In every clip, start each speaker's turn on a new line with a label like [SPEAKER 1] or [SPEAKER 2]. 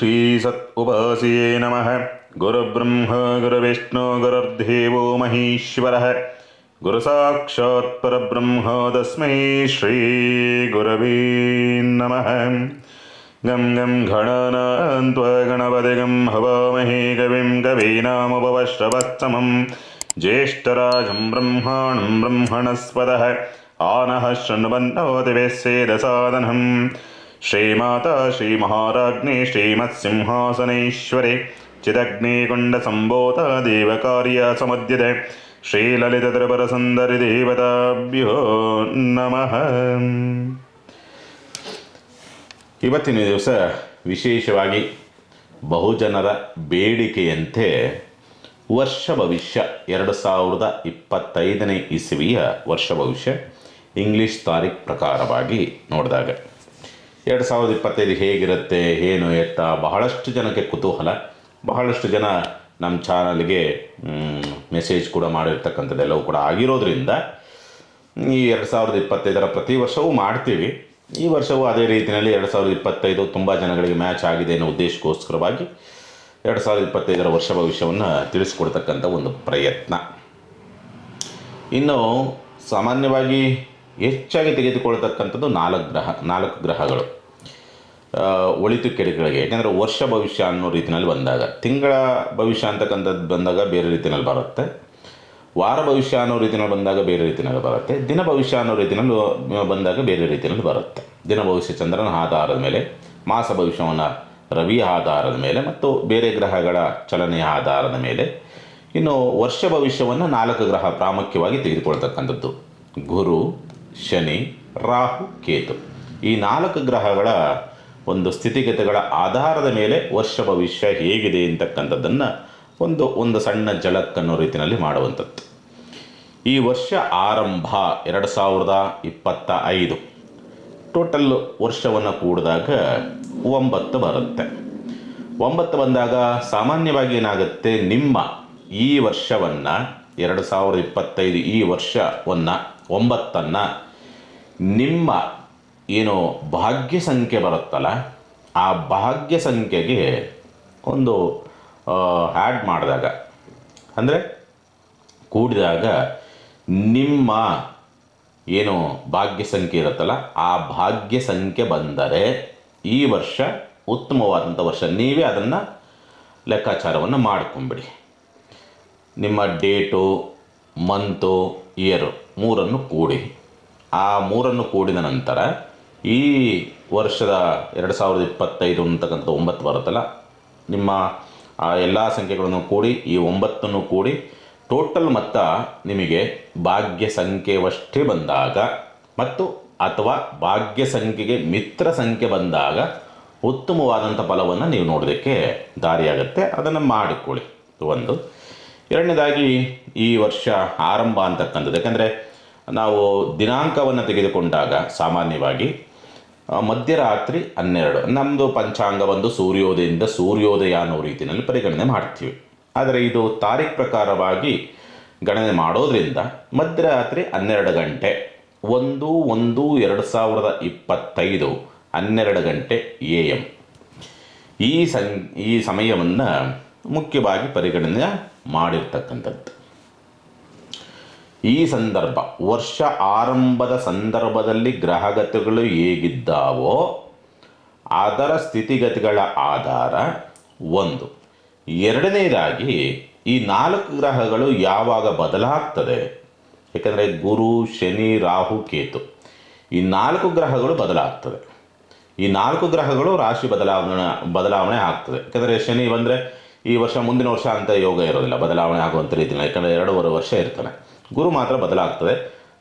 [SPEAKER 1] ಶ್ರೀ ಸತ್ ಉಪಾಸಿಯೇ ನಮಃ. ಗುರುಬ್ರಹ್ಮ ಗುರುವಿಷ್ಣು ಗುರುರ್ದೇವೋ ಮಹೇಶ್ವರಃ. ಗುರು ಸಾಕ್ಷಾತ್ ಪರಬ್ರಹ್ಮ ತಸ್ಮೈ ಶ್ರೀ ಗುರವೇ ನಮಃ. ಗಂ ಗಂ ಗಣನಾನ್ತ್ವ ಗಣಪತಿಗಂ ಹವಾಮಹೇ ಕವಿಂ ಕವೀನಾಮುಪವಶ್ರವಸ್ತಮಂ ಜ್ಯೇಷ್ಠರಾಜಂ ಬ್ರಹ್ಮಾಣಂ ಬ್ರಹ್ಮಣಸ್ಪತಃ ಆನಃ ಶೃಣ್ವನ್ನೋತಿಭಿಸ್ಸೇದಸಾದನಂ. ಶ್ರೀಮಾತಾ ಶ್ರೀಮಹಾರಾಜ್ಞಿ ಶ್ರೀಮತ್ಸಿಂಹಾಸನೇಶ್ವರಿ ಚಿದಗ್ನಿಕುಂಡಸಂಭೂತ ದೇವಕಾರ್ಯ ಸಮುದ್ಯತೆ ಶ್ರೀಲಲಿತತ್ರಿಪುರಸುಂದರಿ ದೇವತಾಭ್ಯೋ ನಮಃ. ಇವತ್ತಿನ ದಿವಸ ವಿಶೇಷವಾಗಿ ಬಹುಜನರ ಬೇಡಿಕೆಯಂತೆ ವರ್ಷ ಭವಿಷ್ಯ 2025ನೇ ಇಸವಿಯ ವರ್ಷ ಭವಿಷ್ಯ ಇಂಗ್ಲೀಷ್ ತಾರೀಖು ಪ್ರಕಾರವಾಗಿ ನೋಡಿದಾಗ 2025 ಹೇಗಿರುತ್ತೆ ಏನು ಎತ್ತ ಬಹಳಷ್ಟು ಜನಕ್ಕೆ ಕುತೂಹಲ. ಬಹಳಷ್ಟು ಜನ ನಮ್ಮ ಚಾನಲ್ಗೆ ಮೆಸೇಜ್ ಕೂಡ ಮಾಡಿರ್ತಕ್ಕಂಥದ್ದೆಲ್ಲವೂ ಕೂಡ ಆಗಿರೋದ್ರಿಂದ ಈ 2025 ಪ್ರತಿ ವರ್ಷವೂ ಮಾಡ್ತೀವಿ. ಈ ವರ್ಷವೂ ಅದೇ ರೀತಿಯಲ್ಲಿ 2025 ತುಂಬ ಜನಗಳಿಗೆ ಮ್ಯಾಚ್ ಆಗಿದೆ ಅನ್ನೋ ಉದ್ದೇಶಕ್ಕೋಸ್ಕರವಾಗಿ 2025 ವರ್ಷ ಭವಿಷ್ಯವನ್ನು ತಿಳಿಸ್ಕೊಡ್ತಕ್ಕಂಥ ಒಂದು ಪ್ರಯತ್ನ. ಇನ್ನು ಸಾಮಾನ್ಯವಾಗಿ ಹೆಚ್ಚಾಗಿ ತೆಗೆದುಕೊಳ್ತಕ್ಕಂಥದ್ದು 4 ಗ್ರಹಗಳು ಒಳಿತು ಕೆಡುಕುಗಳಿಗೆ. ಯಾಕೆಂದರೆ ವರ್ಷ ಭವಿಷ್ಯ ಅನ್ನೋ ರೀತಿಯಲ್ಲಿ ಬಂದಾಗ, ತಿಂಗಳ ಭವಿಷ್ಯ ಅಂತಕ್ಕಂಥದ್ದು ಬಂದಾಗ ಬೇರೆ ರೀತಿಯಲ್ಲಿ ಬರುತ್ತೆ, ವಾರ ಭವಿಷ್ಯ ಅನ್ನೋ ರೀತಿಯಲ್ಲಿ ಬಂದಾಗ ಬೇರೆ ರೀತಿಯಲ್ಲಿ ಬರುತ್ತೆ, ದಿನ ಭವಿಷ್ಯ ಅನ್ನೋ ರೀತಿಯಲ್ಲಿ ಬಂದಾಗ ಬೇರೆ ರೀತಿಯಲ್ಲಿ ಬರುತ್ತೆ. ದಿನ ಭವಿಷ್ಯ ಚಂದ್ರನ ಆಧಾರದ ಮೇಲೆ, ಮಾಸ ಭವಿಷ್ಯವನ್ನು ರವಿಯ ಆಧಾರದ ಮೇಲೆ ಮತ್ತು ಬೇರೆ ಗ್ರಹಗಳ ಚಲನೆಯ ಆಧಾರದ ಮೇಲೆ. ಇನ್ನು ವರ್ಷ ಭವಿಷ್ಯವನ್ನು 4 ಗ್ರಹ ಪ್ರಾಮುಖ್ಯವಾಗಿ ತೆಗೆದುಕೊಳ್ತಕ್ಕಂಥದ್ದು: ಗುರು, ಶನಿ, ರಾಹು, ಕೇತು. ಈ 4 ಗ್ರಹಗಳ ಒಂದು ಸ್ಥಿತಿಗತಿಗಳ ಆಧಾರದ ಮೇಲೆ ವರ್ಷ ಭವಿಷ್ಯ ಹೇಗಿದೆ ಅಂತಕ್ಕಂಥದ್ದನ್ನು ಒಂದು ಸಣ್ಣ ಝಲಕ್ಕನ್ನೋ ರೀತಿಯಲ್ಲಿ ಮಾಡುವಂಥದ್ದು. ಈ ವರ್ಷ ಆರಂಭ 2025 ಟೋಟಲ್ ವರ್ಷವನ್ನು ಕೂಡಿದಾಗ 9 ಬರುತ್ತೆ. 9 ಬಂದಾಗ ಸಾಮಾನ್ಯವಾಗಿ ಏನಾಗುತ್ತೆ, ನಿಮ್ಮ ಈ ವರ್ಷವನ್ನು 2025 ಈ ವರ್ಷವನ್ನು 9 ನಿಮ್ಮ ಏನು ಭಾಗ್ಯ ಸಂಖ್ಯೆ ಬರುತ್ತಲ್ಲ, ಆ ಭಾಗ್ಯ ಸಂಖ್ಯೆಗೆ ಒಂದು ಆ್ಯಡ್ ಮಾಡಿದಾಗ, ಅಂದರೆ ಕೂಡಿದಾಗ ನಿಮ್ಮ ಏನು ಭಾಗ್ಯ ಸಂಖ್ಯೆ ಇರುತ್ತಲ್ಲ ಆ ಭಾಗ್ಯ ಸಂಖ್ಯೆ ಬಂದರೆ ಈ ವರ್ಷ ಉತ್ತಮವಾದಂಥ ವರ್ಷ. ನೀವೇ ಅದನ್ನು ಲೆಕ್ಕಾಚಾರವನ್ನು ಮಾಡ್ಕೊಂಬಿಡಿ. ನಿಮ್ಮ ಡೇಟು, ಮಂತು, ಇಯರು 3 ಕೂಡಿ, ಆ 3 ಕೂಡಿದ ನಂತರ ಈ ವರ್ಷದ 2025 ಅಂತಕ್ಕಂಥ 9 ಬರುತ್ತಲ್ಲ, ನಿಮ್ಮ ಆ ಎಲ್ಲ ಸಂಖ್ಯೆಗಳನ್ನು ಕೂಡಿ ಈ 9 ಕೂಡಿ ಟೋಟಲ್ ಮೊತ್ತ ನಿಮಗೆ ಭಾಗ್ಯ ಸಂಖ್ಯೆಯವಷ್ಟೇ ಬಂದಾಗ ಮತ್ತು ಅಥವಾ ಭಾಗ್ಯ ಸಂಖ್ಯೆಗೆ ಮಿತ್ರ ಸಂಖ್ಯೆ ಬಂದಾಗ ಉತ್ತಮವಾದಂಥ ಫಲವನ್ನು ನೀವು ನೋಡೋದಕ್ಕೆ ದಾರಿಯಾಗುತ್ತೆ. ಅದನ್ನು ಮಾಡಿಕೊಳ್ಳಿ. ಒಂದು. ಎರಡನೇದಾಗಿ ಈ ವರ್ಷ ಆರಂಭ ಅಂತಕ್ಕಂಥದ್ದು, ಯಾಕಂದರೆ ನಾವು ದಿನಾಂಕವನ್ನು ತೆಗೆದುಕೊಂಡಾಗ ಸಾಮಾನ್ಯವಾಗಿ ಮಧ್ಯರಾತ್ರಿ 12 ನಮ್ಮದು ಪಂಚಾಂಗ ಬಂದು ಸೂರ್ಯೋದಯದಿಂದ ಸೂರ್ಯೋದಯ ಅನ್ನೋ ರೀತಿಯಲ್ಲಿ ಪರಿಗಣನೆ ಮಾಡ್ತೀವಿ. ಆದರೆ ಇದು ತಾರೀಖು ಪ್ರಕಾರವಾಗಿ ಗಣನೆ ಮಾಡೋದ್ರಿಂದ ಮಧ್ಯರಾತ್ರಿ 12 ಗಂಟೆ 1/1/2025 12 ಗಂಟೆ AM ಈ ಸಮಯವನ್ನು ಮುಖ್ಯವಾಗಿ ಪರಿಗಣನೆ ಮಾಡಿರ್ತಕ್ಕಂಥದ್ದು. ಈ ಸಂದರ್ಭ ವರ್ಷ ಆರಂಭದ ಸಂದರ್ಭದಲ್ಲಿ ಗ್ರಹಗತಿಗಳು ಹೇಗಿದ್ದಾವೋ ಅದರ ಸ್ಥಿತಿಗತಿಗಳ ಆಧಾರ ಒಂದು. ಎರಡನೇದಾಗಿ ಈ 4 ಗ್ರಹಗಳು ಯಾವಾಗ ಬದಲಾಗ್ತದೆ, ಏಕೆಂದರೆ ಗುರು, ಶನಿ, ರಾಹು, ಕೇತು ಈ 4 ಗ್ರಹಗಳು ಬದಲಾಗ್ತದೆ. ಈ 4 ಗ್ರಹಗಳು ರಾಶಿ ಬದಲಾವಣೆ ಆಗ್ತದೆ. ಯಾಕೆಂದರೆ ಶನಿ ಬಂದರೆ ಈ ವರ್ಷ ಮುಂದಿನ ವರ್ಷ ಅಂತ ಯೋಗ ಇರೋದಿಲ್ಲ, ಬದಲಾವಣೆ ಆಗುವಂಥ ರೀತಿಯಲ್ಲಿ. ಯಾಕಂದರೆ 2.5 ವರ್ಷ ಇರ್ತಾನೆ. ಗುರು ಮಾತ್ರ ಬದಲಾಗ್ತದೆ.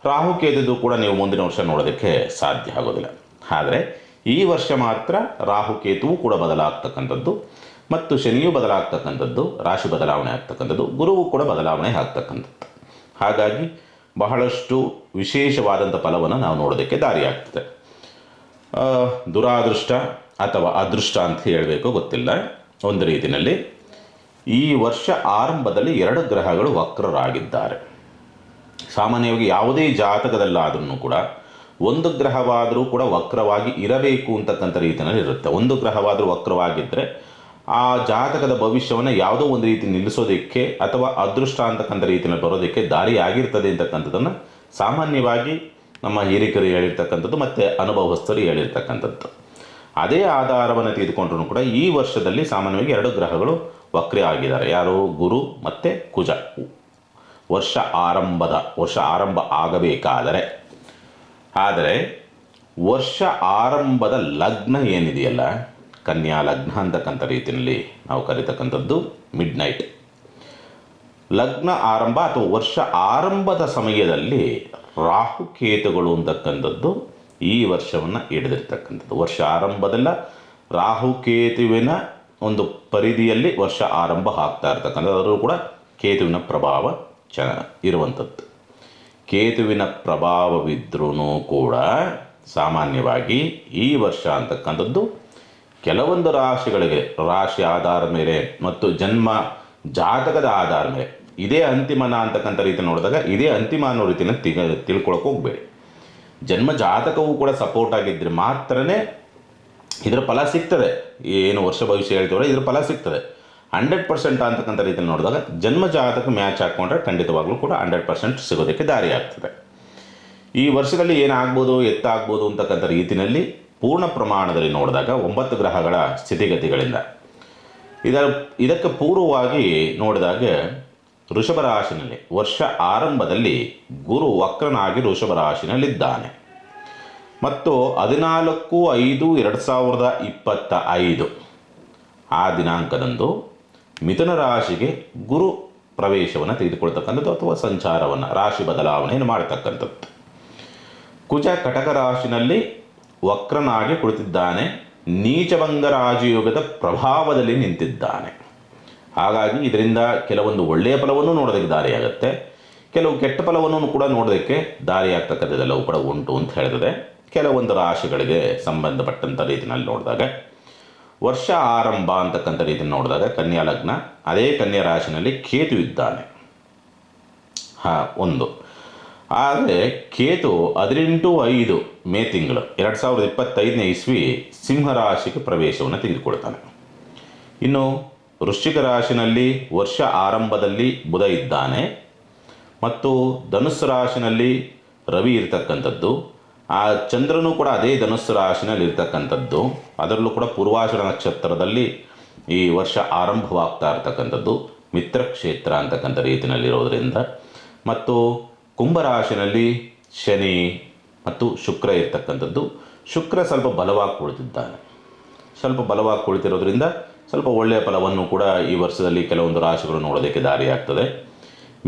[SPEAKER 1] ರಾಹು ಕೇತು ಕೂಡ ನೀವು ಮುಂದಿನ ವರ್ಷ ನೋಡೋದಕ್ಕೆ ಸಾಧ್ಯ ಆಗೋದಿಲ್ಲ. ಆದರೆ ಈ ವರ್ಷ ಮಾತ್ರ ರಾಹು ಕೇತುವು ಕೂಡ ಬದಲಾಗ್ತಕ್ಕಂಥದ್ದು ಮತ್ತು ಶನಿಯೂ ಬದಲಾಗ್ತಕ್ಕಂಥದ್ದು, ರಾಶಿ ಬದಲಾವಣೆ ಆಗ್ತಕ್ಕಂಥದ್ದು, ಗುರುವು ಕೂಡ ಬದಲಾವಣೆ ಆಗ್ತಕ್ಕಂಥದ್ದು. ಹಾಗಾಗಿ ಬಹಳಷ್ಟು ವಿಶೇಷವಾದಂಥ ಫಲವನ್ನು ನಾವು ನೋಡೋದಕ್ಕೆ ದಾರಿಯಾಗ್ತದೆ. ದುರಾದೃಷ್ಟ ಅಥವಾ ಅದೃಷ್ಟ ಅಂತ ಹೇಳಬೇಕು ಗೊತ್ತಿಲ್ಲ. ಒಂದು ರೀತಿಯಲ್ಲಿ ಈ ವರ್ಷ ಆರಂಭದಲ್ಲಿ 2 ಗ್ರಹಗಳು ವಕ್ರರಾಗಿದ್ದಾರೆ. ಸಾಮಾನ್ಯವಾಗಿ ಯಾವುದೇ ಜಾತಕದಲ್ಲಾದ್ರೂ ಕೂಡ ಒಂದು ಗ್ರಹವಾದರೂ ಕೂಡ ವಕ್ರವಾಗಿ ಇರಬೇಕು ಅಂತಕ್ಕಂಥ ರೀತಿಯಲ್ಲಿ ಇರುತ್ತೆ. ಒಂದು ಗ್ರಹವಾದರೂ ವಕ್ರವಾಗಿದ್ದರೆ ಆ ಜಾತಕದ ಭವಿಷ್ಯವನ್ನು ಯಾವುದೋ ಒಂದು ರೀತಿ ನಿಲ್ಲಿಸೋದಕ್ಕೆ ಅಥವಾ ಅದೃಷ್ಟ ಅಂತಕ್ಕಂಥ ರೀತಿಯಲ್ಲಿ ಬರೋದಕ್ಕೆ ದಾರಿ ಆಗಿರ್ತದೆ ಅಂತಕ್ಕಂಥದ್ದನ್ನು ಸಾಮಾನ್ಯವಾಗಿ ನಮ್ಮ ಹಿರಿಕರು ಹೇಳಿರ್ತಕ್ಕಂಥದ್ದು ಮತ್ತು ಅನುಭವಸ್ಥರು ಹೇಳಿರ್ತಕ್ಕಂಥದ್ದು. ಅದೇ ಆಧಾರವನ್ನು ತೆಗೆದುಕೊಂಡ್ರೂ ಕೂಡ ಈ ವರ್ಷದಲ್ಲಿ ಸಾಮಾನ್ಯವಾಗಿ 2 ಗ್ರಹಗಳು ವಕ್ರ ಆಗಿದ್ದಾರೆ. ಯಾರು? ಗುರು ಮತ್ತು ಕುಜ. ವರ್ಷ ಆರಂಭ ಆಗಬೇಕಾದರೆ, ಆದರೆ ವರ್ಷ ಆರಂಭದ ಲಗ್ನ ಏನಿದೆಯಲ್ಲ, ಕನ್ಯಾ ಲಗ್ನ ಅಂತಕ್ಕಂಥ ರೀತಿಯಲ್ಲಿ ನಾವು ಕರೀತಕ್ಕಂಥದ್ದು ಮಿಡ್ನೈಟ್ ಲಗ್ನ ಆರಂಭ ಅಥವಾ ವರ್ಷ ಆರಂಭದ ಸಮಯದಲ್ಲಿ ರಾಹುಕೇತುಗಳು ಅಂತಕ್ಕಂಥದ್ದು ಈ ವರ್ಷವನ್ನು ಹಿಡಿದಿರ್ತಕ್ಕಂಥದ್ದು. ವರ್ಷ ಆರಂಭದಲ್ಲ, ರಾಹುಕೇತುವಿನ ಒಂದು ಪರಿಧಿಯಲ್ಲಿ ವರ್ಷ ಆರಂಭ ಆಗ್ತಾ ಇರ್ತಕ್ಕಂಥದ್ದು. ಅದರಲ್ಲೂ ಕೂಡ ಕೇತುವಿನ ಪ್ರಭಾವ ಇರುವಂಥದ್ದು. ಕೇತುವಿನ ಪ್ರಭಾವವಿದ್ರೂ ಕೂಡ ಸಾಮಾನ್ಯವಾಗಿ ಈ ವರ್ಷ ಅಂತಕ್ಕಂಥದ್ದು ಕೆಲವೊಂದು ರಾಶಿಗಳಿಗೆ ರಾಶಿ ಆಧಾರದ ಮೇಲೆ ಮತ್ತು ಜನ್ಮ ಜಾತಕದ ಆಧಾರ ಮೇಲೆ ಇದೇ ಅಂತಿಮನ ಅಂತಕ್ಕಂಥ ರೀತಿ ನೋಡಿದಾಗ ಇದೇ ಅಂತಿಮ ಅನ್ನೋ ರೀತಿಯನ್ನು ತಿಳ್ಕೊಳಕ್ಕೆ ಹೋಗಬೇಡಿ. ಜನ್ಮ ಜಾತಕವೂ ಕೂಡ ಸಪೋರ್ಟ್ ಆಗಿದ್ದರೆ ಮಾತ್ರನೇ ಇದರ ಫಲ ಸಿಗ್ತದೆ. ಏನು ವರ್ಷ ಭವಿಷ್ಯ ಹೇಳ್ತೀವಲ್ಲ ಇದ್ರ ಫಲ ಸಿಗ್ತದೆ 100% ಅಂತಕ್ಕಂಥ ರೀತಿಯಲ್ಲಿ ನೋಡಿದಾಗ ಜನ್ಮ ಜಾತಕ ಮ್ಯಾಚ್ ಹಾಕ್ಕೊಂಡ್ರೆ ಖಂಡಿತವಾಗ್ಲೂ ಕೂಡ 100% ಸಿಗೋದಕ್ಕೆ ದಾರಿ ಆಗ್ತದೆ. ಈ ವರ್ಷದಲ್ಲಿ ಏನಾಗ್ಬೋದು, ಎತ್ತಾಗ್ಬೋದು ಅಂತಕ್ಕಂಥ ರೀತಿಯಲ್ಲಿ ಪೂರ್ಣ ಪ್ರಮಾಣದಲ್ಲಿ ನೋಡಿದಾಗ 9 ಗ್ರಹಗಳ ಸ್ಥಿತಿಗತಿಗಳಿಂದ ಇದಕ್ಕೆ ಪೂರ್ವವಾಗಿ ನೋಡಿದಾಗ ವೃಷಭ ರಾಶಿನಲ್ಲಿ ವರ್ಷ ಆರಂಭದಲ್ಲಿ ಗುರು ವಕ್ರನಾಗಿ ವೃಷಭ ರಾಶಿನಲ್ಲಿದ್ದಾನೆ ಮತ್ತು 14/5/2025 ಆ ದಿನಾಂಕದಂದು ಮಿಥುನ ರಾಶಿಗೆ ಗುರು ಪ್ರವೇಶವನ್ನು ತೆಗೆದುಕೊಳ್ತಕ್ಕಂಥದ್ದು ಅಥವಾ ಸಂಚಾರವನ್ನು ರಾಶಿ ಬದಲಾವಣೆಯನ್ನು ಮಾಡತಕ್ಕಂಥದ್ದು. ಕುಜ ಕಟಕ ರಾಶಿನಲ್ಲಿ ವಕ್ರನಾಗಿ ಕುಳಿತಿದ್ದಾನೆ, ನೀಚಭಂಗ ರಾಜಯೋಗದ ಪ್ರಭಾವದಲ್ಲಿ ನಿಂತಿದ್ದಾನೆ. ಹಾಗಾಗಿ ಇದರಿಂದ ಕೆಲವೊಂದು ಒಳ್ಳೆಯ ಫಲವನ್ನು ನೋಡೋದಕ್ಕೆ ದಾರಿಯಾಗುತ್ತೆ, ಕೆಲವು ಕೆಟ್ಟ ಫಲವನ್ನು ಕೂಡ ನೋಡೋದಕ್ಕೆ ದಾರಿಯಾಗ್ತಕ್ಕಂಥದ್ದೆಲ್ಲವೂ ಕೂಡ ಉಂಟು ಅಂತ ಹೇಳ್ತದೆ. ಕೆಲವೊಂದು ರಾಶಿಗಳಿಗೆ ಸಂಬಂಧಪಟ್ಟಂಥ ರೀತಿಯಲ್ಲಿ ನೋಡಿದಾಗ ವರ್ಷ ಆರಂಭ ಅಂತಕ್ಕಂಥ ರೀತಿಯಲ್ಲಿ ನೋಡಿದಾಗ ಕನ್ಯಾ ಲಗ್ನ, ಅದೇ ಕನ್ಯಾ ರಾಶಿನಲ್ಲಿ ಕೇತು ಇದ್ದಾನೆ. ಒಂದು ಆದರೆ ಕೇತು 18/5 ಮೇ ತಿಂಗಳು 2025ನೇ ಇಸ್ವಿ ಸಿಂಹರಾಶಿಗೆ ಪ್ರವೇಶವನ್ನು ತೆಗೆದುಕೊಳ್ತಾನೆ. ಇನ್ನು ವೃಶ್ಚಿಕ ರಾಶಿನಲ್ಲಿ ವರ್ಷ ಆರಂಭದಲ್ಲಿ ಬುಧ ಇದ್ದಾನೆ ಮತ್ತು ಧನುಸ್ಸು ರಾಶಿನಲ್ಲಿ ರವಿ ಇರ್ತಕ್ಕಂಥದ್ದು. ಆ ಚಂದ್ರನೂ ಕೂಡ ಅದೇ ಧನುಸ್ಸು ರಾಶಿನಲ್ಲಿ ಇರ್ತಕ್ಕಂಥದ್ದು. ಅದರಲ್ಲೂ ಕೂಡ ಪೂರ್ವಾಷಾಢ ನಕ್ಷತ್ರದಲ್ಲಿ ಈ ವರ್ಷ ಆರಂಭವಾಗ್ತಾ ಇರ್ತಕ್ಕಂಥದ್ದು ಮಿತ್ರಕ್ಷೇತ್ರ ಅಂತಕ್ಕಂಥ ರೀತಿಯಲ್ಲಿರೋದರಿಂದ. ಮತ್ತು ಕುಂಭರಾಶಿನಲ್ಲಿ ಶನಿ ಮತ್ತು ಶುಕ್ರ ಇರ್ತಕ್ಕಂಥದ್ದು. ಶುಕ್ರ ಸ್ವಲ್ಪ ಬಲವಾಗಿ ಕುಳಿತಿದ್ದಾನೆ. ಸ್ವಲ್ಪ ಬಲವಾಗಿ ಕುಳಿತಿರೋದ್ರಿಂದ ಸ್ವಲ್ಪ ಒಳ್ಳೆಯ ಫಲವನ್ನು ಕೂಡ ಈ ವರ್ಷದಲ್ಲಿ ಕೆಲವೊಂದು ರಾಶಿಗಳು ನೋಡೋದಕ್ಕೆ ದಾರಿಯಾಗ್ತದೆ.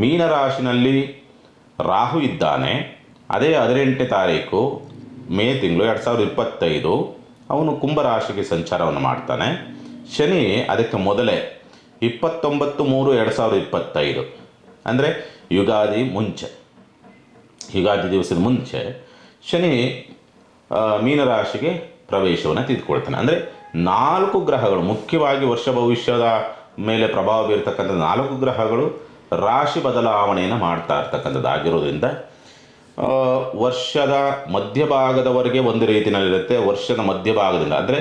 [SPEAKER 1] ಮೀನರಾಶಿನಲ್ಲಿ ರಾಹು ಇದ್ದಾನೆ. ಅದೇ 18ನೇ ತಾರೀಕು ಮೇ ತಿಂಗಳು 2025 ಅವನು ಕುಂಭರಾಶಿಗೆ ಸಂಚಾರವನ್ನು ಮಾಡ್ತಾನೆ. ಶನಿ ಅದಕ್ಕೆ ಮೊದಲೇ 29/3/2025 ಅಂದರೆ ಯುಗಾದಿ ದಿವಸದ ಮುಂಚೆ ಶನಿ ಮೀನರಾಶಿಗೆ ಪ್ರವೇಶವನ್ನು ತೆಗೆದುಕೊಳ್ತಾನೆ. ಅಂದರೆ 4 ಗ್ರಹಗಳು ಮುಖ್ಯವಾಗಿ ವರ್ಷ ಭವಿಷ್ಯದ ಮೇಲೆ ಪ್ರಭಾವ ಬೀರ್ತಕ್ಕಂಥ 4 ಗ್ರಹಗಳು ರಾಶಿ ಬದಲಾವಣೆಯನ್ನು ಮಾಡ್ತಾ ಇರ್ತಕ್ಕಂಥದ್ದಾಗಿರೋದ್ರಿಂದ ವರ್ಷದ ಮಧ್ಯಭಾಗದವರೆಗೆ ಒಂದು ರೀತಿಯಲ್ಲಿರುತ್ತೆ. ವರ್ಷದ ಮಧ್ಯಭಾಗದಿಂದ ಅಂದರೆ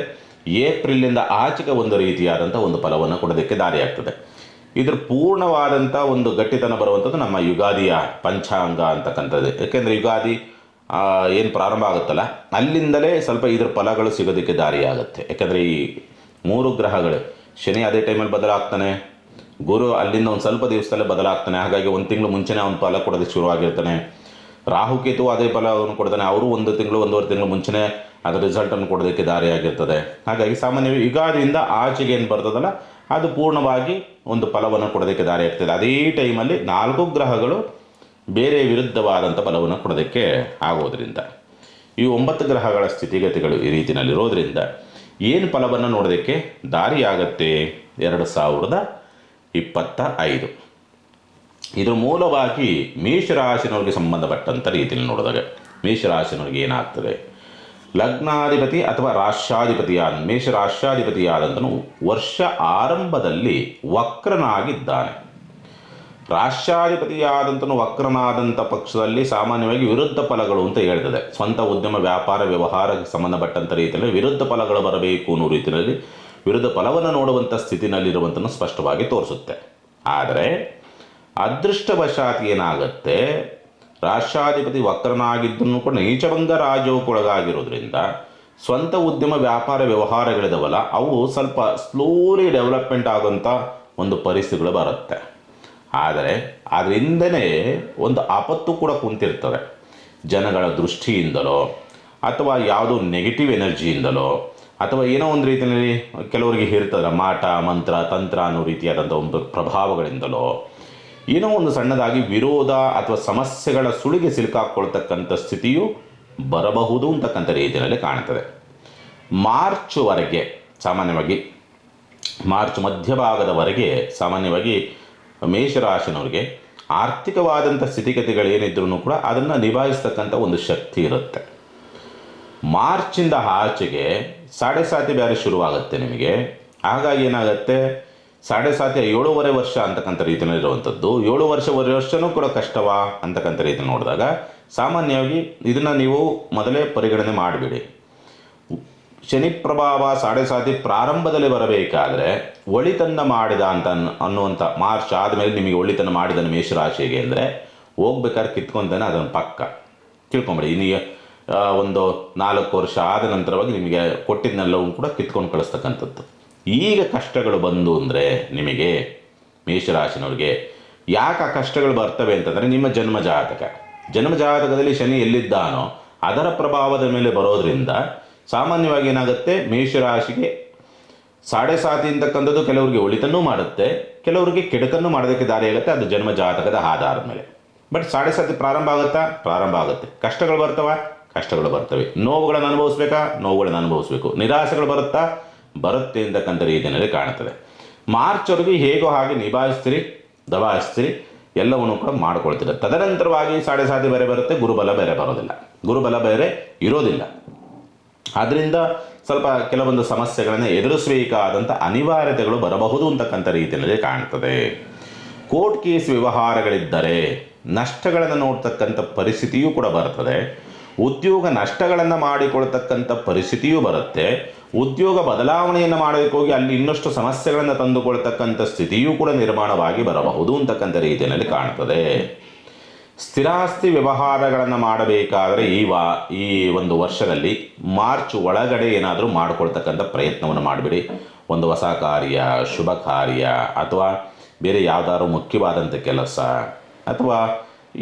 [SPEAKER 1] ಏಪ್ರಿಲಿಂದ ಆಚೆಗೆ ಒಂದು ರೀತಿಯಾದಂಥ ಒಂದು ಫಲವನ್ನು ಕೊಡೋದಕ್ಕೆ ದಾರಿಯಾಗ್ತದೆ. ಇದ್ರ ಪೂರ್ಣವಾದಂಥ ಒಂದು ಗಟ್ಟಿತನ ಬರುವಂಥದ್ದು ನಮ್ಮ ಯುಗಾದಿಯ ಪಂಚಾಂಗ ಅಂತಕ್ಕಂಥದ್ದು. ಯಾಕೆಂದರೆ ಯುಗಾದಿ ಏನು ಪ್ರಾರಂಭ ಆಗುತ್ತಲ್ಲ ಅಲ್ಲಿಂದಲೇ ಸ್ವಲ್ಪ ಇದ್ರ ಫಲಗಳು ಸಿಗೋದಕ್ಕೆ ದಾರಿಯಾಗುತ್ತೆ. ಯಾಕೆಂದರೆ ಈ 3 ಗ್ರಹಗಳು ಶನಿ ಅದೇ ಟೈಮಲ್ಲಿ ಬದಲಾಗ್ತಾನೆ, ಗುರು ಅಲ್ಲಿಂದ ಒಂದು ಸ್ವಲ್ಪ ದಿವಸದಲ್ಲೇ ಬದಲಾಗ್ತಾನೆ. ಹಾಗಾಗಿ 1 ತಿಂಗಳು ಮುಂಚೆನೇ ಅವನು ಫಲ ಕೊಡೋದಕ್ಕೆ ಶುರುವಾಗಿರ್ತಾನೆ. ರಾಹುಕೇತು ಅದೇ ಫಲವನ್ನು ಕೊಡ್ತಾನೆ, ಅವರು 1 ತಿಂಗಳು 1.5 ತಿಂಗಳು ಮುಂಚೆನೇ ಅದರ ರಿಸಲ್ಟನ್ನು ಕೊಡೋದಕ್ಕೆ ದಾರಿಯಾಗಿರ್ತದೆ. ಹಾಗಾಗಿ ಸಾಮಾನ್ಯವಾಗಿ ಯುಗಾದಿಯಿಂದ ಆಚೆಗೆ ಏನು ಬರ್ತದಲ್ಲ ಅದು ಪೂರ್ಣವಾಗಿ ಒಂದು ಫಲವನ್ನು ಕೊಡೋದಕ್ಕೆ ದಾರಿಯಾಗ್ತದೆ. ಅದೇ ಟೈಮಲ್ಲಿ 4 ಗ್ರಹಗಳು ಬೇರೆ ವಿರುದ್ಧವಾದಂಥ ಫಲವನ್ನು ಕೊಡೋದಕ್ಕೆ ಆಗೋದ್ರಿಂದ ಈ 9 ಗ್ರಹಗಳ ಸ್ಥಿತಿಗತಿಗಳು ಈ ರೀತಿಯಲ್ಲಿರೋದ್ರಿಂದ ಏನು ಫಲವನ್ನು ನೋಡೋದಕ್ಕೆ ದಾರಿಯಾಗತ್ತೆ 2025. ಇದು ಮೂಲವಾಗಿ ಮೇಷರಾಶಿನವ್ರಿಗೆ ಸಂಬಂಧಪಟ್ಟಂಥ ರೀತಿಯಲ್ಲಿ ನೋಡಿದಾಗ ಮೇಷರಾಶಿನವ್ರಿಗೆ ಏನಾಗ್ತದೆ, ಲಗ್ನಾಧಿಪತಿ ಅಥವಾ ರಾಷ್ಟ್ರಾಧಿಪತಿಯಾದ ಮೇಷರಾಷ್ಟ್ರಾಧಿಪತಿಯಾದಂಥನು ವರ್ಷ ಆರಂಭದಲ್ಲಿ ವಕ್ರನಾಗಿದ್ದಾನೆ. ರಾಷ್ಟ್ರಾಧಿಪತಿಯಾದಂತನು ವಕ್ರನಾದಂಥ ಪಕ್ಷದಲ್ಲಿ ಸಾಮಾನ್ಯವಾಗಿ ವಿರುದ್ಧ ಫಲಗಳು ಅಂತ ಹೇಳ್ತದೆ. ಸ್ವಂತ ಉದ್ಯಮ ವ್ಯಾಪಾರ ವ್ಯವಹಾರಕ್ಕೆ ಸಂಬಂಧಪಟ್ಟಂಥ ರೀತಿಯಲ್ಲಿ ವಿರುದ್ಧ ಫಲಗಳು ಬರಬೇಕು ಅನ್ನೋ ರೀತಿಯಲ್ಲಿ ವಿರುದ್ಧ ಫಲವನ್ನು ನೋಡುವಂಥ ಸ್ಥಿತಿನಲ್ಲಿರುವಂಥನ್ನು ಸ್ಪಷ್ಟವಾಗಿ ತೋರಿಸುತ್ತೆ. ಆದರೆ ಅದೃಷ್ಟವಶಾತ್ ಏನಾಗುತ್ತೆ, ರಾಷ್ಟ್ರಾಧಿಪತಿ ವಕ್ರನಾಗಿದ್ದನ್ನು ಕೂಡ ನೀಚಭಂಗ ರಾಜಯೋಗಕ್ಕೊಳಗಾಗಿರೋದ್ರಿಂದ ಸ್ವಂತ ಉದ್ಯಮ ವ್ಯಾಪಾರ ವ್ಯವಹಾರಗಳಿದಾವಲ್ಲ ಅವು ಸ್ವಲ್ಪ ಸ್ಲೋಲಿ ಡೆವಲಪ್ಮೆಂಟ್ ಆಗುವಂಥ ಒಂದು ಪರಿಸ್ಥಿತಿಗಳು ಬರುತ್ತೆ. ಆದರೆ ಅದರಿಂದನೇ ಒಂದು ಆಪತ್ತು ಕೂಡ ಕುಂತಿರ್ತದೆ. ಜನಗಳ ದೃಷ್ಟಿಯಿಂದಲೋ ಅಥವಾ ಯಾವುದೋ ನೆಗೆಟಿವ್ ಎನರ್ಜಿಯಿಂದಲೋ ಅಥವಾ ಏನೋ ಒಂದು ರೀತಿಯಲ್ಲಿ ಕೆಲವರಿಗೆ ಇರ್ತದೆ ಮಾಟ ಮಂತ್ರ ತಂತ್ರ ಅನ್ನೋ ರೀತಿಯಾದಂಥ ಒಂದು ಪ್ರಭಾವಗಳಿಂದಲೋ ಏನೋ ಒಂದು ಸಣ್ಣದಾಗಿ ವಿರೋಧ ಅಥವಾ ಸಮಸ್ಯೆಗಳ ಸುಳಿಗೆ ಸಿಲುಕಾಕೊಳ್ತಕ್ಕಂಥ ಸ್ಥಿತಿಯು ಬರಬಹುದು ಅಂತಕ್ಕಂಥ ರೀತಿಯಲ್ಲಿ ಕಾಣ್ತದೆ. ಮಾರ್ಚ್ವರೆಗೆ ಸಾಮಾನ್ಯವಾಗಿ ಮಾರ್ಚ್ ಮಧ್ಯಭಾಗದವರೆಗೆ ಸಾಮಾನ್ಯವಾಗಿ ಮೇಷರಾಶಿನವ್ರಿಗೆ ಆರ್ಥಿಕವಾದಂಥ ಸ್ಥಿತಿಗತಿಗಳೇನಿದ್ರೂ ಕೂಡ ಅದನ್ನು ನಿಭಾಯಿಸ್ತಕ್ಕಂಥ ಒಂದು ಶಕ್ತಿ ಇರುತ್ತೆ. ಮಾರ್ಚಿಂದ ಆಚೆಗೆ ಸಾಡೆ ಸಾತಿ ಬೇರೆ ಶುರುವಾಗುತ್ತೆ ನಿಮಗೆ. ಹಾಗಾಗಿ ಏನಾಗುತ್ತೆ, ಸಾಡೆ ಸಾತಿ 7.5 ವರ್ಷ ಅಂತಕ್ಕಂಥ ರೀತಿಯಲ್ಲಿ ಇರುವಂಥದ್ದು. 7 ವರ್ಷನೂ ಕೂಡ ಕಷ್ಟವಾ ಅಂತಕ್ಕಂಥ ರೀತಿ ನೋಡಿದಾಗ ಸಾಮಾನ್ಯವಾಗಿ ಇದನ್ನು ನೀವು ಮೊದಲೇ ಪರಿಗಣನೆ ಮಾಡಿಬಿಡಿ. ಶನಿ ಪ್ರಭಾವ ಸಾಡೆ ಸಾತಿ ಪ್ರಾರಂಭದಲ್ಲಿ ಬರಬೇಕಾದ್ರೆ ಒಳಿತನ್ನು ಮಾಡಿದ ಅಂತ ಅನ್ನುವಂಥ ಮಾರ್ಚ್ ಆದಮೇಲೆ ನಿಮಗೆ ಒಳಿತನ್ನು ಮಾಡಿದ ಮೇಷರಾಶಿಗೆ ಅಂದರೆ ಹೋಗ್ಬೇಕಾದ್ರೆ ಕಿತ್ಕೊಂತಾನೆ ಅದನ್ನು ಪಕ್ಕ ತಿಳ್ಕೊಂಬಿಡಿ. ಇನ್ನು ಒಂದು 4 ವರ್ಷ ಆದ ನಂತರವಾಗಿ ನಿಮಗೆ ಕೊಟ್ಟಿದ್ದನ್ನೆಲ್ಲವೂ ಕೂಡ ಕಿತ್ಕೊಂಡು ಕಳಿಸ್ತಕ್ಕಂಥದ್ದು. ಈಗ ಕಷ್ಟಗಳು ಬಂದು ಅಂದರೆ ನಿಮಗೆ ಮೇಷರಾಶಿನವ್ರಿಗೆ ಯಾಕೆ ಆ ಕಷ್ಟಗಳು ಬರ್ತವೆ ಅಂತಂದರೆ ನಿಮ್ಮ ಜನ್ಮ ಜಾತಕದಲ್ಲಿ ಶನಿ ಎಲ್ಲಿದ್ದಾನೋ ಅದರ ಪ್ರಭಾವದ ಮೇಲೆ ಬರೋದ್ರಿಂದ ಸಾಮಾನ್ಯವಾಗಿ ಏನಾಗುತ್ತೆ, ಮೇಷರಾಶಿಗೆ ಸಾಡೆ ಸಾತಿ ಅಂತಕ್ಕಂಥದ್ದು ಕೆಲವರಿಗೆ ಒಳಿತನ್ನೂ ಮಾಡುತ್ತೆ, ಕೆಲವರಿಗೆ ಕೆಡುಕನ್ನು ಮಾಡೋದಕ್ಕೆ ದಾರಿ ಆಗುತ್ತೆ. ಅದು ಜನ್ಮ ಜಾತಕದ ಆಧಾರದ ಮೇಲೆ. ಬಟ್ ಸಾಡೆ ಸಾತಿ ಪ್ರಾರಂಭ ಆಗುತ್ತೆ. ಕಷ್ಟಗಳು ಬರ್ತವೆ. ನೋವುಗಳನ್ನು ಅನುಭವಿಸ್ಬೇಕು. ನಿರಾಸೆಗಳು ಬರುತ್ತೆ ಅಂತಕ್ಕಂಥ ರೀತಿಯಲ್ಲಿ ಕಾಣುತ್ತದೆ. ಮಾರ್ಚ್ವರೆಗೆ ಹೇಗೋ ಹಾಗೆ ದಬಾಯಿಸ್ತೀರಿ ಎಲ್ಲವನ್ನೂ ಕೂಡ ಮಾಡ್ಕೊಳ್ತೀರ. ತದನಂತರವಾಗಿ ಸಾಡೆ ಸಾತಿ ಬೇರೆ ಬರುತ್ತೆ, ಗುರುಬಲ ಬೇರೆ ಇರೋದಿಲ್ಲ. ಆದ್ದರಿಂದ ಸ್ವಲ್ಪ ಕೆಲವೊಂದು ಸಮಸ್ಯೆಗಳನ್ನು ಎದುರಿಸಬೇಕಾದಂಥ ಅನಿವಾರ್ಯತೆಗಳು ಬರಬಹುದು ಅಂತಕ್ಕಂಥ ರೀತಿಯಲ್ಲಿ ಕಾಣ್ತದೆ. ಕೋರ್ಟ್ ಕೇಸ್ ವ್ಯವಹಾರಗಳಿದ್ದರೆ ನಷ್ಟಗಳನ್ನು ನೋಡ್ತಕ್ಕಂಥ ಪರಿಸ್ಥಿತಿಯೂ ಕೂಡ ಬರ್ತದೆ. ಉದ್ಯೋಗ ನಷ್ಟಗಳನ್ನು ಮಾಡಿಕೊಳ್ತಕ್ಕಂಥ ಪರಿಸ್ಥಿತಿಯೂ ಬರುತ್ತೆ. ಉದ್ಯೋಗ ಬದಲಾವಣೆಯನ್ನು ಮಾಡೋದಕ್ಕೆ ಹೋಗಿ ಅಲ್ಲಿ ಇನ್ನಷ್ಟು ಸಮಸ್ಯೆಗಳನ್ನು ತಂದುಕೊಳ್ತಕ್ಕಂಥ ಸ್ಥಿತಿಯೂ ಕೂಡ ನಿರ್ಮಾಣವಾಗಿ ಬರಬಹುದು ಅಂತಕ್ಕಂಥ ರೀತಿಯಲ್ಲಿ ಕಾಣ್ತದೆ. ಸ್ಥಿರಾಸ್ತಿ ವ್ಯವಹಾರಗಳನ್ನು ಮಾಡಬೇಕಾದರೆ ಈ ಒಂದು ವರ್ಷದಲ್ಲಿ ಮಾರ್ಚ್ ಒಳಗಡೆ ಏನಾದರೂ ಮಾಡಿಕೊಳ್ತಕ್ಕಂಥ ಪ್ರಯತ್ನವನ್ನು ಮಾಡಿಬಿಡಿ. ಒಂದು ಹೊಸ ಕಾರ್ಯ, ಶುಭ ಕಾರ್ಯ ಅಥವಾ ಬೇರೆ ಯಾವುದಾದ್ರು ಮುಖ್ಯವಾದಂಥ ಕೆಲಸ ಅಥವಾ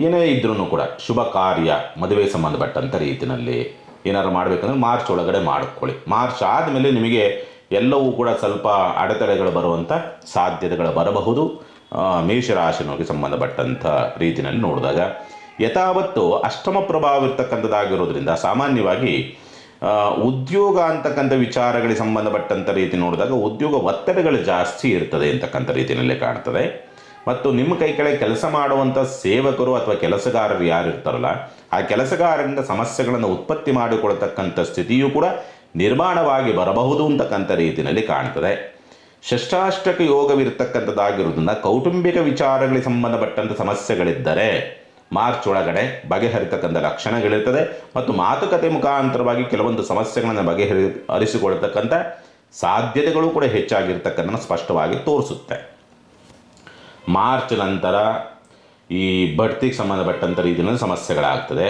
[SPEAKER 1] ಏನೇ ಇದ್ರೂ ಕೂಡ ಶುಭ ಕಾರ್ಯ, ಮದುವೆ ಸಂಬಂಧಪಟ್ಟಂಥ ರೀತಿಯಲ್ಲಿ ಏನಾದ್ರು ಮಾಡಬೇಕಂದ್ರೆ ಮಾರ್ಚ್ ಒಳಗಡೆ ಮಾಡಿಕೊಳ್ಳಿ. ಮಾರ್ಚ್ ಆದಮೇಲೆ ನಿಮಗೆ ಎಲ್ಲವೂ ಕೂಡ ಸ್ವಲ್ಪ ಅಡೆತಡೆಗಳು ಬರುವಂಥ ಸಾಧ್ಯತೆಗಳು ಬರಬಹುದು. ಮೇಷರಾಶಿನವರಿಗೆ ಸಂಬಂಧಪಟ್ಟಂಥ ರೀತಿಯಲ್ಲಿ ನೋಡಿದಾಗ ಯಥಾವತ್ತು ಅಷ್ಟಮ ಪ್ರಭಾವ ಇರ್ತಕ್ಕಂಥದ್ದಾಗಿರೋದ್ರಿಂದ ಸಾಮಾನ್ಯವಾಗಿ ಉದ್ಯೋಗ ಅಂತಕ್ಕಂಥ ವಿಚಾರಗಳಿಗೆ ಸಂಬಂಧಪಟ್ಟಂಥ ರೀತಿ ನೋಡಿದಾಗ ಉದ್ಯೋಗ ಒತ್ತಡಗಳು ಜಾಸ್ತಿ ಇರ್ತದೆ ಅಂತಕ್ಕಂಥ ರೀತಿಯಲ್ಲೇ ಕಾಣ್ತದೆ. ಮತ್ತು ನಿಮ್ಮ ಕೈ ಕೆಳಗೆ ಕೆಲಸ ಮಾಡುವಂಥ ಸೇವಕರು ಅಥವಾ ಕೆಲಸಗಾರರು ಯಾರು ಇರ್ತಾರಲ್ಲ ಆ ಕೆಲಸಗಾರರಿಂದ ಸಮಸ್ಯೆಗಳನ್ನು ಉತ್ಪತ್ತಿ ಮಾಡಿಕೊಳ್ತಕ್ಕಂಥ ಸ್ಥಿತಿಯೂ ಕೂಡ ನಿರ್ಮಾಣವಾಗಿ ಬರಬಹುದು ಅಂತಕ್ಕಂಥ ರೀತಿಯಲ್ಲಿ ಕಾಣ್ತದೆ. ಷಷ್ಟಾಷ್ಟಕ ಯೋಗವಿರ್ತಕ್ಕಂಥದ್ದಾಗಿರೋದ್ರಿಂದ ಕೌಟುಂಬಿಕ ವಿಚಾರಗಳಿಗೆ ಸಂಬಂಧಪಟ್ಟಂಥ ಸಮಸ್ಯೆಗಳಿದ್ದರೆ ಮಾರ್ಚ್ ಒಳಗಡೆ ಬಗೆಹರಿತಕ್ಕಂಥ ಲಕ್ಷಣಗಳಿರ್ತದೆ. ಮತ್ತು ಮಾತುಕತೆ ಮುಖಾಂತರವಾಗಿ ಕೆಲವೊಂದು ಸಮಸ್ಯೆಗಳನ್ನು ಬಗೆಹರಿಸಿಕೊಳ್ತಕ್ಕಂಥ ಸಾಧ್ಯತೆಗಳು ಕೂಡ ಹೆಚ್ಚಾಗಿರ್ತಕ್ಕಂಥ ಸ್ಪಷ್ಟವಾಗಿ ತೋರಿಸುತ್ತೆ. ಮಾರ್ಚ್ ನಂತರ ಈ ಬಡ್ತಿಗೆ ಸಂಬಂಧಪಟ್ಟಂಥ ರೀತಿಯಲ್ಲಿ ಸಮಸ್ಯೆಗಳಾಗ್ತದೆ.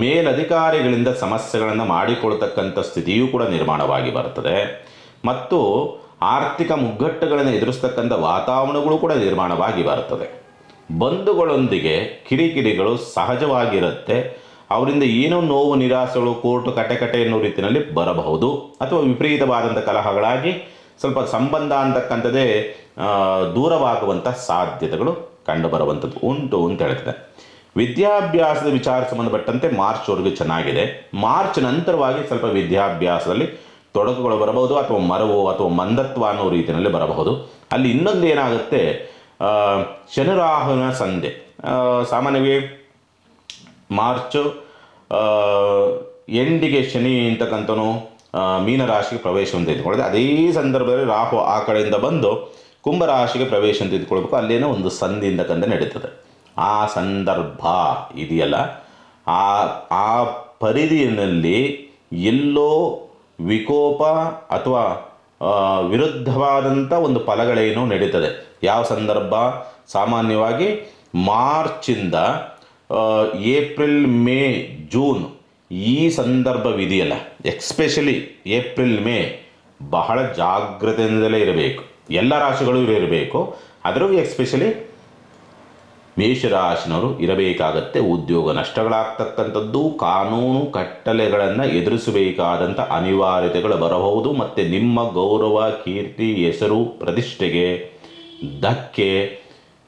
[SPEAKER 1] ಮೇಲಧಿಕಾರಿಗಳಿಂದ ಸಮಸ್ಯೆಗಳನ್ನು ಮಾಡಿಕೊಳ್ತಕ್ಕಂಥ ಸ್ಥಿತಿಯೂ ಕೂಡ ನಿರ್ಮಾಣವಾಗಿ ಬರ್ತದೆ. ಮತ್ತು ಆರ್ಥಿಕ ಮುಗ್ಗಟ್ಟುಗಳನ್ನು ಎದುರಿಸ್ತಕ್ಕಂಥ ವಾತಾವರಣಗಳು ಕೂಡ ನಿರ್ಮಾಣವಾಗಿ ಬರ್ತದೆ. ಬಂಧುಗಳೊಂದಿಗೆ ಕಿರಿಕಿರಿಗಳು ಸಹಜವಾಗಿರುತ್ತೆ. ಅವರಿಂದ ಏನೋ ನೋವು ನಿರಾಸೆಗಳು, ಕೋರ್ಟು ಕಟಕಟೆ ಅನ್ನೋ ರೀತಿಯಲ್ಲಿ ಬರಬಹುದು. ಅಥವಾ ವಿಪರೀತವಾದಂಥ ಕಲಹಗಳಾಗಿ ಸ್ವಲ್ಪ ಸಂಬಂಧ ಅಂತಕ್ಕಂಥದ್ದೇ ದೂರವಾಗುವಂಥ ಸಾಧ್ಯತೆಗಳು ಕಂಡುಬರುವಂಥದ್ದು ಉಂಟು ಅಂತ ಹೇಳ್ತದೆ. ವಿದ್ಯಾಭ್ಯಾಸದ ವಿಚಾರ ಸಂಬಂಧಪಟ್ಟಂತೆ ಮಾರ್ಚ್ವರೆಗೂ ಚೆನ್ನಾಗಿದೆ. ಮಾರ್ಚ್ ನಂತರವಾಗಿ ಸ್ವಲ್ಪ ವಿದ್ಯಾಭ್ಯಾಸದಲ್ಲಿ ತೊಡಕುಗಳು ಬರಬಹುದು ಅಥವಾ ಮರವು ಅಥವಾ ಮಂದತ್ವ ಅನ್ನೋ ರೀತಿಯಲ್ಲಿ ಬರಬಹುದು. ಅಲ್ಲಿ ಇನ್ನೊಂದು ಏನಾಗುತ್ತೆ, ಶನಿರಾಹುವಿನ ಸಂಧಿ ಸಾಮಾನ್ಯವಾಗಿ ಮಾರ್ಚು ಎಂಡಿಗೆ ಶನಿ ಅಂತಕ್ಕಂಥನು ಮೀನರಾಶಿಗೆ ಪ್ರವೇಶ ಅಂತ ಇಟ್ಕೊಳ್ಳೋದು. ಅದೇ ಸಂದರ್ಭದಲ್ಲಿ ರಾಹು ಆ ಕಡೆಯಿಂದ ಬಂದು ಕುಂಭರಾಶಿಗೆ ಪ್ರವೇಶ ಅಂತ ಇದ್ಕೊಳ್ಬೇಕು. ಅಲ್ಲೇನೋ ಒಂದು ಸಂಧಿಯಿಂದ ಕಂದ ನಡೀತದೆ. ಆ ಸಂದರ್ಭ ಇದೆಯಲ್ಲ, ಆ ಆ ಪರಿಧಿಯಲ್ಲಿ ಎಲ್ಲೋ ವಿಕೋಪ ಅಥವಾ ವಿರುದ್ಧವಾದಂಥ ಒಂದು ಫಲಗಳೇನೋ ನಡೀತದೆ. ಯಾವ ಸಂದರ್ಭ? ಸಾಮಾನ್ಯವಾಗಿ ಮಾರ್ಚಿಂದ ಏಪ್ರಿಲ್, ಮೇ, ಜೂನ್ ಈ ಸಂದರ್ಭವಿದೆಯಲ್ಲ, ಎಕ್ಸ್ಪೆಷಲಿ ಏಪ್ರಿಲ್, ಮೇ ಬಹಳ ಜಾಗ್ರತೆಯಿಂದಲೇ ಇರಬೇಕು. ಎಲ್ಲ ರಾಶಿಗಳು ಇರಬೇಕು, ಅದರಲ್ಲೂ ಎಕ್ಸ್ಪೆಷಲಿ ಮೇಷರಾಶಿನವರು ಇರಬೇಕಾಗತ್ತೆ. ಉದ್ಯೋಗ ನಷ್ಟಗಳಾಗ್ತಕ್ಕಂಥದ್ದು, ಕಾನೂನು ಕಟ್ಟಳೆಗಳನ್ನು ಎದುರಿಸಬೇಕಾದಂಥ ಅನಿವಾರ್ಯತೆಗಳು ಬರಬಹುದು. ಮತ್ತು ನಿಮ್ಮ ಗೌರವ, ಕೀರ್ತಿ, ಹೆಸರು, ಪ್ರತಿಷ್ಠೆಗೆ ಧಕ್ಕೆ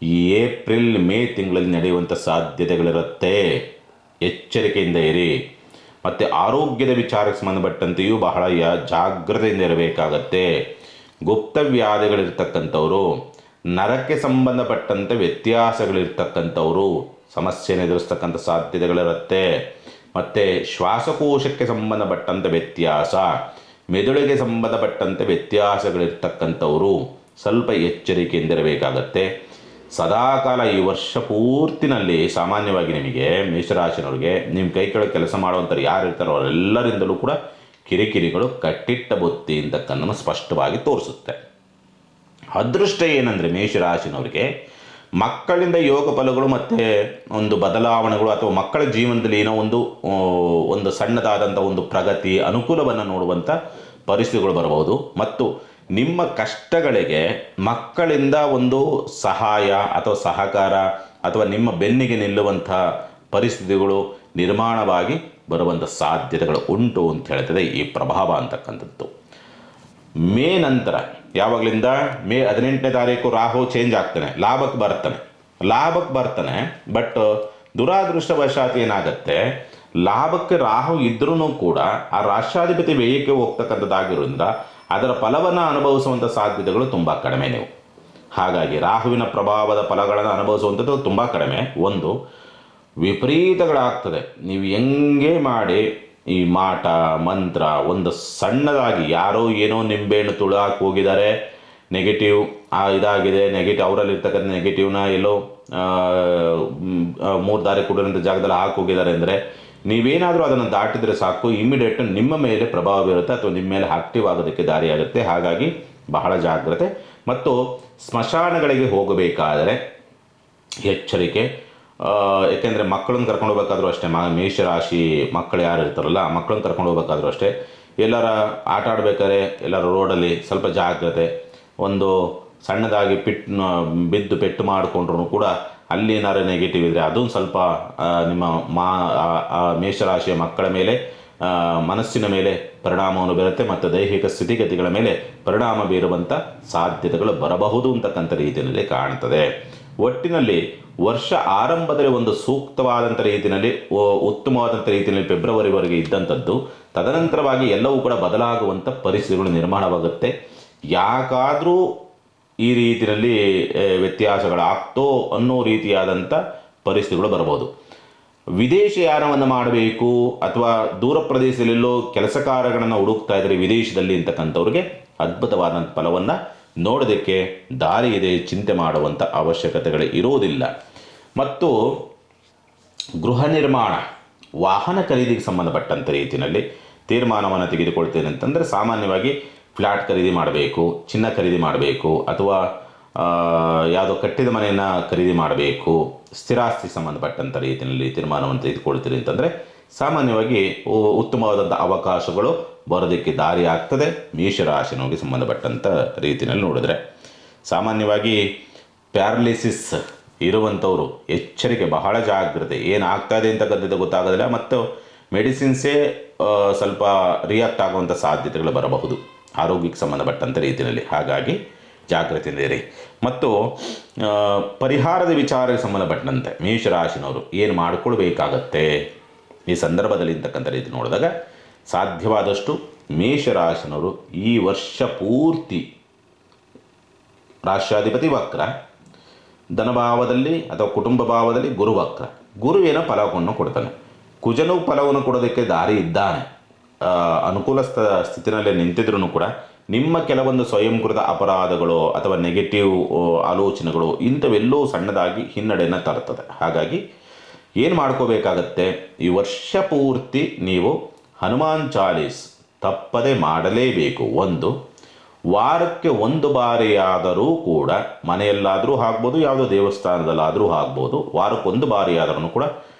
[SPEAKER 1] ಈ ಏಪ್ರಿಲ್, ಮೇ ತಿಂಗಳಲ್ಲಿ ನಡೆಯುವಂಥ ಸಾಧ್ಯತೆಗಳಿರುತ್ತೆ. ಎಚ್ಚರಿಕೆಯಿಂದ ಇರಿ. ಮತ್ತು ಆರೋಗ್ಯದ ವಿಚಾರಕ್ಕೆ ಸಂಬಂಧಪಟ್ಟಂತೆಯೂ ಬಹಳ ಜಾಗ್ರತೆಯಿಂದ ಇರಬೇಕಾಗತ್ತೆ. ಗುಪ್ತವ್ಯಾಧಿಗಳಿರ್ತಕ್ಕಂಥವರು, ನರಕ್ಕೆ ಸಂಬಂಧಪಟ್ಟಂತೆ ವ್ಯತ್ಯಾಸಗಳಿರ್ತಕ್ಕಂಥವರು ಸಮಸ್ಯೆಯನ್ನು ಎದುರಿಸ್ತಕ್ಕಂಥ ಸಾಧ್ಯತೆಗಳಿರುತ್ತೆ. ಮತ್ತು ಶ್ವಾಸಕೋಶಕ್ಕೆ ಸಂಬಂಧಪಟ್ಟಂಥ ವ್ಯತ್ಯಾಸ, ಮೆದುಳಿಗೆ ಸಂಬಂಧಪಟ್ಟಂತೆ ವ್ಯತ್ಯಾಸಗಳಿರ್ತಕ್ಕಂಥವರು ಸ್ವಲ್ಪ ಎಚ್ಚರಿಕೆಯಿಂದ ಇರಬೇಕಾಗತ್ತೆ. ಸದಾಕಾಲ ಈ ವರ್ಷ ಪೂರ್ತಿನಲ್ಲಿ ಸಾಮಾನ್ಯವಾಗಿ ನಿಮಗೆ ಮೇಷರಾಶಿನವ್ರಿಗೆ ನಿಮ್ಮ ಕೈ ಕೆಳಗೆ ಕೆಲಸ ಮಾಡುವಂಥವ್ರು ಯಾರು ಇರ್ತಾರೋ ಅವರೆಲ್ಲರಿಂದಲೂ ಕೂಡ ಕಿರಿಕಿರಿಗಳು ಕಟ್ಟಿಟ್ಟ ಬುತ್ತಿ ಅಂತಕ್ಕನ್ನು ಸ್ಪಷ್ಟವಾಗಿ ತೋರಿಸುತ್ತೆ. ಅದೃಷ್ಟ ಏನಂದರೆ ಮೇಷರಾಶಿನವರಿಗೆ ಮಕ್ಕಳಿಂದ ಯೋಗ ಫಲಗಳು ಮತ್ತು ಒಂದು ಬದಲಾವಣೆಗಳು ಅಥವಾ ಮಕ್ಕಳ ಜೀವನದಲ್ಲಿ ಏನೋ ಒಂದು ಸಣ್ಣದಾದಂಥ ಒಂದು ಪ್ರಗತಿ, ಅನುಕೂಲವನ್ನು ನೋಡುವಂಥ ಪರಿಸ್ಥಿತಿಗಳು ಬರಬಹುದು. ಮತ್ತು ನಿಮ್ಮ ಕಷ್ಟಗಳಿಗೆ ಮಕ್ಕಳಿಂದ ಒಂದು ಸಹಾಯ ಅಥವಾ ಸಹಕಾರ ಅಥವಾ ನಿಮ್ಮ ಬೆನ್ನಿಗೆ ನಿಲ್ಲುವಂಥ ಪರಿಸ್ಥಿತಿಗಳು ನಿರ್ಮಾಣವಾಗಿ ಬರುವಂಥ ಸಾಧ್ಯತೆಗಳು ಉಂಟು ಅಂತ ಹೇಳ್ತದೆ ಈ ಪ್ರಭಾವ ಅಂತಕ್ಕಂಥದ್ದು. ಮೇ ನಂತರ ಯಾವಾಗಲಿಂದ ಮೇ 18ನೇ ತಾರೀಕು ರಾಹು ಚೇಂಜ್ ಆಗ್ತಾನೆ, ಲಾಭಕ್ಕೆ ಬರ್ತಾನೆ. ಬಟ್ ದುರಾದೃಷ್ಟವಶಾತ್ ಏನಾಗುತ್ತೆ, ಲಾಭಕ್ಕೆ ರಾಹು ಇದ್ರೂ ಕೂಡ ಆ ರಾಷ್ಟ್ರಾಧಿಪತಿ ವ್ಯಯಕ್ಕೆ ಹೋಗ್ತಕ್ಕಂಥದ್ದಾಗಿರೋದ್ರಿಂದ ಅದರ ಫಲವನ್ನು ಅನುಭವಿಸುವಂಥ ಸಾಧ್ಯತೆಗಳು ತುಂಬ ಕಡಿಮೆ. ನೀವು ಹಾಗಾಗಿ ರಾಹುವಿನ ಪ್ರಭಾವದ ಫಲಗಳನ್ನು ಅನುಭವಿಸುವಂಥದ್ದು ತುಂಬ ಕಡಿಮೆ. ಒಂದು ವಿಪರೀತಗಳಾಗ್ತದೆ. ನೀವು ಹೆಂಗೆ ಮಾಡಿ ಈ ಮಾಟ ಮಂತ್ರ ಒಂದು ಸಣ್ಣದಾಗಿ ಯಾರೋ ಏನೋ ನಿಂಬೆಹಣ್ಣು ತುಳಾಕಿ ಹೋಗಿದ್ದಾರೆ, ನೆಗೆಟಿವ್ ಇದಾಗಿದೆ, ನೆಗೆಟಿವ್ ಅವರಲ್ಲಿರ್ತಕ್ಕಂಥ ನೆಗೆಟಿವ್ನ ಎಲ್ಲೋ 3 ದಾರಿ ಕೊಡುವಂಥ ಜಾಗದಲ್ಲಿ ಹಾಕಿ ಹೋಗಿದ್ದಾರೆ ಅಂದರೆ ನೀವೇನಾದರೂ ಅದನ್ನು ದಾಟಿದರೆ ಸಾಕು, ಇಮಿಡಿಯೇಟ್ ನಿಮ್ಮ ಮೇಲೆ ಪ್ರಭಾವ ಬೀರುತ್ತೆ ಅಥವಾ ನಿಮ್ಮ ಮೇಲೆ ಆಕ್ಟಿವ್ ಆಗೋದಕ್ಕೆ ದಾರಿಯಾಗುತ್ತೆ. ಹಾಗಾಗಿ ಬಹಳ ಜಾಗ್ರತೆ. ಮತ್ತು ಸ್ಮಶಾನಗಳಿಗೆ ಹೋಗಬೇಕಾದರೆ ಎಚ್ಚರಿಕೆ. ಏಕೆಂದರೆ ಮಕ್ಕಳನ್ನು ಕರ್ಕೊಂಡು ಹೋಗ್ಬೇಕಾದ್ರೂ ಅಷ್ಟೇ, ಮೇಷರಾಶಿ ಮಕ್ಕಳು ಯಾರು ಇರ್ತಾರಲ್ಲ ಆ ಮಕ್ಕಳನ್ನು ಕರ್ಕೊಂಡು ಹೋಗ್ಬೇಕಾದ್ರೂ ಅಷ್ಟೇ, ಎಲ್ಲರ ಆಟ ಆಡಬೇಕಾದ್ರೆ ಎಲ್ಲರ ರೋಡಲ್ಲಿ ಸ್ವಲ್ಪ ಜಾಗ್ರತೆ. ಒಂದು ಸಣ್ಣದಾಗಿ ಬಿದ್ದು ಪೆಟ್ಟು ಮಾಡಿಕೊಂಡ್ರೂ ಕೂಡ ಅಲ್ಲಿ ಏನಾದ್ರು ನೆಗೆಟಿವ್ ಇದ್ದರೆ ಅದೊಂದು ಸ್ವಲ್ಪ ನಿಮ್ಮ ಮೇಷರಾಶಿಯ ಮಕ್ಕಳ ಮೇಲೆ, ಮನಸ್ಸಿನ ಮೇಲೆ ಪರಿಣಾಮವನ್ನು ಬೀರುತ್ತೆ ಮತ್ತು ದೈಹಿಕ ಸ್ಥಿತಿಗತಿಗಳ ಮೇಲೆ ಪರಿಣಾಮ ಬೀರುವಂಥ ಸಾಧ್ಯತೆಗಳು ಬರಬಹುದು ಅಂತಕ್ಕಂಥ ರೀತಿಯಲ್ಲಿ ಕಾಣ್ತದೆ. ಒಟ್ಟಿನಲ್ಲಿ ವರ್ಷ ಆರಂಭದಲ್ಲಿ ಒಂದು ಸೂಕ್ತವಾದಂಥ ರೀತಿಯಲ್ಲಿ, ಉತ್ತಮವಾದಂಥ ರೀತಿಯಲ್ಲಿ ಫೆಬ್ರವರಿವರೆಗೆ ಇದ್ದಂಥದ್ದು ತದನಂತರವಾಗಿ ಎಲ್ಲವೂ ಕೂಡ ಬದಲಾಗುವಂಥ ಪರಿಸ್ಥಿತಿಗಳು ನಿರ್ಮಾಣವಾಗುತ್ತೆ. ಯಾಕಾದರೂ ಈ ರೀತಿಯಲ್ಲಿ ವ್ಯತ್ಯಾಸಗಳಾಗ್ತೋ ಅನ್ನೋ ರೀತಿಯಾದಂಥ ಪರಿಸ್ಥಿತಿಗಳು ಬರ್ಬೋದು. ವಿದೇಶಯಾನವನ್ನು ಮಾಡಬೇಕು ಅಥವಾ ದೂರ ಪ್ರದೇಶದಲ್ಲೆಲ್ಲೋ ಕೆಲಸ ಕಾರ್ಯಗಳನ್ನು ಹುಡುಕ್ತಾ ಇದ್ದರೆ ವಿದೇಶದಲ್ಲಿ ಅಂತಕ್ಕಂಥವ್ರಿಗೆ ಅದ್ಭುತವಾದಂಥ ಫಲವನ್ನು ನೋಡೋದಕ್ಕೆ ದಾರಿ ಇದೆ, ಚಿಂತೆ ಮಾಡುವಂಥ ಅವಶ್ಯಕತೆಗಳು ಇರೋದಿಲ್ಲ. ಮತ್ತು ಗೃಹ ನಿರ್ಮಾಣ, ವಾಹನ ಖರೀದಿಗೆ ಸಂಬಂಧಪಟ್ಟಂಥ ರೀತಿಯಲ್ಲಿ ತೀರ್ಮಾನವನ್ನು ತೆಗೆದುಕೊಳ್ತೇನೆ ಅಂತಂದರೆ ಸಾಮಾನ್ಯವಾಗಿ ಫ್ಲ್ಯಾಟ್ ಖರೀದಿ ಮಾಡಬೇಕು, ಚಿನ್ನ ಖರೀದಿ ಮಾಡಬೇಕು, ಅಥವಾ ಯಾವುದೋ ಕಟ್ಟಿದ ಮನೆಯನ್ನು ಖರೀದಿ ಮಾಡಬೇಕು, ಸ್ಥಿರಾಸ್ತಿ ಸಂಬಂಧಪಟ್ಟಂಥ ರೀತಿಯಲ್ಲಿ ತೀರ್ಮಾನವನ್ನು ತೆಗೆದುಕೊಳ್ತೀರಿ ಅಂತಂದರೆ ಸಾಮಾನ್ಯವಾಗಿ ಉತ್ತಮವಾದಂಥ ಅವಕಾಶಗಳು ಬರೋದಕ್ಕೆ ದಾರಿ ಆಗ್ತದೆ. ಮೇಷರಾಶಿನವರಿಗೆ ಸಂಬಂಧಪಟ್ಟಂಥ ರೀತಿಯಲ್ಲಿ ನೋಡಿದ್ರೆ ಸಾಮಾನ್ಯವಾಗಿ ಪ್ಯಾರಲಿಸಿಸ್ ಇರುವಂಥವರು ಎಚ್ಚರಿಕೆ, ಬಹಳ ಜಾಗ್ರತೆ. ಏನಾಗ್ತಾ ಇದೆ ಅಂತಕ್ಕಂಥದ್ದು ಗೊತ್ತಾಗೋದಿಲ್ಲ ಮತ್ತು ಮೆಡಿಸಿನ್ಸೇ ಸ್ವಲ್ಪ ರಿಯಾಕ್ಟ್ ಆಗುವಂಥ ಸಾಧ್ಯತೆಗಳು ಬರಬಹುದು ಆರೋಗ್ಯಕ್ಕೆ ಸಂಬಂಧಪಟ್ಟಂಥ ರೀತಿಯಲ್ಲಿ. ಹಾಗಾಗಿ ಜಾಗ್ರತೆಯಿಂದ ಇರಿ. ಮತ್ತು ಪರಿಹಾರದ ವಿಚಾರಕ್ಕೆ ಸಂಬಂಧಪಟ್ಟಂತೆ ಮೇಷರಾಶಿನವರು ಏನು ಮಾಡಿಕೊಳ್ಬೇಕಾಗತ್ತೆ ಈ ಸಂದರ್ಭದಲ್ಲಿ ಅಂತಕ್ಕಂಥ ರೀತಿ ನೋಡಿದಾಗ ಸಾಧ್ಯವಾದಷ್ಟು ಮೇಷರಾಶಿನವರು ಈ ವರ್ಷ ಪೂರ್ತಿ ರಾಷ್ಟ್ರಾಧಿಪತಿ ವಕ್ರ, ಧನಭಾವದಲ್ಲಿ ಅಥವಾ ಕುಟುಂಬ ಭಾವದಲ್ಲಿ ಗುರು ವಕ್ರ, ಗುರುವಿನ ಫಲವನ್ನು ಕೊಡ್ತಾನೆ. ಕುಜನು ಫಲವನ್ನು ಕೊಡೋದಕ್ಕೆ ದಾರಿ ಇದ್ದಾನೆ. ಅನುಕೂಲ ಸ್ಥಿತಿನಲ್ಲಿ ನಿಂತಿದ್ರೂ ಕೂಡ ನಿಮ್ಮ ಕೆಲವೊಂದು ಸ್ವಯಂಕೃತ ಅಪರಾಧಗಳು ಅಥವಾ ನೆಗೆಟಿವ್ ಆಲೋಚನೆಗಳು ಇಂಥವೆಲ್ಲೋ ಸಣ್ಣದಾಗಿ ಹಿನ್ನಡೆಯನ್ನು ತರ್ತದೆ. ಹಾಗಾಗಿ ಏನು ಮಾಡ್ಕೋಬೇಕಾಗತ್ತೆ, ಈ ವರ್ಷ ಪೂರ್ತಿ ನೀವು ಹನುಮಾನ್ ಚಾಲೀಸ್ ತಪ್ಪದೆ ಮಾಡಲೇಬೇಕು. ಒಂದು ವಾರಕ್ಕೆ ಒಂದು ಬಾರಿಯಾದರೂ ಕೂಡ, ಮನೆಯಲ್ಲಾದರೂ ಆಗ್ಬೋದು, ಯಾವುದೋ ದೇವಸ್ಥಾನದಲ್ಲಾದರೂ ಆಗ್ಬೋದು, ವಾರಕ್ಕೊಂದು ಬಾರಿಯಾದರೂ ಕೂಡ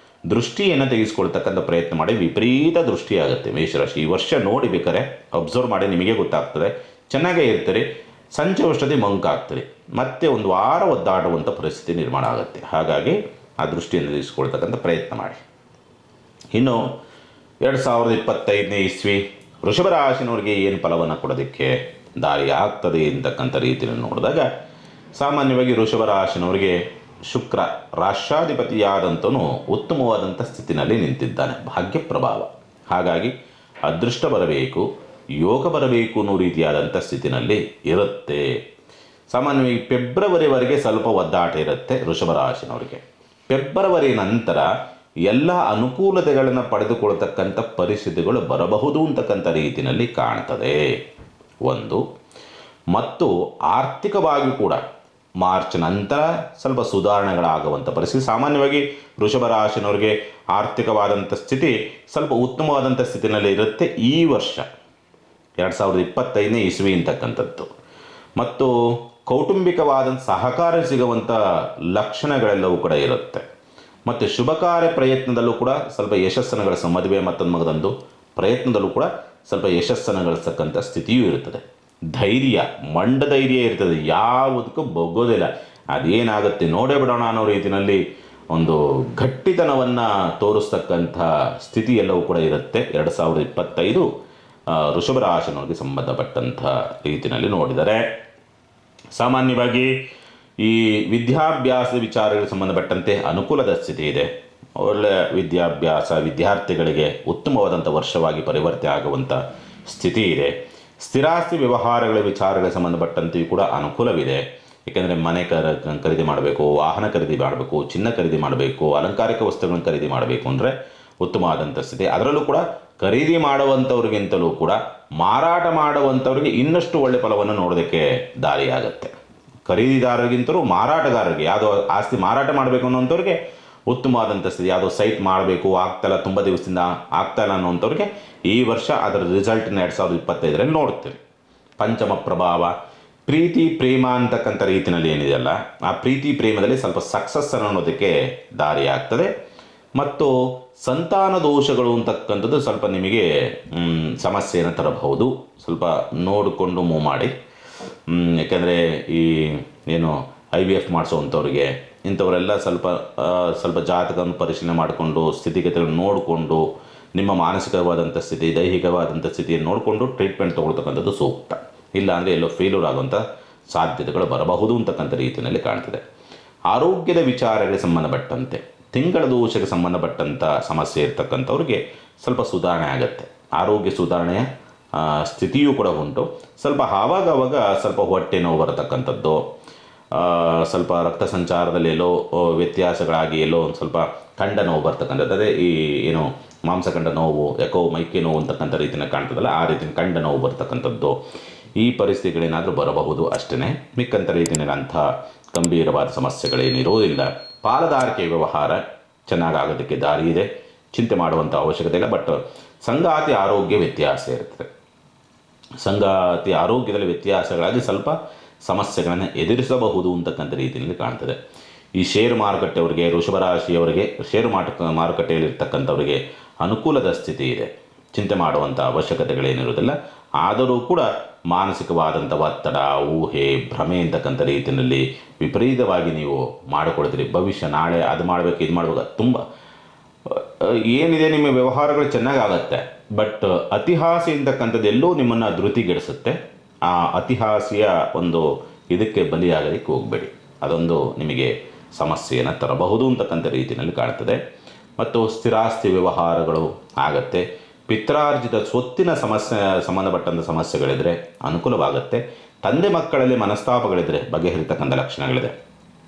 [SPEAKER 1] ದೃಷ್ಟಿಯನ್ನು ತೆಗೆಸ್ಕೊಳ್ತಕ್ಕಂಥ ಪ್ರಯತ್ನ ಮಾಡಿ. ವಿಪರೀತ ದೃಷ್ಟಿಯಾಗುತ್ತೆ ಮೇಷರಾಶಿ. ಈ ವರ್ಷ ನೋಡಿ ಬೇಕಾರೆ ಅಬ್ಸರ್ವ್ ಮಾಡಿ, ನಿಮಗೆ ಗೊತ್ತಾಗ್ತದೆ. ಚೆನ್ನಾಗೇ ಇರ್ತೀರಿ, ಸಂಜೆ ಅಷ್ಟೊತ್ತಿಗೆ ಮಂಕಾಗ್ತೀರಿ, ಮತ್ತೆ ಒಂದು ವಾರ ಒದ್ದಾಡುವಂಥ ಪರಿಸ್ಥಿತಿ ನಿರ್ಮಾಣ ಆಗುತ್ತೆ. ಹಾಗಾಗಿ ಆ ದೃಷ್ಟಿಯನ್ನು ತೆಗೆಸ್ಕೊಳ್ತಕ್ಕಂಥ ಪ್ರಯತ್ನ ಮಾಡಿ. ಇನ್ನು 2025ನೇ ಇಸ್ವಿ ವೃಷಭ ರಾಶಿನವರಿಗೆ ಏನು ಫಲವನ್ನು ಕೊಡೋದಕ್ಕೆ ದಾರಿ ಆಗ್ತದೆ ಅಂತಕ್ಕಂಥ ರೀತಿಯಲ್ಲಿ ನೋಡಿದಾಗ, ಸಾಮಾನ್ಯವಾಗಿ ವೃಷಭ ರಾಶಿನವರಿಗೆ ಶುಕ್ರ ರಾಷ್ಟ್ರಾಧಿಪತಿಯಾದಂಥವನು ಉತ್ತಮವಾದಂಥ ಸ್ಥಿತಿನಲ್ಲಿ ನಿಂತಿದ್ದಾನೆ, ಭಾಗ್ಯ ಪ್ರಭಾವ. ಹಾಗಾಗಿ ಅದೃಷ್ಟ ಬರಬೇಕು, ಯೋಗ ಬರಬೇಕು ಅನ್ನೋ ರೀತಿಯಾದಂಥ ಸ್ಥಿತಿನಲ್ಲಿ ಇರುತ್ತೆ. ಸಾಮಾನ್ಯವಾಗಿ ಫೆಬ್ರವರಿವರೆಗೆ ಸ್ವಲ್ಪ ಒದ್ದಾಟ ಇರುತ್ತೆ ವೃಷಭ ರಾಶಿನವರಿಗೆ. ಫೆಬ್ರವರಿ ನಂತರ ಎಲ್ಲ ಅನುಕೂಲತೆಗಳನ್ನು ಪಡೆದುಕೊಳ್ತಕ್ಕಂಥ ಪರಿಸ್ಥಿತಿಗಳು ಬರಬಹುದು ಅಂತಕ್ಕಂಥ ರೀತಿಯಲ್ಲಿ ಕಾಣ್ತದೆ. ಒಂದು ಮತ್ತು ಆರ್ಥಿಕವಾಗಿ ಕೂಡ ಮಾರ್ಚ್ ನಂತರ ಸ್ವಲ್ಪ ಸುಧಾರಣೆಗಳಾಗುವಂಥ ಪರಿಸ್ಥಿತಿ. ಸಾಮಾನ್ಯವಾಗಿ ವೃಷಭ ರಾಶಿನವರಿಗೆ ಆರ್ಥಿಕವಾದಂಥ ಸ್ಥಿತಿ ಸ್ವಲ್ಪ ಉತ್ತಮವಾದಂಥ ಸ್ಥಿತಿನಲ್ಲಿ ಇರುತ್ತೆ ಈ ವರ್ಷ 2025ನೇ ಇಸ್ವಿ ಅಂತಕ್ಕಂಥದ್ದು. ಮತ್ತು ಕೌಟುಂಬಿಕವಾದಂಥ ಸಹಕಾರ ಸಿಗುವಂಥ ಲಕ್ಷಣಗಳೆಲ್ಲವೂ ಕೂಡ ಇರುತ್ತೆ. ಮತ್ತು ಶುಭ ಕಾರ್ಯ ಪ್ರಯತ್ನದಲ್ಲೂ ಕೂಡ ಸ್ವಲ್ಪ ಯಶಸ್ಸನ್ನು ಗಳಿಸೋ, ಮದುವೆ ಮತ್ತೊಂದು ಮಗದೊಂದು ಪ್ರಯತ್ನದಲ್ಲೂ ಕೂಡ ಸ್ವಲ್ಪ ಯಶಸ್ಸನ್ನು ಗಳಿಸ್ತಕ್ಕಂಥ ಸ್ಥಿತಿಯೂ ಇರುತ್ತದೆ. ಧೈರ್ಯ, ಧೈರ್ಯ ಇರ್ತದೆ, ಯಾವುದಕ್ಕೂ ಬಗ್ಗೋದಿಲ್ಲ. ಅದೇನಾಗುತ್ತೆ ನೋಡೇ ಬಿಡೋಣ ಅನ್ನೋ ರೀತಿಯಲ್ಲಿ ಒಂದು ಗಟ್ಟಿತನವನ್ನು ತೋರಿಸ್ತಕ್ಕಂಥ ಸ್ಥಿತಿ ಎಲ್ಲವೂ ಕೂಡ ಇರುತ್ತೆ 2025 ವೃಷಭ ರಾಶಿನವರಿಗೆ ಸಂಬಂಧಪಟ್ಟಂಥ ರೀತಿಯಲ್ಲಿ ನೋಡಿದರೆ. ಸಾಮಾನ್ಯವಾಗಿ ಈ ವಿದ್ಯಾಭ್ಯಾಸದ ವಿಚಾರಗಳಿಗೆ ಸಂಬಂಧಪಟ್ಟಂತೆ ಅನುಕೂಲದ ಸ್ಥಿತಿ ಇದೆ. ಒಳ್ಳೆಯ ವಿದ್ಯಾಭ್ಯಾಸ, ವಿದ್ಯಾರ್ಥಿಗಳಿಗೆ ಉತ್ತಮವಾದಂಥ ವರ್ಷವಾಗಿ ಪರಿವರ್ತನೆ ಆಗುವಂಥ ಸ್ಥಿತಿ ಇದೆ. ಸ್ಥಿರಾಸ್ತಿ ವ್ಯವಹಾರಗಳ ವಿಚಾರಗಳಿಗೆ ಸಂಬಂಧಪಟ್ಟಂತೆಯೂ ಕೂಡ ಅನುಕೂಲವಿದೆ. ಏಕೆಂದರೆ ಮನೆ ಖರೀದಿ ಮಾಡಬೇಕು, ವಾಹನ ಖರೀದಿ ಮಾಡಬೇಕು, ಚಿನ್ನ ಖರೀದಿ ಮಾಡಬೇಕು, ಅಲಂಕಾರಿಕ ವಸ್ತುಗಳನ್ನು ಖರೀದಿ ಮಾಡಬೇಕು ಅಂದರೆ ಉತ್ತಮವಾದಂಥ ಸ್ಥಿತಿ. ಅದರಲ್ಲೂ ಕೂಡ ಖರೀದಿ ಮಾಡುವಂಥವ್ರಿಗಿಂತಲೂ ಕೂಡ ಮಾರಾಟ ಮಾಡುವಂಥವ್ರಿಗೆ ಇನ್ನಷ್ಟು ಒಳ್ಳೆ ಫಲವನ್ನು ನೋಡೋದಕ್ಕೆ ದಾರಿಯಾಗುತ್ತೆ. ಖರೀದಿದಾರರಿಗಿಂತಲೂ ಮಾರಾಟಗಾರರಿಗೆ, ಯಾವುದೋ ಆಸ್ತಿ ಮಾರಾಟ ಮಾಡಬೇಕು ಅನ್ನೋಂಥವ್ರಿಗೆ ಉತ್ತಮವಾದಂಥ ಸ್ಥಿತಿ. ಯಾವುದೋ ಸೈಟ್ ಮಾಡಬೇಕು ಆಗ್ತಾಯಿಲ್ಲ, ತುಂಬ ದಿವಸದಿಂದ ಆಗ್ತಾಯಿಲ್ಲ ಅನ್ನೋಂಥವ್ರಿಗೆ ಈ ವರ್ಷ ಅದರ ರಿಸಲ್ಟ್ನ 2025ರಲ್ಲಿ ನೋಡ್ತೀವಿ. ಪಂಚಮ ಪ್ರಭಾವ, ಪ್ರೀತಿ ಪ್ರೇಮ ಅಂತಕ್ಕಂಥ ರೀತಿಯಲ್ಲಿ ಏನಿದೆಯಲ್ಲ, ಆ ಪ್ರೀತಿ ಪ್ರೇಮದಲ್ಲಿ ಸ್ವಲ್ಪ ಸಕ್ಸಸ್ಸನ್ನು ಅನ್ನೋದಕ್ಕೆ ದಾರಿ ಆಗ್ತದೆ. ಮತ್ತು ಸಂತಾನ ದೋಷಗಳು ಅಂತಕ್ಕಂಥದ್ದು ಸ್ವಲ್ಪ ನಿಮಗೆ ಸಮಸ್ಯೆಯನ್ನು ತರಬಹುದು. ಸ್ವಲ್ಪ ನೋಡಿಕೊಂಡು ಮೂವ್ ಮಾಡಿ. ಯಾಕೆಂದರೆ ಈ ಏನು IVF ಮಾಡಿಸೋವಂಥವ್ರಿಗೆ ಇಂಥವರೆಲ್ಲ ಸ್ವಲ್ಪ ಜಾತಕವನ್ನು ಪರಿಶೀಲನೆ ಮಾಡಿಕೊಂಡು, ಸ್ಥಿತಿಗತಿಗಳನ್ನು ನೋಡಿಕೊಂಡು, ನಿಮ್ಮ ಮಾನಸಿಕವಾದಂಥ ಸ್ಥಿತಿ, ದೈಹಿಕವಾದಂಥ ಸ್ಥಿತಿಯನ್ನು ನೋಡಿಕೊಂಡು ಟ್ರೀಟ್ಮೆಂಟ್ ತೊಗೊಳ್ತಕ್ಕಂಥದ್ದು ಸೂಕ್ತ. ಇಲ್ಲಾಂದರೆ ಎಲ್ಲೋ ಫೇಲ್ಯೂರ್ ಆಗುವಂಥ ಸಾಧ್ಯತೆಗಳು ಬರಬಹುದು ಅಂತಕ್ಕಂಥ ರೀತಿಯಲ್ಲಿ ಕಾಣ್ತದೆ. ಆರೋಗ್ಯದ ವಿಚಾರಗಳಿಗೆ ಸಂಬಂಧಪಟ್ಟಂತೆ, ತಿಂಗಳ ದೋಷಕ್ಕೆ ಸಂಬಂಧಪಟ್ಟಂಥ ಸಮಸ್ಯೆ ಇರ್ತಕ್ಕಂಥವ್ರಿಗೆ ಸ್ವಲ್ಪ ಸುಧಾರಣೆ ಆಗುತ್ತೆ. ಆರೋಗ್ಯ ಸುಧಾರಣೆಯ ಸ್ಥಿತಿಯೂ ಕೂಡ ಉಂಟು. ಸ್ವಲ್ಪ ಆವಾಗವಾಗ ಸ್ವಲ್ಪ ಹೊಟ್ಟೆ ನೋವು ಬರತಕ್ಕಂಥದ್ದು, ಸ್ವಲ್ಪ ರಕ್ತ ಸಂಚಾರದಲ್ಲಿ ಎಲ್ಲೋ ವ್ಯತ್ಯಾಸಗಳಾಗಿ ಎಲ್ಲೋ ಒಂದು ಸ್ವಲ್ಪ ಕಂಡ ನೋವು ಬರ್ತಕ್ಕಂಥದ್ದು, ಅದೇ ಈ ಏನು ಮಾಂಸಖಂಡ ನೋವು, ಯಾಕೋ ಮೈಕೆ ನೋವು ಅಂತಕ್ಕಂಥ ರೀತಿಯ ಕಾಣ್ತದಲ್ಲ, ಆ ರೀತಿಯ ಕಂಡ ನೋವು ಬರ್ತಕ್ಕಂಥದ್ದು, ಈ ಪರಿಸ್ಥಿತಿಗಳೇನಾದರೂ ಬರಬಹುದು ಅಷ್ಟೇ. ಮಿಕ್ಕಂಥ ರೀತಿಯಲ್ಲಿ ಅಂಥ ಗಂಭೀರವಾದ ಸಮಸ್ಯೆಗಳೇನಿರೋದಿಲ್ಲ. ಪಾಲುದಾರಿಕೆ ವ್ಯವಹಾರ ಚೆನ್ನಾಗಾಗೋದಕ್ಕೆ ದಾರಿ ಇದೆ, ಚಿಂತೆ ಮಾಡುವಂಥ ಅವಶ್ಯಕತೆ ಇಲ್ಲ. ಬಟ್ ಸಂಗಾತಿ ಆರೋಗ್ಯ ವ್ಯತ್ಯಾಸ ಇರ್ತದೆ. ಸಂಗಾತಿ ಆರೋಗ್ಯದಲ್ಲಿ ವ್ಯತ್ಯಾಸಗಳಾಗಿ ಸ್ವಲ್ಪ ಸಮಸ್ಯೆಗಳನ್ನು ಎದುರಿಸಬಹುದು ಅಂತಕ್ಕಂಥ ರೀತಿಯಲ್ಲಿ ಕಾಣ್ತದೆ. ಈ ಷೇರು ಮಾರುಕಟ್ಟೆಯವರಿಗೆ, ವೃಷಭ ರಾಶಿಯವರಿಗೆ ಷೇರು ಮಾರುಕಟ್ಟೆಯಲ್ಲಿರ್ತಕ್ಕಂಥವರಿಗೆ ಅನುಕೂಲದ ಸ್ಥಿತಿ ಇದೆ. ಚಿಂತೆ ಮಾಡುವಂಥ ಅವಶ್ಯಕತೆಗಳೇನಿರೋದಿಲ್ಲ. ಆದರೂ ಕೂಡ ಮಾನಸಿಕವಾದಂಥ ಒತ್ತಡ, ಊಹೆ, ಭ್ರಮೆ ಅಂತಕ್ಕಂಥ ರೀತಿಯಲ್ಲಿ ವಿಪರೀತವಾಗಿ ನೀವು ಮಾಡಿಕೊಡ್ತೀರಿ. ಭವಿಷ್ಯ, ನಾಳೆ ಅದು ಮಾಡಬೇಕು, ಇದು ಮಾಡಬೇಕು, ತುಂಬ ಏನಿದೆ ನಿಮ್ಮ ವ್ಯವಹಾರಗಳು ಚೆನ್ನಾಗಾಗತ್ತೆ. ಬಟ್ ಅತಿಹಾಸಿ ಅಂತಕ್ಕಂಥದ್ದು ಎಲ್ಲೂ ನಿಮ್ಮನ್ನು ಧೃತಿಗೆಡಿಸುತ್ತೆ. ಆ ಅತಿಹಾಸಿಯ ಒಂದು ಇದಕ್ಕೆ ಬಲಿಯಾಗಲಿಕ್ಕೆ ಹೋಗಬೇಡಿ. ಅದೊಂದು ನಿಮಗೆ ಸಮಸ್ಯೆಯನ್ನು ತರಬಹುದು ಅಂತಕ್ಕಂಥ ರೀತಿಯಲ್ಲಿ ಕಾಣ್ತದೆ. ಮತ್ತು ಸ್ಥಿರಾಸ್ತಿ ವ್ಯವಹಾರಗಳು ಆಗತ್ತೆ. ಪಿತ್ರಾರ್ಜಿತ ಸ್ವತ್ತಿನ ಸಮಸ್ಯೆ ಸಂಬಂಧಪಟ್ಟಂಥ ಸಮಸ್ಯೆಗಳಿದ್ದರೆ ಅನುಕೂಲವಾಗುತ್ತೆ. ತಂದೆ ಮಕ್ಕಳಲ್ಲಿ ಮನಸ್ತಾಪಗಳಿದ್ದರೆ ಬಗೆಹರಿತಕ್ಕಂಥ ಲಕ್ಷಣಗಳಿದೆ.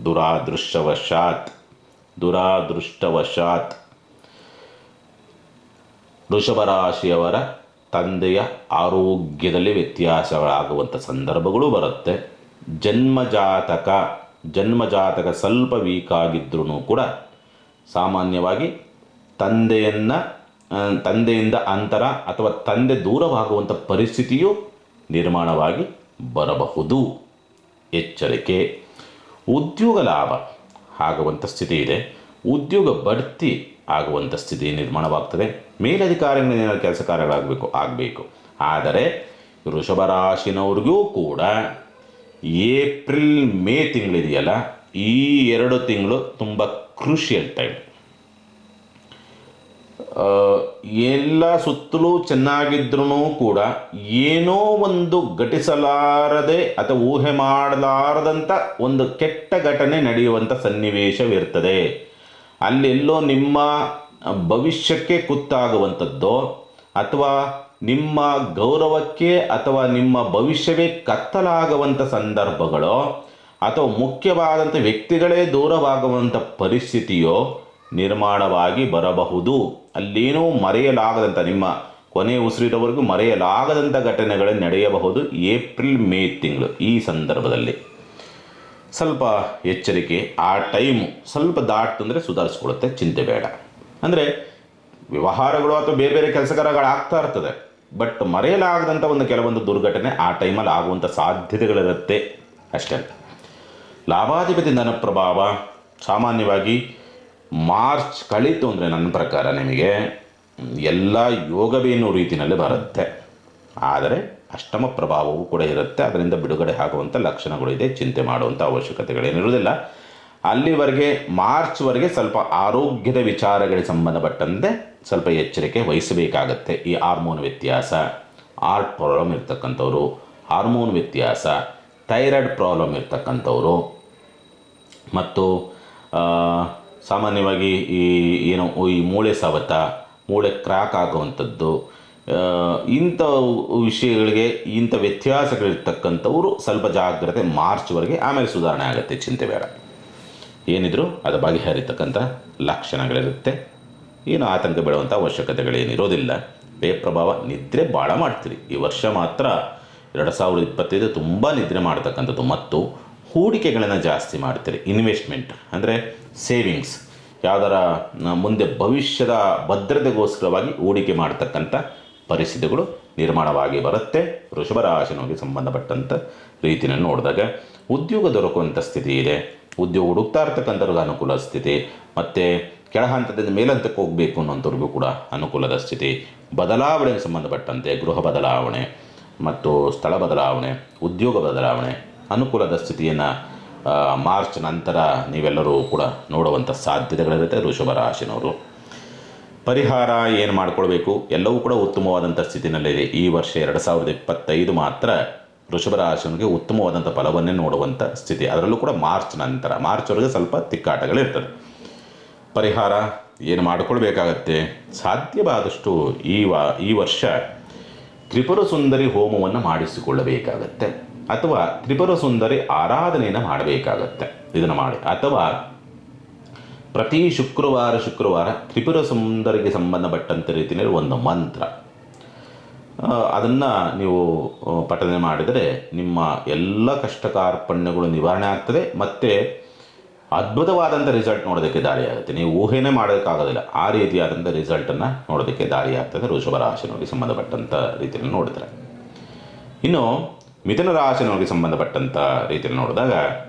[SPEAKER 1] ದುರಾದೃಷ್ಟವಶಾತ್ ವೃಷಭ ರಾಶಿಯವರ ತಂದೆಯ ಆರೋಗ್ಯದಲ್ಲಿ ವ್ಯತ್ಯಾಸಗಳಾಗುವಂಥ ಸಂದರ್ಭಗಳು ಬರುತ್ತೆ. ಜನ್ಮಜಾತಕ ಸ್ವಲ್ಪ ವೀಕ್ ಆಗಿದ್ರೂ ಕೂಡ ಸಾಮಾನ್ಯವಾಗಿ ತಂದೆಯಿಂದ ಅಂತರ ಅಥವಾ ತಂದೆ ದೂರವಾಗುವಂಥ ಪರಿಸ್ಥಿತಿಯು ನಿರ್ಮಾಣವಾಗಿ ಬರಬಹುದು. ಎಚ್ಚರಿಕೆ. ಉದ್ಯೋಗ ಲಾಭ ಆಗುವಂಥ ಸ್ಥಿತಿ ಇದೆ. ಉದ್ಯೋಗ ಬಡ್ತಿ ಆಗುವಂಥ ಸ್ಥಿತಿ ನಿರ್ಮಾಣವಾಗ್ತದೆ. ಮೇಲಧಿಕಾರಿಗಳಿಂದ ಕೆಲಸ ಕಾರ್ಯಗಳಾಗಬೇಕು. ಆದರೆ ವೃಷಭ ರಾಶಿನವ್ರಿಗೂ ಕೂಡ ಏಪ್ರಿಲ್ ಮೇ ತಿಂಗಳಿದೆಯಲ್ಲ, ಈ 2 ತಿಂಗಳು ತುಂಬ ಕ್ರೂಷಿಯಲ್ ಟೈಮ್. ಎಲ್ಲ ಸುತ್ತಲೂ ಚೆನ್ನಾಗಿದ್ರೂ ಕೂಡ ಏನೋ ಒಂದು ಘಟಿಸಲಾರದೆ ಅಥವಾ ಊಹೆ ಮಾಡಲಾರದಂಥ ಒಂದು ಕೆಟ್ಟ ಘಟನೆ ನಡೆಯುವಂಥ ಸನ್ನಿವೇಶವಿರ್ತದೆ. ಅಲ್ಲೆಲ್ಲೋ ನಿಮ್ಮ ಭವಿಷ್ಯಕ್ಕೆ ಕುತ್ತಾಗುವಂಥದ್ದು ಅಥವಾ ನಿಮ್ಮ ಗೌರವಕ್ಕೆ ಅಥವಾ ನಿಮ್ಮ ಭವಿಷ್ಯವೇ ಕತ್ತಲಾಗುವಂಥ ಸಂದರ್ಭಗಳು ಅಥವಾ ಮುಖ್ಯವಾದಂಥ ವ್ಯಕ್ತಿಗಳೇ ದೂರವಾಗುವಂಥ ಪರಿಸ್ಥಿತಿಯೋ ನಿರ್ಮಾಣವಾಗಿ ಬರಬಹುದು. ಅಲ್ಲೇನೂ ಮರೆಯಲಾಗದಂಥ ನಿಮ್ಮ ಕೊನೆ ಉಸಿರಿರೋವರೆಗೂ ಮರೆಯಲಾಗದಂಥ ಘಟನೆಗಳು ನಡೆಯಬಹುದು. ಏಪ್ರಿಲ್ ಮೇ ತಿಂಗಳು ಈ ಸಂದರ್ಭದಲ್ಲಿ ಸ್ವಲ್ಪ ಎಚ್ಚರಿಕೆ. ಆ ಟೈಮು ಸ್ವಲ್ಪ ದಾಟಂದರೆ ಸುಧಾರಿಸ್ಕೊಳ್ಳುತ್ತೆ, ಚಿಂತೆ ಬೇಡ. ಅಂದರೆ ವ್ಯವಹಾರಗಳು ಅಥವಾ ಬೇರೆ ಬೇರೆ ಕೆಲಸಗಾರಗಳು ಆಗ್ತಾ ಇರ್ತದೆ, ಬಟ್ ಮರೆಯಲಾಗದಂಥ ಕೆಲವೊಂದು ದುರ್ಘಟನೆ ಆ ಟೈಮಲ್ಲಿ ಆಗುವಂಥ ಸಾಧ್ಯತೆಗಳಿರುತ್ತೆ ಅಷ್ಟೇ. ಲಾಭಾಧಿಪತಿ ಧನ ಪ್ರಭಾವ ಸಾಮಾನ್ಯವಾಗಿ ಮಾರ್ಚ್ ಕಳೀತು ಅಂದರೆ ನನ್ನ ಪ್ರಕಾರ ನಿಮಗೆ ಎಲ್ಲ ಯೋಗವೇನೋ ರೀತಿಯಲ್ಲಿ ಬರುತ್ತೆ. ಆದರೆ ಅಷ್ಟಮ ಪ್ರಭಾವವೂ ಕೂಡ ಇರುತ್ತೆ. ಅದರಿಂದ ಬಿಡುಗಡೆ ಆಗುವಂಥ ಲಕ್ಷಣಗಳು ಇದೆ. ಚಿಂತೆ ಮಾಡುವಂಥ ಅವಶ್ಯಕತೆಗಳೇನಿರುವುದಿಲ್ಲ. ಅಲ್ಲಿವರೆಗೆ ಮಾರ್ಚ್ವರೆಗೆ ಸ್ವಲ್ಪ ಆರೋಗ್ಯದ ವಿಚಾರಗಳಿಗೆ ಸಂಬಂಧಪಟ್ಟಂತೆ ಸ್ವಲ್ಪ ಎಚ್ಚರಿಕೆ ವಹಿಸಬೇಕಾಗತ್ತೆ. ಈ ಹಾರ್ಮೋನ್ ವ್ಯತ್ಯಾಸ, ಹಾರ್ಟ್ ಪ್ರಾಬ್ಲಮ್ ಇರ್ತಕ್ಕಂಥವ್ರು, ಹಾರ್ಮೋನ್ ವ್ಯತ್ಯಾಸ, ಥೈರಾಯ್ಡ್ ಪ್ರಾಬ್ಲಮ್ ಇರ್ತಕ್ಕಂಥವ್ರು ಮತ್ತು ಸಾಮಾನ್ಯವಾಗಿ ಈ ಮೂಳೆ ಸವತ, ಮೂಳೆ ಕ್ರ್ಯಾಕ್ ಆಗುವಂಥದ್ದು, ಇಂಥ ವಿಷಯಗಳಿಗೆ ಇಂಥ ವ್ಯತ್ಯಾಸಗಳಿರ್ತಕ್ಕಂಥವರು ಸ್ವಲ್ಪ ಜಾಗ್ರತೆ ಮಾರ್ಚ್ವರೆಗೆ. ಆಮೇಲೆ ಸುಧಾರಣೆ ಆಗುತ್ತೆ, ಚಿಂತೆ ಬೇಡ. ಏನಿದ್ರು ಅದು ಬಗೆಹರಿತಕ್ಕಂಥ ಲಕ್ಷಣಗಳಿರುತ್ತೆ. ಏನು ಆತಂಕ ಬೀಳುವಂಥ ಅವಶ್ಯಕತೆಗಳೇನಿರೋದಿಲ್ಲ. ಪ್ರಭಾವ. ನಿದ್ರೆ ಭಾಳ ಮಾಡ್ತೀರಿ ಈ ವರ್ಷ ಮಾತ್ರ. 2025 ತುಂಬ ನಿದ್ರೆ ಮಾಡ್ತಕ್ಕಂಥದ್ದು. ಮತ್ತು ಹೂಡಿಕೆಗಳನ್ನು ಜಾಸ್ತಿ ಮಾಡ್ತೀರಿ. ಇನ್ವೆಸ್ಟ್ಮೆಂಟ್ ಅಂದರೆ ಸೇವಿಂಗ್ಸ್, ಯಾವುದರ ಮುಂದೆ ಭವಿಷ್ಯದ ಭದ್ರತೆಗೋಸ್ಕರವಾಗಿ ಹೂಡಿಕೆ ಮಾಡ್ತಕ್ಕಂಥ ಪರಿಸ್ಥಿತಿಗಳು ನಿರ್ಮಾಣವಾಗಿ ಬರುತ್ತೆ. ವೃಷಭ ರಾಶಿನವರಿಗೆ ಸಂಬಂಧಪಟ್ಟಂಥ ರೀತಿಯಲ್ಲಿ ನೋಡಿದಾಗ ಉದ್ಯೋಗ ದೊರಕುವಂಥ ಸ್ಥಿತಿ ಇದೆ. ಉದ್ಯೋಗ ಹುಡುಕ್ತಾ ಇರ್ತಕ್ಕಂಥವ್ರಿಗೆ ಅನುಕೂಲ ಸ್ಥಿತಿ, ಮತ್ತು ಕೆಳ ಹಂತದಿಂದ ಮೇಲಂತಕ್ಕೆ ಹೋಗಬೇಕು ಅನ್ನೋಂಥವ್ರಿಗೂ ಕೂಡ ಅನುಕೂಲದ ಸ್ಥಿತಿ. ಬದಲಾವಣೆಗೆ ಸಂಬಂಧಪಟ್ಟಂತೆ ಗೃಹ ಬದಲಾವಣೆ ಮತ್ತು ಸ್ಥಳ ಬದಲಾವಣೆ, ಉದ್ಯೋಗ ಬದಲಾವಣೆ, ಅನುಕೂಲದ ಸ್ಥಿತಿಯನ್ನು ಮಾರ್ಚ್ ನಂತರ ನೀವೆಲ್ಲರೂ ಕೂಡ ನೋಡುವಂಥ ಸಾಧ್ಯತೆಗಳಿರುತ್ತೆ ವೃಷಭ ರಾಶಿನವರು. ಪರಿಹಾರ ಏನು ಮಾಡ್ಕೊಳ್ಬೇಕು, ಎಲ್ಲವೂ ಕೂಡ ಉತ್ತಮವಾದಂಥ ಸ್ಥಿತಿನಲ್ಲಿದೆ. ಈ ವರ್ಷ 2025 ಮಾತ್ರ ವೃಷಭ ರಾಶಿಗೆ ಉತ್ತಮವಾದಂಥ ಫಲವನ್ನೇ ನೋಡುವಂಥ ಸ್ಥಿತಿ. ಅದರಲ್ಲೂ ಕೂಡ ಮಾರ್ಚ್ವರೆಗೆ ಸ್ವಲ್ಪ ತಿಕ್ಕಾಟಗಳಿರ್ತದೆ. ಪರಿಹಾರ ಏನು ಮಾಡಿಕೊಳ್ಬೇಕಾಗತ್ತೆ, ಸಾಧ್ಯವಾದಷ್ಟು ಈ ವರ್ಷ ತ್ರಿಪುರ ಸುಂದರಿ ಹೋಮವನ್ನು ಮಾಡಿಸಿಕೊಳ್ಳಬೇಕಾಗತ್ತೆ, ಅಥವಾ ತ್ರಿಪುರ ಸುಂದರಿ ಆರಾಧನೆಯನ್ನು ಮಾಡಬೇಕಾಗತ್ತೆ. ಇದನ್ನು ಮಾಡಿ, ಅಥವಾ ಪ್ರತಿ ಶುಕ್ರವಾರ ತ್ರಿಪುರ ಸುಂದರಿಗೆ ಸಂಬಂಧಪಟ್ಟಂಥ ರೀತಿಯಲ್ಲಿ ಒಂದು ಮಂತ್ರ, ಅದನ್ನು ನೀವು ಪಠನೆ ಮಾಡಿದರೆ ನಿಮ್ಮ ಎಲ್ಲ ಕಷ್ಟ ಕಾರ್ಪಣ್ಯಗಳು ನಿವಾರಣೆ ಆಗ್ತದೆ. ಮತ್ತು ಅದ್ಭುತವಾದಂಥ ರಿಸಲ್ಟ್ ನೋಡೋದಕ್ಕೆ ದಾರಿಯಾಗುತ್ತೆ. ನೀವು ಊಹೆನೇ ಮಾಡೋದಕ್ಕಾಗೋದಿಲ್ಲ, ಆ ರೀತಿಯಾದಂಥ ರಿಸಲ್ಟನ್ನು ನೋಡೋದಕ್ಕೆ ದಾರಿಯಾಗ್ತದೆ ವೃಷಭ ರಾಶಿನವರಿಗೆ ಸಂಬಂಧಪಟ್ಟಂಥ ರೀತಿಯಲ್ಲಿ ನೋಡಿದ್ರೆ. ಇನ್ನು ಮಿಥುನ ರಾಶಿನವರಿಗೆ ಸಂಬಂಧಪಟ್ಟಂಥ ರೀತಿಯಲ್ಲಿ ನೋಡಿದಾಗ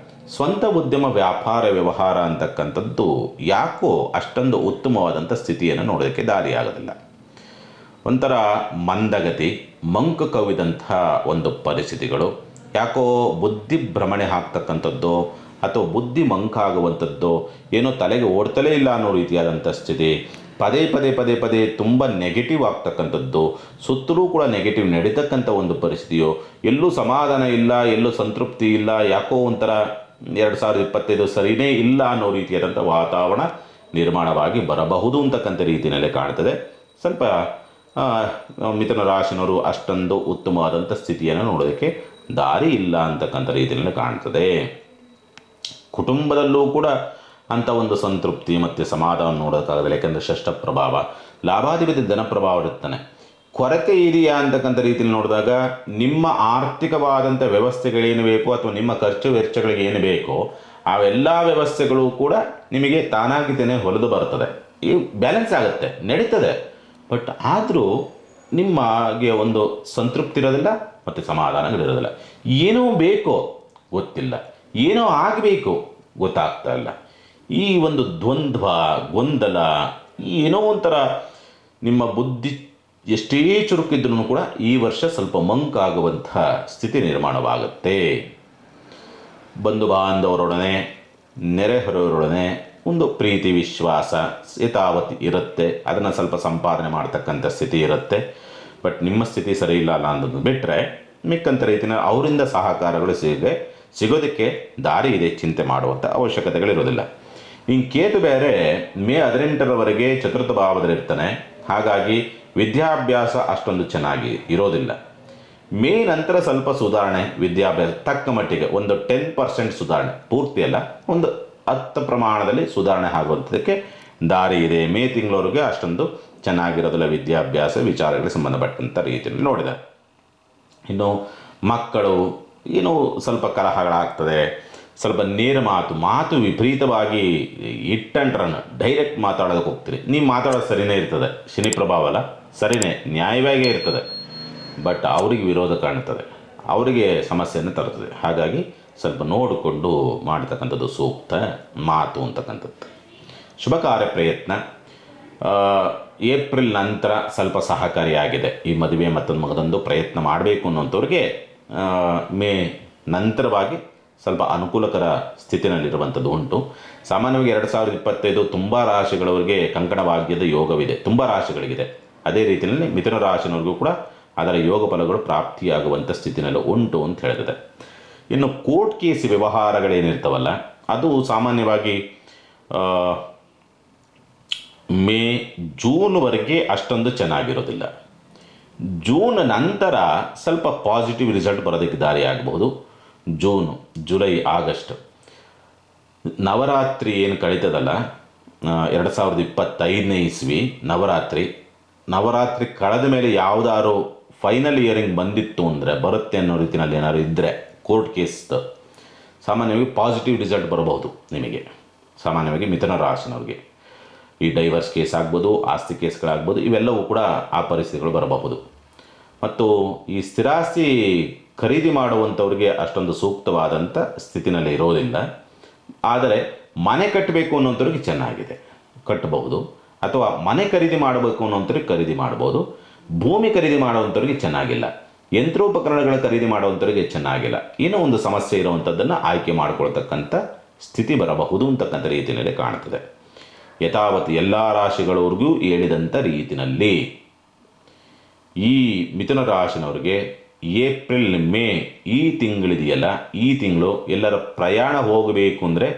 [SPEAKER 1] ಸ್ವಂತ ಉದ್ಯಮ, ವ್ಯಾಪಾರ, ವ್ಯವಹಾರ ಅಂತಕ್ಕಂಥದ್ದು ಯಾಕೋ ಅಷ್ಟೊಂದು ಉತ್ತಮವಾದಂಥ ಸ್ಥಿತಿಯನ್ನು ನೋಡೋದಕ್ಕೆ ದಾರಿಯಾಗೋದಿಲ್ಲ. ಒಂಥರ ಮಂದಗತಿ, ಮಂಕು ಕವಿದಂಥ ಒಂದು ಪರಿಸ್ಥಿತಿಗಳು, ಯಾಕೋ ಬುದ್ಧಿ ಭ್ರಮಣೆ ಆಗ್ತಕ್ಕಂಥದ್ದು ಅಥವಾ ಬುದ್ಧಿ ಮಂಕಾಗುವಂಥದ್ದು, ಏನೋ ತಲೆಗೆ ಓಡ್ತಲೇ ಇಲ್ಲ ಅನ್ನೋ ರೀತಿಯಾದಂಥ ಸ್ಥಿತಿ, ಪದೇ ತುಂಬ ನೆಗೆಟಿವ್ ಆಗ್ತಕ್ಕಂಥದ್ದು, ಸುತ್ತಲೂ ಕೂಡ ನೆಗೆಟಿವ್ ನಡೀತಕ್ಕಂಥ ಒಂದು ಪರಿಸ್ಥಿತಿಯೋ, ಎಲ್ಲೂ ಸಮಾಧಾನ ಇಲ್ಲ, ಎಲ್ಲೂ ಸಂತೃಪ್ತಿ ಇಲ್ಲ, ಯಾಕೋ ಒಂಥರ 2025 ಸರಿಯೇ ಇಲ್ಲ ಅನ್ನೋ ರೀತಿಯಾದಂಥ ವಾತಾವರಣ ನಿರ್ಮಾಣವಾಗಿ ಬರಬಹುದು ಅಂತಕ್ಕಂಥ ರೀತಿಯಲ್ಲೇ ಕಾಣ್ತದೆ. ಸ್ವಲ್ಪ ಮಿಥುನ ರಾಶಿನವರು ಅಷ್ಟೊಂದು ಉತ್ತಮವಾದಂಥ ಸ್ಥಿತಿಯನ್ನು ನೋಡೋದಕ್ಕೆ ದಾರಿ ಇಲ್ಲ ಅಂತಕ್ಕಂಥ ರೀತಿಯಲ್ಲಿ ಕಾಣ್ತದೆ. ಕುಟುಂಬದಲ್ಲೂ ಕೂಡ ಅಂಥ ಒಂದು ಸಂತೃಪ್ತಿ ಮತ್ತು ಸಮಾಧಾನ ನೋಡೋಕ್ಕಾಗಲ್ಲ. ಯಾಕೆಂದರೆ ಷಷ್ಠ ಪ್ರಭಾವ, ಲಾಭಾಧಿಪತಿ ಧನ ಪ್ರಭಾವ ಇರ್ತಾನೆ. ಕೊರತೆ ಇದೆಯಾ ಅಂತಕ್ಕಂಥ ರೀತಿಯಲ್ಲಿ ನೋಡಿದಾಗ ನಿಮ್ಮ ಆರ್ಥಿಕವಾದಂಥ ವ್ಯವಸ್ಥೆಗಳೇನು ಬೇಕು ಅಥವಾ ನಿಮ್ಮ ಖರ್ಚು ವೆಚ್ಚಗಳಿಗೆ ಏನು ಬೇಕೋ ಅವೆಲ್ಲ ವ್ಯವಸ್ಥೆಗಳು ಕೂಡ ನಿಮಗೆ ತಾನಾಗಿದ್ದೇನೆ ಹೊಲಿದು ಬರ್ತದೆ. ಈ ಬ್ಯಾಲೆನ್ಸ್ ಆಗುತ್ತೆ, ನಡೀತದೆ. ಬಟ್ ಆದರೂ ನಿಮಗೆ ಒಂದು ಸಂತೃಪ್ತಿ ಇರೋದಿಲ್ಲ ಮತ್ತು ಸಮಾಧಾನಗಳಿರೋದಿಲ್ಲ. ಏನೋ ಬೇಕೋ ಗೊತ್ತಿಲ್ಲ, ಏನೋ ಆಗಬೇಕು ಗೊತ್ತಾಗ್ತಾ ಇಲ್ಲ. ಈ ಒಂದು ದ್ವಂದ್ವ, ಗೊಂದಲ, ಏನೋ ಒಂಥರ ನಿಮ್ಮ ಬುದ್ಧಿ ಎಷ್ಟೇ ಚುರುಕಿದ್ರೂ ಕೂಡ ಈ ವರ್ಷ ಸ್ವಲ್ಪ ಮಂಕಾಗುವಂತಹ ಸ್ಥಿತಿ ನಿರ್ಮಾಣವಾಗುತ್ತೆ. ಬಂಧು ಬಾಂಧವರೊಡನೆ, ನೆರೆಹೊರೆಯವರೊಡನೆ ಒಂದು ಪ್ರೀತಿ ವಿಶ್ವಾಸ ಯಥಾವತ್ ಇರುತ್ತೆ. ಅದನ್ನು ಸ್ವಲ್ಪ ಸಂಪಾದನೆ ಮಾಡ್ತಕ್ಕಂಥ ಸ್ಥಿತಿ ಇರುತ್ತೆ. ಬಟ್ ನಿಮ್ಮ ಸ್ಥಿತಿ ಸರಿ ಇಲ್ಲ ಅನ್ನೋದನ್ನು ಬಿಟ್ಟರೆ ಮಿಕ್ಕಂಥ ರೀತಿಯ ಅವರಿಂದ ಸಹಕಾರಗಳು ಸಿಗೋದಕ್ಕೆ ದಾರಿ ಇದೆ. ಚಿಂತೆ ಮಾಡುವಂಥ ಅವಶ್ಯಕತೆಗಳಿರೋದಿಲ್ಲ. ಇನ್ನು ಕೇತು ಬೇರೆ ಮೇ 18ರವರೆಗೆ ಚತುರ್ಥ ಭಾವದಲ್ಲಿರ್ತಾನೆ. ಹಾಗಾಗಿ ವಿದ್ಯಾಭ್ಯಾಸ ಅಷ್ಟೊಂದು ಚೆನ್ನಾಗಿ ಇರೋದಿಲ್ಲ. ಮೇ ನಂತರ ಸ್ವಲ್ಪ ಸುಧಾರಣೆ, ವಿದ್ಯಾಭ್ಯಾಸ ತಕ್ಕ ಮಟ್ಟಿಗೆ ಒಂದು 10% ಸುಧಾರಣೆ, ಪೂರ್ತಿ ಅಲ್ಲ, ಒಂದು 10 ಪ್ರಮಾಣದಲ್ಲಿ ಸುಧಾರಣೆ ಆಗುವಂಥದ್ದಕ್ಕೆ ದಾರಿ ಇದೆ. ಮೇ ತಿಂಗಳವರೆಗೆ ಅಷ್ಟೊಂದು ಚೆನ್ನಾಗಿರೋದಿಲ್ಲ ವಿದ್ಯಾಭ್ಯಾಸ ವಿಚಾರಗಳಿಗೆ ಸಂಬಂಧಪಟ್ಟಂಥ ರೀತಿಯಲ್ಲಿ ನೋಡಿದೆ. ಇನ್ನು ಮಕ್ಕಳು ಏನೋ ಸ್ವಲ್ಪ ಕಲಹಗಳಾಗ್ತದೆ. ಸ್ವಲ್ಪ ನೇರ ಮಾತು ವಿಪರೀತವಾಗಿ ಹಿಟ್ ಆ್ಯಂಡ್ ರನ್ ಡೈರೆಕ್ಟ್ ಮಾತಾಡೋದಕ್ಕೆ ಹೋಗ್ತೀರಿ. ನೀವು ಮಾತಾಡೋದು ಸರಿಯೇ ಇರ್ತದೆ, ಶನಿ ಪ್ರಭಾವ ಅಲ್ಲ, ಸರಿಯೇ ನ್ಯಾಯವಾಗೇ ಇರ್ತದೆ. ಬಟ್ ಅವರಿಗೆ ವಿರೋಧ ಕಾಣ್ತದೆ, ಅವರಿಗೆ ಸಮಸ್ಯೆಯನ್ನು ತರ್ತದೆ. ಹಾಗಾಗಿ ಸ್ವಲ್ಪ ನೋಡಿಕೊಂಡು ಮಾಡ್ತಕ್ಕಂಥದ್ದು ಸೂಕ್ತ ಮಾತು ಅಂತಕ್ಕಂಥದ್ದು. ಶುಭ ಕಾರ್ಯ ಪ್ರಯತ್ನ ಏಪ್ರಿಲ್ ನಂತರ ಸ್ವಲ್ಪ ಸಹಕಾರಿಯಾಗಿದೆ. ಈ ಮದುವೆ ಮತ್ತೊಂದು ಪ್ರಯತ್ನ ಮಾಡಬೇಕು ಅನ್ನೋಂಥವ್ರಿಗೆ ಮೇ ನಂತರವಾಗಿ ಸ್ವಲ್ಪ ಅನುಕೂಲಕರ ಸ್ಥಿತಿನಲ್ಲಿರುವಂಥದ್ದು ಉಂಟು. ಸಾಮಾನ್ಯವಾಗಿ 2025 ತುಂಬ ರಾಶಿಗಳವರಿಗೆ ಕಂಕಣ ಭಾಗ್ಯದ ಯೋಗವಿದೆ, ತುಂಬ ರಾಶಿಗಳಿಗಿದೆ. ಅದೇ ರೀತಿಯಲ್ಲಿ ಮಿಥುನ ರಾಶಿನವ್ರಿಗೂ ಕೂಡ ಅದರ ಯೋಗ ಫಲಗಳು ಪ್ರಾಪ್ತಿಯಾಗುವಂಥ ಸ್ಥಿತಿನಲ್ಲಿ ಉಂಟು ಅಂತ ಹೇಳ್ತದೆ. ಇನ್ನು ಕೋರ್ಟ್ ಕೇಸ್ ವ್ಯವಹಾರಗಳೇನಿರ್ತಾವಲ್ಲ, ಅದು ಸಾಮಾನ್ಯವಾಗಿ ಮೇ ಜೂನ್ವರೆಗೆ ಅಷ್ಟೊಂದು ಚೆನ್ನಾಗಿರೋದಿಲ್ಲ. ಜೂನ್ ನಂತರ ಸ್ವಲ್ಪ ಪಾಸಿಟಿವ್ ರಿಸಲ್ಟ್ ಬರೋದಕ್ಕೆ ದಾರಿ ಆಗಬಹುದು. ಜೂನು, ಜುಲೈ, ಆಗಸ್ಟ್ ನವರಾತ್ರಿ ಏನು ಕಳೀತದಲ್ಲ, 2025ನೇ ಇಸ್ವಿ ನವರಾತ್ರಿ ಕಳೆದ ಮೇಲೆ ಯಾವುದಾದ್ರು ಫೈನಲ್ ಇಯರಿಂಗ್ ಬಂದಿತ್ತು ಅಂದರೆ, ಬರುತ್ತೆ ಅನ್ನೋ ರೀತಿಯಲ್ಲಿ ಏನಾದ್ರು ಇದ್ದರೆ ಕೋರ್ಟ್ ಕೇಸ್ದು ಸಾಮಾನ್ಯವಾಗಿ ಪಾಸಿಟಿವ್ ರಿಸಲ್ಟ್ ಬರಬಹುದು ನಿಮಗೆ. ಸಾಮಾನ್ಯವಾಗಿ ಮಿಥುನ ರಾಶಿನವ್ರಿಗೆ ಈ ಡೈವರ್ಸ್ ಕೇಸ್ ಆಗ್ಬೋದು, ಆಸ್ತಿ ಕೇಸ್ಗಳಾಗ್ಬೋದು, ಇವೆಲ್ಲವೂ ಕೂಡ ಆ ಪರಿಸ್ಥಿತಿಗಳು ಬರಬಹುದು. ಮತ್ತು ಈ ಸ್ಥಿರಾಸ್ತಿ ಖರೀದಿ ಮಾಡುವಂಥವ್ರಿಗೆ ಅಷ್ಟೊಂದು ಸೂಕ್ತವಾದಂಥ ಸ್ಥಿತಿನಲ್ಲಿ ಇರೋದಿಲ್ಲ. ಆದರೆ ಮನೆ ಕಟ್ಟಬೇಕು ಅನ್ನೋಂಥವ್ರಿಗೆ ಚೆನ್ನಾಗಿದೆ, ಕಟ್ಟಬಹುದು. ಅಥವಾ ಮನೆ ಖರೀದಿ ಮಾಡಬೇಕು ಅನ್ನೋಂಥವ್ರಿಗೆ ಖರೀದಿ ಮಾಡ್ಬೋದು. ಭೂಮಿ ಖರೀದಿ ಮಾಡುವಂಥವ್ರಿಗೆ ಚೆನ್ನಾಗಿಲ್ಲ. ಯಂತ್ರೋಪಕರಣಗಳ ಖರೀದಿ ಮಾಡುವಂಥವ್ರಿಗೆ ಚೆನ್ನಾಗಿಲ್ಲ. ಏನೋ ಒಂದು ಸಮಸ್ಯೆ ಇರುವಂಥದ್ದನ್ನು ಆಯ್ಕೆ ಮಾಡಿಕೊಳ್ತಕ್ಕಂಥ ಸ್ಥಿತಿ ಬರಬಹುದು ಅಂತಕ್ಕಂಥ ರೀತಿಯಲ್ಲಿ ಕಾಣ್ತದೆ. ಯಥಾವತ್ ಎಲ್ಲ ರಾಶಿಗಳವ್ರಿಗೂ ಹೇಳಿದಂಥ ರೀತಿಯಲ್ಲಿ ಈ ಮಿಥುನ ರಾಶಿನವ್ರಿಗೆ ಏಪ್ರಿಲ್ ಮೇ ಈ ತಿಂಗಳಿದೆಯಲ್ಲ, ಈ ತಿಂಗಳು ಎಲ್ಲರ ಪ್ರಯಾಣ ಹೋಗಬೇಕು ಅಂದರೆ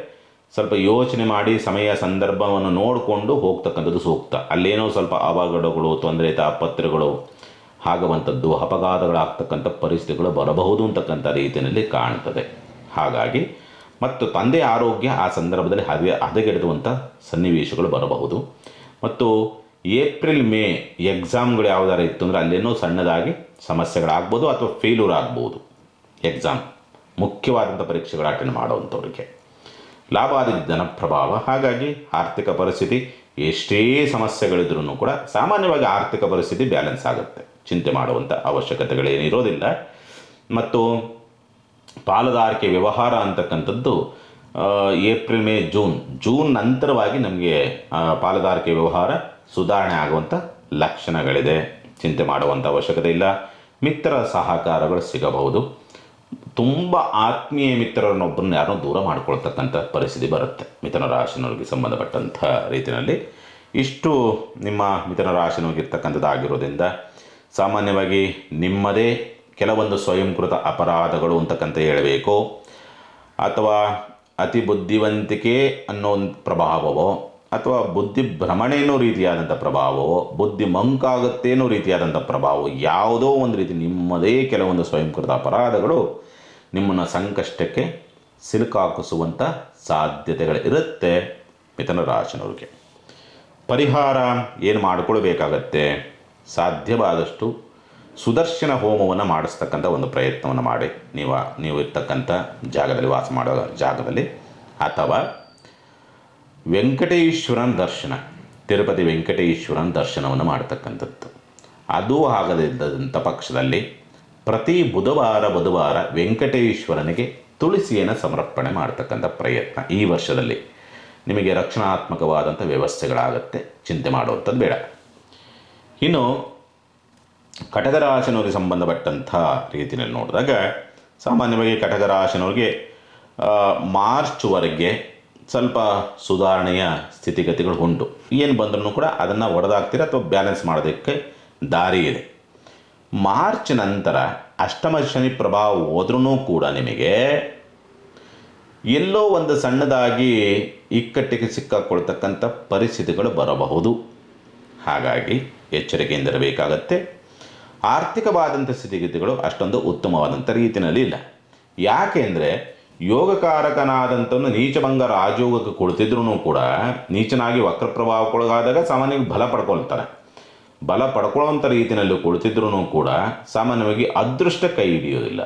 [SPEAKER 1] ಸ್ವಲ್ಪ ಯೋಚನೆ ಮಾಡಿ ಸಮಯ ಸಂದರ್ಭವನ್ನು ನೋಡಿಕೊಂಡು ಹೋಗ್ತಕ್ಕಂಥದ್ದು ಸೂಕ್ತ. ಅಲ್ಲೇನೋ ಸ್ವಲ್ಪ ಅವಘಡಗಳು, ತೊಂದರೆ ತಾಪತ್ರಗಳು ಆಗುವಂಥದ್ದು, ಅಪಘಾತಗಳಾಗ್ತಕ್ಕಂಥ ಪರಿಸ್ಥಿತಿಗಳು ಬರಬಹುದು ಅಂತಕ್ಕಂಥ ರೀತಿಯಲ್ಲಿ ಕಾಣ್ತದೆ. ಹಾಗಾಗಿ ಮತ್ತು ತಂದೆ ಆರೋಗ್ಯ ಆ ಸಂದರ್ಭದಲ್ಲಿ ಹದಗೆಡುವಂಥ ಸನ್ನಿವೇಶಗಳು ಬರಬಹುದು. ಮತ್ತು ಏಪ್ರಿಲ್ ಮೇ ಎಕ್ಸಾಮ್ಗಳು ಯಾವುದಾರು ಇತ್ತು ಅಂದರೆ ಅಲ್ಲೇನೋ ಸಣ್ಣದಾಗಿ ಸಮಸ್ಯೆಗಳಾಗ್ಬೋದು ಅಥವಾ ಫೇಲ್ಯೂರ್ ಆಗ್ಬೋದು. ಎಕ್ಸಾಮ್ ಮುಖ್ಯವಾದಂಥ ಪರೀಕ್ಷೆಗಳು ಅಟೆಂಡ್ ಮಾಡೋವಂಥವ್ರಿಗೆ ಲಾಭಾದಿ ಧನ ಪ್ರಭಾವ. ಹಾಗಾಗಿ ಆರ್ಥಿಕ ಪರಿಸ್ಥಿತಿ ಎಷ್ಟೇ ಸಮಸ್ಯೆಗಳಿದ್ರೂ ಕೂಡ ಸಾಮಾನ್ಯವಾಗಿ ಆರ್ಥಿಕ ಪರಿಸ್ಥಿತಿ ಬ್ಯಾಲೆನ್ಸ್ ಆಗುತ್ತೆ, ಚಿಂತೆ ಮಾಡುವಂಥ ಅವಶ್ಯಕತೆಗಳೇನಿರೋದಿಲ್ಲ. ಮತ್ತು ಪಾಲುದಾರಿಕೆ ವ್ಯವಹಾರ ಅಂತಕ್ಕಂಥದ್ದು ಏಪ್ರಿಲ್ ಮೇ ಜೂನ್ ನಂತರವಾಗಿ ನಮಗೆ ಪಾಲುದಾರಿಕೆ ವ್ಯವಹಾರ ಸುಧಾರಣೆ ಆಗುವಂಥ ಲಕ್ಷಣಗಳಿದೆ, ಚಿಂತೆ ಮಾಡುವಂಥ ಅವಶ್ಯಕತೆ ಇಲ್ಲ. ಮಿತ್ರರ ಸಹಕಾರಗಳು ಸಿಗಬಹುದು. ತುಂಬ ಆತ್ಮೀಯ ಮಿತ್ರರನ್ನೊಬ್ಬರನ್ನ ಯಾರನ್ನೂ ದೂರ ಮಾಡ್ಕೊಳ್ತಕ್ಕಂಥ ಪರಿಸ್ಥಿತಿ ಬರುತ್ತೆ ಮಿಥುನ ರಾಶಿನವ್ರಿಗೆ ಸಂಬಂಧಪಟ್ಟಂಥ ರೀತಿಯಲ್ಲಿ. ಇಷ್ಟು ನಿಮ್ಮ ಮಿಥುನ ರಾಶಿನವ್ರಿಗಿರ್ತಕ್ಕಂಥದ್ದಾಗಿರೋದ್ರಿಂದ ಸಾಮಾನ್ಯವಾಗಿ ನಿಮ್ಮದೇ ಕೆಲವೊಂದು ಸ್ವಯಂಕೃತ ಅಪರಾಧಗಳು ಅಂತಕ್ಕಂಥ ಹೇಳಬೇಕು, ಅಥವಾ ಅತಿ ಬುದ್ಧಿವಂತಿಕೆ ಅನ್ನೋ ಒಂದು ಪ್ರಭಾವವೋ, ಅಥವಾ ಬುದ್ಧಿ ಭ್ರಮಣೆನೋ ರೀತಿಯಾದಂಥ ಪ್ರಭಾವವೋ, ಬುದ್ಧಿ ಮಂಕಾಗುತ್ತೇನೋ ರೀತಿಯಾದಂಥ ಪ್ರಭಾವ, ಯಾವುದೋ ಒಂದು ರೀತಿ ನಿಮ್ಮದೇ ಕೆಲವೊಂದು ಸ್ವಯಂಕೃತ ಅಪರಾಧಗಳು ನಿಮ್ಮನ್ನು ಸಂಕಷ್ಟಕ್ಕೆ ಸಿಲುಕಾಕಿಸುವಂಥ ಸಾಧ್ಯತೆಗಳಿರುತ್ತೆ ಮಿಥುನ ರಾಶಿನವ್ರಿಗೆ. ಪರಿಹಾರ ಏನು ಮಾಡಿಕೊಳ್ಬೇಕಾಗತ್ತೆ? ಸಾಧ್ಯವಾದಷ್ಟು ಸುದರ್ಶನ ಹೋಮವನ್ನು ಮಾಡಿಸ್ತಕ್ಕಂಥ ಒಂದು ಪ್ರಯತ್ನವನ್ನು ಮಾಡಿ ನೀವು ಇರ್ತಕ್ಕಂಥ ಜಾಗದಲ್ಲಿ ವಾಸ ಮಾಡೋ ಜಾಗದಲ್ಲಿ, ಅಥವಾ ವೆಂಕಟೇಶ್ವರನ ದರ್ಶನ, ತಿರುಪತಿ ವೆಂಕಟೇಶ್ವರನ ದರ್ಶನವನ್ನು ಮಾಡ್ತಕ್ಕಂಥದ್ದು. ಅದೂ ಆಗದಿದ್ದಂಥ ಪಕ್ಷದಲ್ಲಿ ಪ್ರತಿ ಬುಧವಾರ ವೆಂಕಟೇಶ್ವರನಿಗೆ ತುಳಸಿಯನ್ನು ಸಮರ್ಪಣೆ ಮಾಡ್ತಕ್ಕಂಥ ಪ್ರಯತ್ನ ಈ ವರ್ಷದಲ್ಲಿ ನಿಮಗೆ ರಕ್ಷಣಾತ್ಮಕವಾದಂಥ ವ್ಯವಸ್ಥೆಗಳಾಗತ್ತೆ. ಚಿಂತೆ ಮಾಡುವಂಥದ್ದು ಬೇಡ. ಇನ್ನು ಕಟಕ ರಾಶಿನವರಿಗೆ ಸಂಬಂಧಪಟ್ಟಂಥ ರೀತಿಯಲ್ಲಿ ನೋಡಿದಾಗ, ಸಾಮಾನ್ಯವಾಗಿ ಕಟಕ ರಾಶಿನವ್ರಿಗೆ ಮಾರ್ಚ್ವರೆಗೆ ಸ್ವಲ್ಪ ಸುಧಾರಣೆಯ ಸ್ಥಿತಿಗತಿಗಳು ಉಂಟು. ಏನು ಬಂದ್ರೂ ಕೂಡ ಅದನ್ನು ಹೊಡೆದಾಕ್ತೀರ ಅಥವಾ ಬ್ಯಾಲೆನ್ಸ್ ಮಾಡೋದಕ್ಕೆ ದಾರಿ ಇದೆ. ಮಾರ್ಚ್ ನಂತರ ಅಷ್ಟಮ ಶನಿ ಪ್ರಭಾವ ಹೋದ್ರೂ ಕೂಡ ನಿಮಗೆ ಎಲ್ಲೋ ಒಂದು ಸಣ್ಣದಾಗಿ ಇಕ್ಕಟ್ಟಿಗೆ ಸಿಕ್ಕಾಕೊಳ್ತಕ್ಕಂಥ ಪರಿಸ್ಥಿತಿಗಳು ಬರಬಹುದು. ಹಾಗಾಗಿ ಎಚ್ಚರಿಕೆಯಿಂದಿರಬೇಕಾಗತ್ತೆ. ಆರ್ಥಿಕವಾದಂಥ ಸ್ಥಿತಿಗತಿಗಳು ಅಷ್ಟೊಂದು ಉತ್ತಮವಾದಂಥ ರೀತಿಯಲ್ಲಿ ಇಲ್ಲ. ಯಾಕೆಂದರೆ ಯೋಗಕಾರಕನಾದಂಥವನು ನೀಚಭಂಗ ರಾಜಯೋಗಕ್ಕೆ ಕುಳಿತಿದ್ರೂ ಕೂಡ ನೀಚನಾಗಿ ವಕ್ರ ಪ್ರಭಾವಕ್ಕೊಳಗಾದಾಗ ಸಾಮಾನ್ಯವಾಗಿ ಬಲ ಪಡ್ಕೊಳ್ತಾರೆ. ಬಲ ಪಡ್ಕೊಳ್ಳುವಂಥ ರೀತಿಯಲ್ಲಿ ಕುಳಿತಿದ್ರೂ ಕೂಡ ಸಾಮಾನ್ಯವಾಗಿ ಅದೃಷ್ಟ ಕೈ ಹಿಡಿಯೋದಿಲ್ಲ.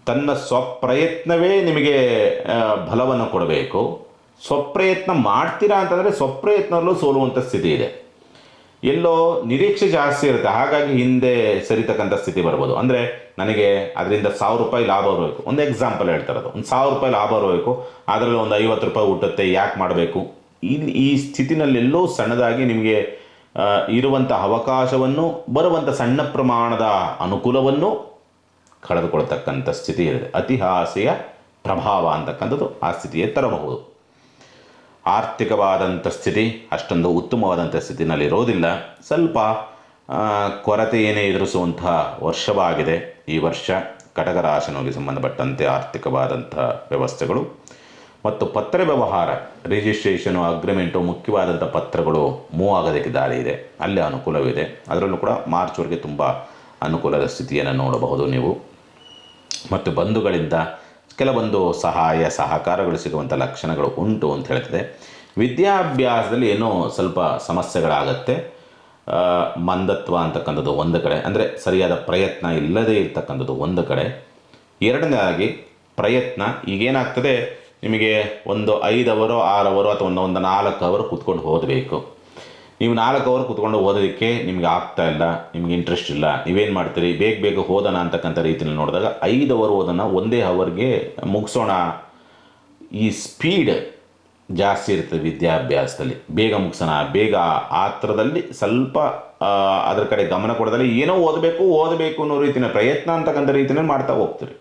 [SPEAKER 1] ತನ್ನ ಸ್ವಪ್ರಯತ್ನವೇ ನಿಮಗೆ ಬಲವನ್ನು ಕೊಡಬೇಕು. ಸ್ವಪ್ರಯತ್ನ ಮಾಡ್ತೀರಾ ಅಂತಂದರೆ ಸ್ವಪ್ರಯತ್ನದಲ್ಲೂ ಸೋಲುವಂಥ ಸ್ಥಿತಿ ಇದೆ. ಎಲ್ಲೋ ನಿರೀಕ್ಷೆ ಜಾಸ್ತಿ ಇರುತ್ತೆ, ಹಾಗಾಗಿ ಹಿಂದೆ ಸರಿತಕ್ಕಂಥ ಸ್ಥಿತಿ ಬರ್ಬೋದು. ಅಂದರೆ ನನಗೆ ಅದರಿಂದ ₹1000 ಲಾಭ ಬರಬೇಕು, ಒಂದು ಎಕ್ಸಾಂಪಲ್ ಹೇಳ್ತಾರದು, ಒಂದು ₹1000 ಲಾಭ ಬರಬೇಕು, ಅದರಲ್ಲಿ ಒಂದು ₹50 ಹುಟ್ಟುತ್ತೆ, ಯಾಕೆ ಮಾಡಬೇಕು? ಈ ಸ್ಥಿತಿನಲ್ಲೆಲ್ಲೋ ಸಣ್ಣದಾಗಿ ನಿಮಗೆ ಇರುವಂಥ ಅವಕಾಶವನ್ನು, ಬರುವಂಥ ಸಣ್ಣ ಪ್ರಮಾಣದ ಅನುಕೂಲವನ್ನು ಕಳೆದುಕೊಳ್ತಕ್ಕಂಥ ಸ್ಥಿತಿ ಇದೆ. ಅತಿಹಾಸೆಯ ಪ್ರಭಾವ ಅಂತಕ್ಕಂಥದ್ದು ಆ ಸ್ಥಿತಿಯೇ ತರಬಹುದು. ಆರ್ಥಿಕವಾದಂಥ ಸ್ಥಿತಿ ಅಷ್ಟೊಂದು ಉತ್ತಮವಾದಂಥ ಸ್ಥಿತಿನಲ್ಲಿ ಇರೋದಿಲ್ಲ. ಸ್ವಲ್ಪ ಕೊರತೆಯೇನೇ ಎದುರಿಸುವಂಥ ವರ್ಷವಾಗಿದೆ ಈ ವರ್ಷ. ಕಟಕ ರಾಶಿನವರಿಗೆ ಸಂಬಂಧಪಟ್ಟಂತೆ ಆರ್ಥಿಕವಾದಂಥ ವ್ಯವಸ್ಥೆಗಳು ಮತ್ತು ಪತ್ರ ವ್ಯವಹಾರ, ರಿಜಿಸ್ಟ್ರೇಷನು, ಅಗ್ರಿಮೆಂಟು, ಮುಖ್ಯವಾದಂಥ ಪತ್ರಗಳು ಮೂವ್ ಆಗೋದಕ್ಕೆ ದಾರಿ ಇದೆ, ಅಲ್ಲಿ ಅನುಕೂಲವಿದೆ. ಅದರಲ್ಲೂ ಕೂಡ ಮಾರ್ಚ್ವರೆಗೆ ತುಂಬ ಅನುಕೂಲದ ಸ್ಥಿತಿಯನ್ನು ನೋಡಬಹುದು ನೀವು. ಮತ್ತು ಬಂಧುಗಳಿಂದ ಕೆಲವೊಂದು ಸಹಕಾರಗಳು ಸಿಗುವಂಥ ಲಕ್ಷಣಗಳು ಉಂಟು ಅಂತ ಹೇಳ್ತದೆ. ವಿದ್ಯಾಭ್ಯಾಸದಲ್ಲಿ ಏನೋ ಸ್ವಲ್ಪ ಸಮಸ್ಯೆಗಳಾಗತ್ತೆ. ಮಂದತ್ವ ಅಂತಕ್ಕಂಥದ್ದು ಒಂದು ಕಡೆ, ಅಂದರೆ ಸರಿಯಾದ ಪ್ರಯತ್ನ ಇಲ್ಲದೇ ಇರ್ತಕ್ಕಂಥದ್ದು ಒಂದು ಕಡೆ. ಎರಡನೇದಾಗಿ ಪ್ರಯತ್ನ, ಈಗೇನಾಗ್ತದೆ, ನಿಮಗೆ ಒಂದು 5 ಅವರೋ 6 ಅವರೋ ಅಥವಾ ಒಂದು 4 ಅವರ್ ಕೂತ್ಕೊಂಡು ಓದಬೇಕು. ನೀವು 4 ಅವರ್ ಕೂತ್ಕೊಂಡು ಓದೋದಕ್ಕೆ ನಿಮಗೆ ಆಗ್ತಾ ಇಲ್ಲ, ನಿಮಗೆ ಇಂಟ್ರೆಸ್ಟ್ ಇಲ್ಲ. ನೀವೇನು ಮಾಡ್ತೀರಿ, ಬೇಗ ಓದೋಣ ಅಂತಕ್ಕಂಥ ರೀತಿಯಲ್ಲಿ ನೋಡಿದಾಗ 5 ಅವರ್ ಓದೋಣ, ಒಂದೇ ಅವರ್ಗೆ ಮುಗಿಸೋಣ. ಈ ಸ್ಪೀಡ್ ಜಾಸ್ತಿ ಇರ್ತದೆ ವಿದ್ಯಾಭ್ಯಾಸದಲ್ಲಿ. ಬೇಗ ಮುಗಿಸೋಣ, ಬೇಗ ಆ ಥರದಲ್ಲಿ ಸ್ವಲ್ಪ ಅದ್ರ ಕಡೆ ಗಮನ ಕೊಡೋದಲ್ಲಿ ಏನೋ ಓದಬೇಕು ಅನ್ನೋ ರೀತಿಯ ಪ್ರಯತ್ನ ಅಂತಕ್ಕಂಥ ರೀತಿಯಲ್ಲಿ ಮಾಡ್ತಾ ಹೋಗ್ತೀರಿ.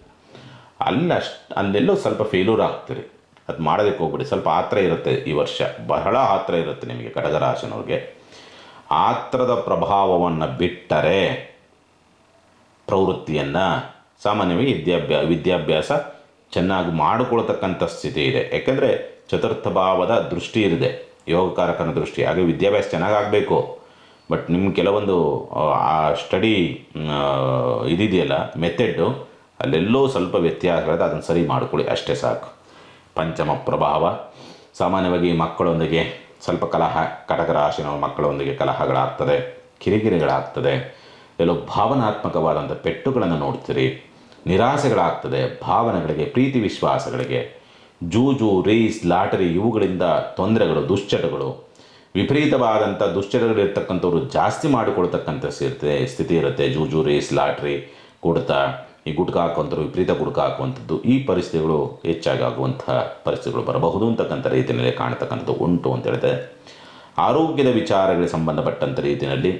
[SPEAKER 1] ಅಲ್ಲೆಲ್ಲೋ ಸ್ವಲ್ಪ ಫೇಲ್ಯೂರ್ ಆಗ್ತೀರಿ. ಅದು ಮಾಡೋದಕ್ಕೆ ಹೋಗ್ಬಿಡಿ. ಸ್ವಲ್ಪ ಆತ್ರ ಇರುತ್ತೆ ಈ ವರ್ಷ, ಬಹಳ ಆತ್ರ ಇರುತ್ತೆ ನಿಮಗೆ ಕಟಕ ರಾಶಿನವ್ರಿಗೆ. ಆತ್ರದ ಪ್ರಭಾವವನ್ನು ಬಿಟ್ಟರೆ ಪ್ರವೃತ್ತಿಯನ್ನು ಸಾಮಾನ್ಯವಾಗಿ ವಿದ್ಯಾಭ್ಯಾಸ ಚೆನ್ನಾಗಿ ಮಾಡಿಕೊಳ್ತಕ್ಕಂಥ ಸ್ಥಿತಿ ಇದೆ. ಯಾಕೆಂದರೆ ಚತುರ್ಥ ಭಾವದ ದೃಷ್ಟಿ ಇದೆ, ಯೋಗಕಾರಕನ ದೃಷ್ಟಿ. ಹಾಗೆ ವಿದ್ಯಾಭ್ಯಾಸ ಚೆನ್ನಾಗಾಗಬೇಕು. ಬಟ್ ನಿಮ್ಮ ಕೆಲವೊಂದು ಆ ಸ್ಟಡಿ ಇದಿದೆಯಲ್ಲ ಮೆಥೆಡ್ಡು, ಅಲ್ಲೆಲ್ಲೋ ಸ್ವಲ್ಪ ವ್ಯತ್ಯಾಸಗಳಿದೆ, ಅದನ್ನು ಸರಿ ಮಾಡಿಕೊಳ್ಳಿ, ಅಷ್ಟೇ ಸಾಕು. ಪಂಚಮ ಪ್ರಭಾವ, ಸಾಮಾನ್ಯವಾಗಿ ಮಕ್ಕಳೊಂದಿಗೆ ಸ್ವಲ್ಪ ಕಲಹ, ಕಟಕ ರಾಶಿನ ಮಕ್ಕಳೊಂದಿಗೆ ಕಲಹಗಳಾಗ್ತದೆ, ಕಿರಿಕಿರಿಗಳಾಗ್ತದೆ, ಎಲ್ಲೋ ಭಾವನಾತ್ಮಕವಾದಂಥ ಪೆಟ್ಟುಗಳನ್ನು ನೋಡ್ತೀರಿ, ನಿರಾಸೆಗಳಾಗ್ತದೆ, ಭಾವನೆಗಳಿಗೆ, ಪ್ರೀತಿ ವಿಶ್ವಾಸಗಳಿಗೆ, ಜೂಜು, ರೇಸ್, ಲಾಟರಿ ಇವುಗಳಿಂದ ತೊಂದರೆಗಳು, ದುಶ್ಚಟಗಳು, ವಿಪರೀತವಾದಂಥ ದುಶ್ಚಟಗಳಿರ್ತಕ್ಕಂಥವ್ರು ಜಾಸ್ತಿ ಮಾಡಿಕೊಳ್ತಕ್ಕಂಥ ಸ್ಥಿತಿ ಇರುತ್ತೆ. ಜೂಜು, ರೇಸ್, ಲಾಟ್ರಿ, ಕುಡ್ತ, ಈ ಗುಟ್ಕ ಹಾಕುವಂಥವ್ರು, ವಿಪರೀತ ಗುಟ್ಕ ಹಾಕುವಂಥದ್ದು, ಈ ಪರಿಸ್ಥಿತಿಗಳು ಹೆಚ್ಚಾಗಿ ಆಗುವಂಥ ಪರಿಸ್ಥಿತಿಗಳು ಬರಬಹುದು ಅಂತಕ್ಕಂಥ ರೀತಿಯಲ್ಲಿ ಕಾಣ್ತಕ್ಕಂಥದ್ದು ಉಂಟು ಅಂತ ಹೇಳಿದೆ. ಆರೋಗ್ಯದ ವಿಚಾರಗಳಿಗೆ ಸಂಬಂಧಪಟ್ಟಂಥ ರೀತಿಯಲ್ಲಿ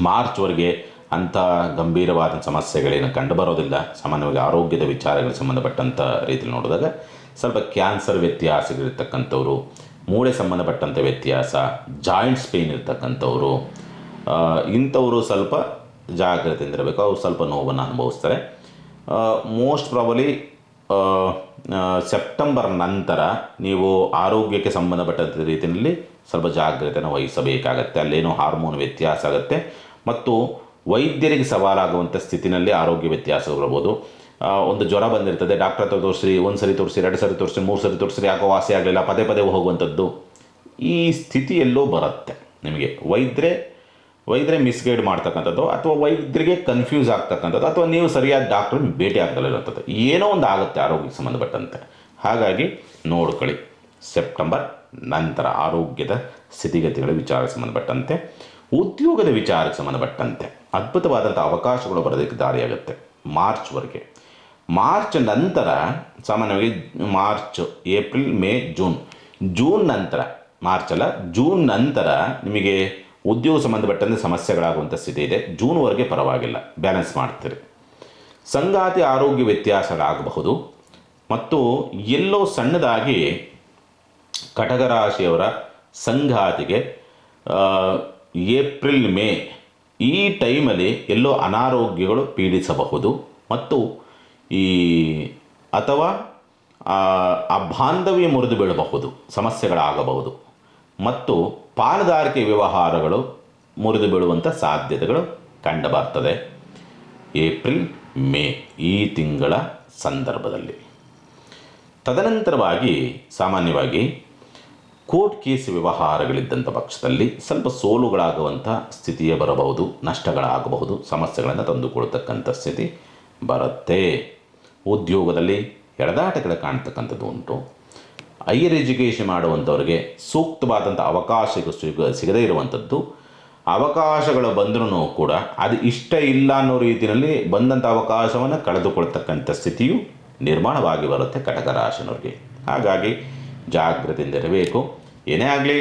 [SPEAKER 1] ಮಾರ್ಚ್ವರೆಗೆ ಅಂಥ ಗಂಭೀರವಾದ ಸಮಸ್ಯೆಗಳೇನು ಕಂಡುಬರೋದಿಲ್ಲ. ಸಾಮಾನ್ಯವಾಗಿ ಆರೋಗ್ಯದ ವಿಚಾರಗಳಿಗೆ ಸಂಬಂಧಪಟ್ಟಂಥ ರೀತಿಯಲ್ಲಿ ನೋಡಿದಾಗ ಸ್ವಲ್ಪ ಕ್ಯಾನ್ಸರ್ ವ್ಯತ್ಯಾಸಗಳಿರ್ತಕ್ಕಂಥವ್ರು, ಮೂಳೆ ಸಂಬಂಧಪಟ್ಟಂಥ ವ್ಯತ್ಯಾಸ, ಜಾಯಿಂಟ್ಸ್ ಪೇಯ್ನ್ ಇರ್ತಕ್ಕಂಥವ್ರು, ಇಂಥವರು ಸ್ವಲ್ಪ ಜಾಗ್ರತೆಯಿಂದ ಇರಬೇಕು. ಅವ್ರು ಸ್ವಲ್ಪ ನೋವನ್ನು ಅನುಭವಿಸ್ತಾರೆ. ಮೋಸ್ಟ್ ಪ್ರಾಬಲಿ ಸೆಪ್ಟೆಂಬರ್ ನಂತರ ನೀವು ಆರೋಗ್ಯಕ್ಕೆ ಸಂಬಂಧಪಟ್ಟಂಥ ರೀತಿಯಲ್ಲಿ ಸ್ವಲ್ಪ ಜಾಗ್ರತೆಯನ್ನು ವಹಿಸಬೇಕಾಗತ್ತೆ. ಅಲ್ಲೇನೋ ಹಾರ್ಮೋನ್ ವ್ಯತ್ಯಾಸ ಆಗುತ್ತೆ ಮತ್ತು ವೈದ್ಯರಿಗೆ ಸವಾಲಾಗುವಂಥ ಸ್ಥಿತಿನಲ್ಲಿ ಆರೋಗ್ಯ ವ್ಯತ್ಯಾಸ ಬರ್ಬೋದು. ಒಂದು ಜ್ವರ ಬಂದಿರ್ತದೆ, ಡಾಕ್ಟರ್ ಹತ್ರ ತೋರಿಸ್ರಿ, 1 ಸರಿ ತೋರಿಸಿ, 2 ಸರಿ ತೋರಿಸಿ, 3 ಸರಿ ತೋರಿಸ್ರಿ, ಯಾಕೋ ವಾಸಿ ಆಗಲಿಲ್ಲ, ಪದೇ ಹೋಗುವಂಥದ್ದು, ಈ ಸ್ಥಿತಿಯಲ್ಲೋ ಬರುತ್ತೆ ನಿಮಗೆ. ವೈದ್ಯರೇ ವೈದ್ಯರೇ ಮಿಸ್ಗೈಡ್ ಮಾಡ್ತಕ್ಕಂಥದ್ದು, ಅಥವಾ ವೈದ್ಯರಿಗೆ ಕನ್ಫ್ಯೂಸ್ ಆಗ್ತಕ್ಕಂಥದ್ದು, ಅಥವಾ ನೀವು ಸರಿಯಾದ ಡಾಕ್ಟ್ರನ್ನ ಭೇಟಿ ಆಗ್ದಲ್ಲಿರುವಂಥದ್ದು, ಏನೋ ಒಂದು ಆಗುತ್ತೆ ಆರೋಗ್ಯಕ್ಕೆ ಸಂಬಂಧಪಟ್ಟಂತೆ. ಹಾಗಾಗಿ ನೋಡ್ಕೊಳ್ಳಿ, ಸೆಪ್ಟೆಂಬರ್ ನಂತರ ಆರೋಗ್ಯದ ಸ್ಥಿತಿಗತಿಗಳ ವಿಚಾರಕ್ಕೆ ಸಂಬಂಧಪಟ್ಟಂತೆ, ಉದ್ಯೋಗದ ವಿಚಾರಕ್ಕೆ ಸಂಬಂಧಪಟ್ಟಂತೆ ಅದ್ಭುತವಾದಂಥ ಅವಕಾಶಗಳು ಬರೋದಕ್ಕೆ ದಾರಿಯಾಗುತ್ತೆ ಮಾರ್ಚ್ವರೆಗೆ. ಮಾರ್ಚ್ ನಂತರ ಸಾಮಾನ್ಯವಾಗಿ ಮಾರ್ಚ್, ಏಪ್ರಿಲ್, ಮೇ, ಜೂನ್ ನಂತರ, ಮಾರ್ಚ್ ಅಲ್ಲ ಜೂನ್ ನಂತರ ನಿಮಗೆ ಉದ್ಯೋಗ ಸಂಬಂಧಪಟ್ಟಂತೆ ಸಮಸ್ಯೆಗಳಾಗುವಂಥ ಸ್ಥಿತಿ ಇದೆ. ಜೂನ್ವರೆಗೆ ಪರವಾಗಿಲ್ಲ, ಬ್ಯಾಲೆನ್ಸ್ ಮಾಡ್ತೀರಿ. ಸಂಗಾತಿ ಆರೋಗ್ಯ ವ್ಯತ್ಯಾಸಗಳಾಗಬಹುದು. ಮತ್ತು ಎಲ್ಲೋ ಸಣ್ಣದಾಗಿ ಕಟಕರಾಶಿಯವರ ಸಂಗಾತಿಗೆ ಏಪ್ರಿಲ್, ಮೇ ಈ ಟೈಮಲ್ಲಿ ಎಲ್ಲೋ ಅನಾರೋಗ್ಯಗಳು ಪೀಡಿಸಬಹುದು. ಮತ್ತು ಅಥವಾ ಆ ಬಾಂಧವ್ಯ ಮುರಿದು ಬೀಳಬಹುದು, ಸಮಸ್ಯೆಗಳಾಗಬಹುದು. ಮತ್ತು ಪಾಲುದಾರಿಕೆ ವ್ಯವಹಾರಗಳು ಮುರಿದು ಬೀಳುವಂಥ ಸಾಧ್ಯತೆಗಳು ಕಂಡುಬರ್ತದೆ ಏಪ್ರಿಲ್, ಮೇ ಈ ತಿಂಗಳ ಸಂದರ್ಭದಲ್ಲಿ. ತದನಂತರವಾಗಿ ಸಾಮಾನ್ಯವಾಗಿ ಕೋರ್ಟ್ ಕೇಸ್ ವ್ಯವಹಾರಗಳಿದ್ದಂಥ ಪಕ್ಷದಲ್ಲಿ ಸ್ವಲ್ಪ ಸೋಲುಗಳಾಗುವಂಥ ಸ್ಥಿತಿಯೇ ಬರಬಹುದು, ನಷ್ಟಗಳಾಗಬಹುದು, ಸಮಸ್ಯೆಗಳನ್ನು ತಂದುಕೊಳ್ತಕ್ಕಂಥ ಸ್ಥಿತಿ ಬರುತ್ತೆ. ಉದ್ಯೋಗದಲ್ಲಿ ಎಳೆದಾಟಗಳು ಕಾಣ್ತಕ್ಕಂಥದ್ದು ಉಂಟು. ಹೈಯರ್ ಎಜುಕೇಷನ್ ಮಾಡುವಂಥವ್ರಿಗೆ ಸೂಕ್ತವಾದಂಥ ಅವಕಾಶ ಸಿಗದೇ ಇರುವಂಥದ್ದು, ಅವಕಾಶಗಳು ಬಂದರೂ ಕೂಡ ಅದು ಇಷ್ಟ ಇಲ್ಲ ಅನ್ನೋ ರೀತಿಯಲ್ಲಿ ಬಂದಂಥ ಅವಕಾಶವನ್ನು ಕಳೆದುಕೊಳ್ತಕ್ಕಂಥ ಸ್ಥಿತಿಯು ನಿರ್ಮಾಣವಾಗಿ ಬರುತ್ತೆ ಕಟಕ ರಾಶಿನವ್ರಿಗೆ. ಹಾಗಾಗಿ ಜಾಗ್ರತೆಯಿಂದ ಇರಬೇಕು. ಏನೇ ಆಗಲಿ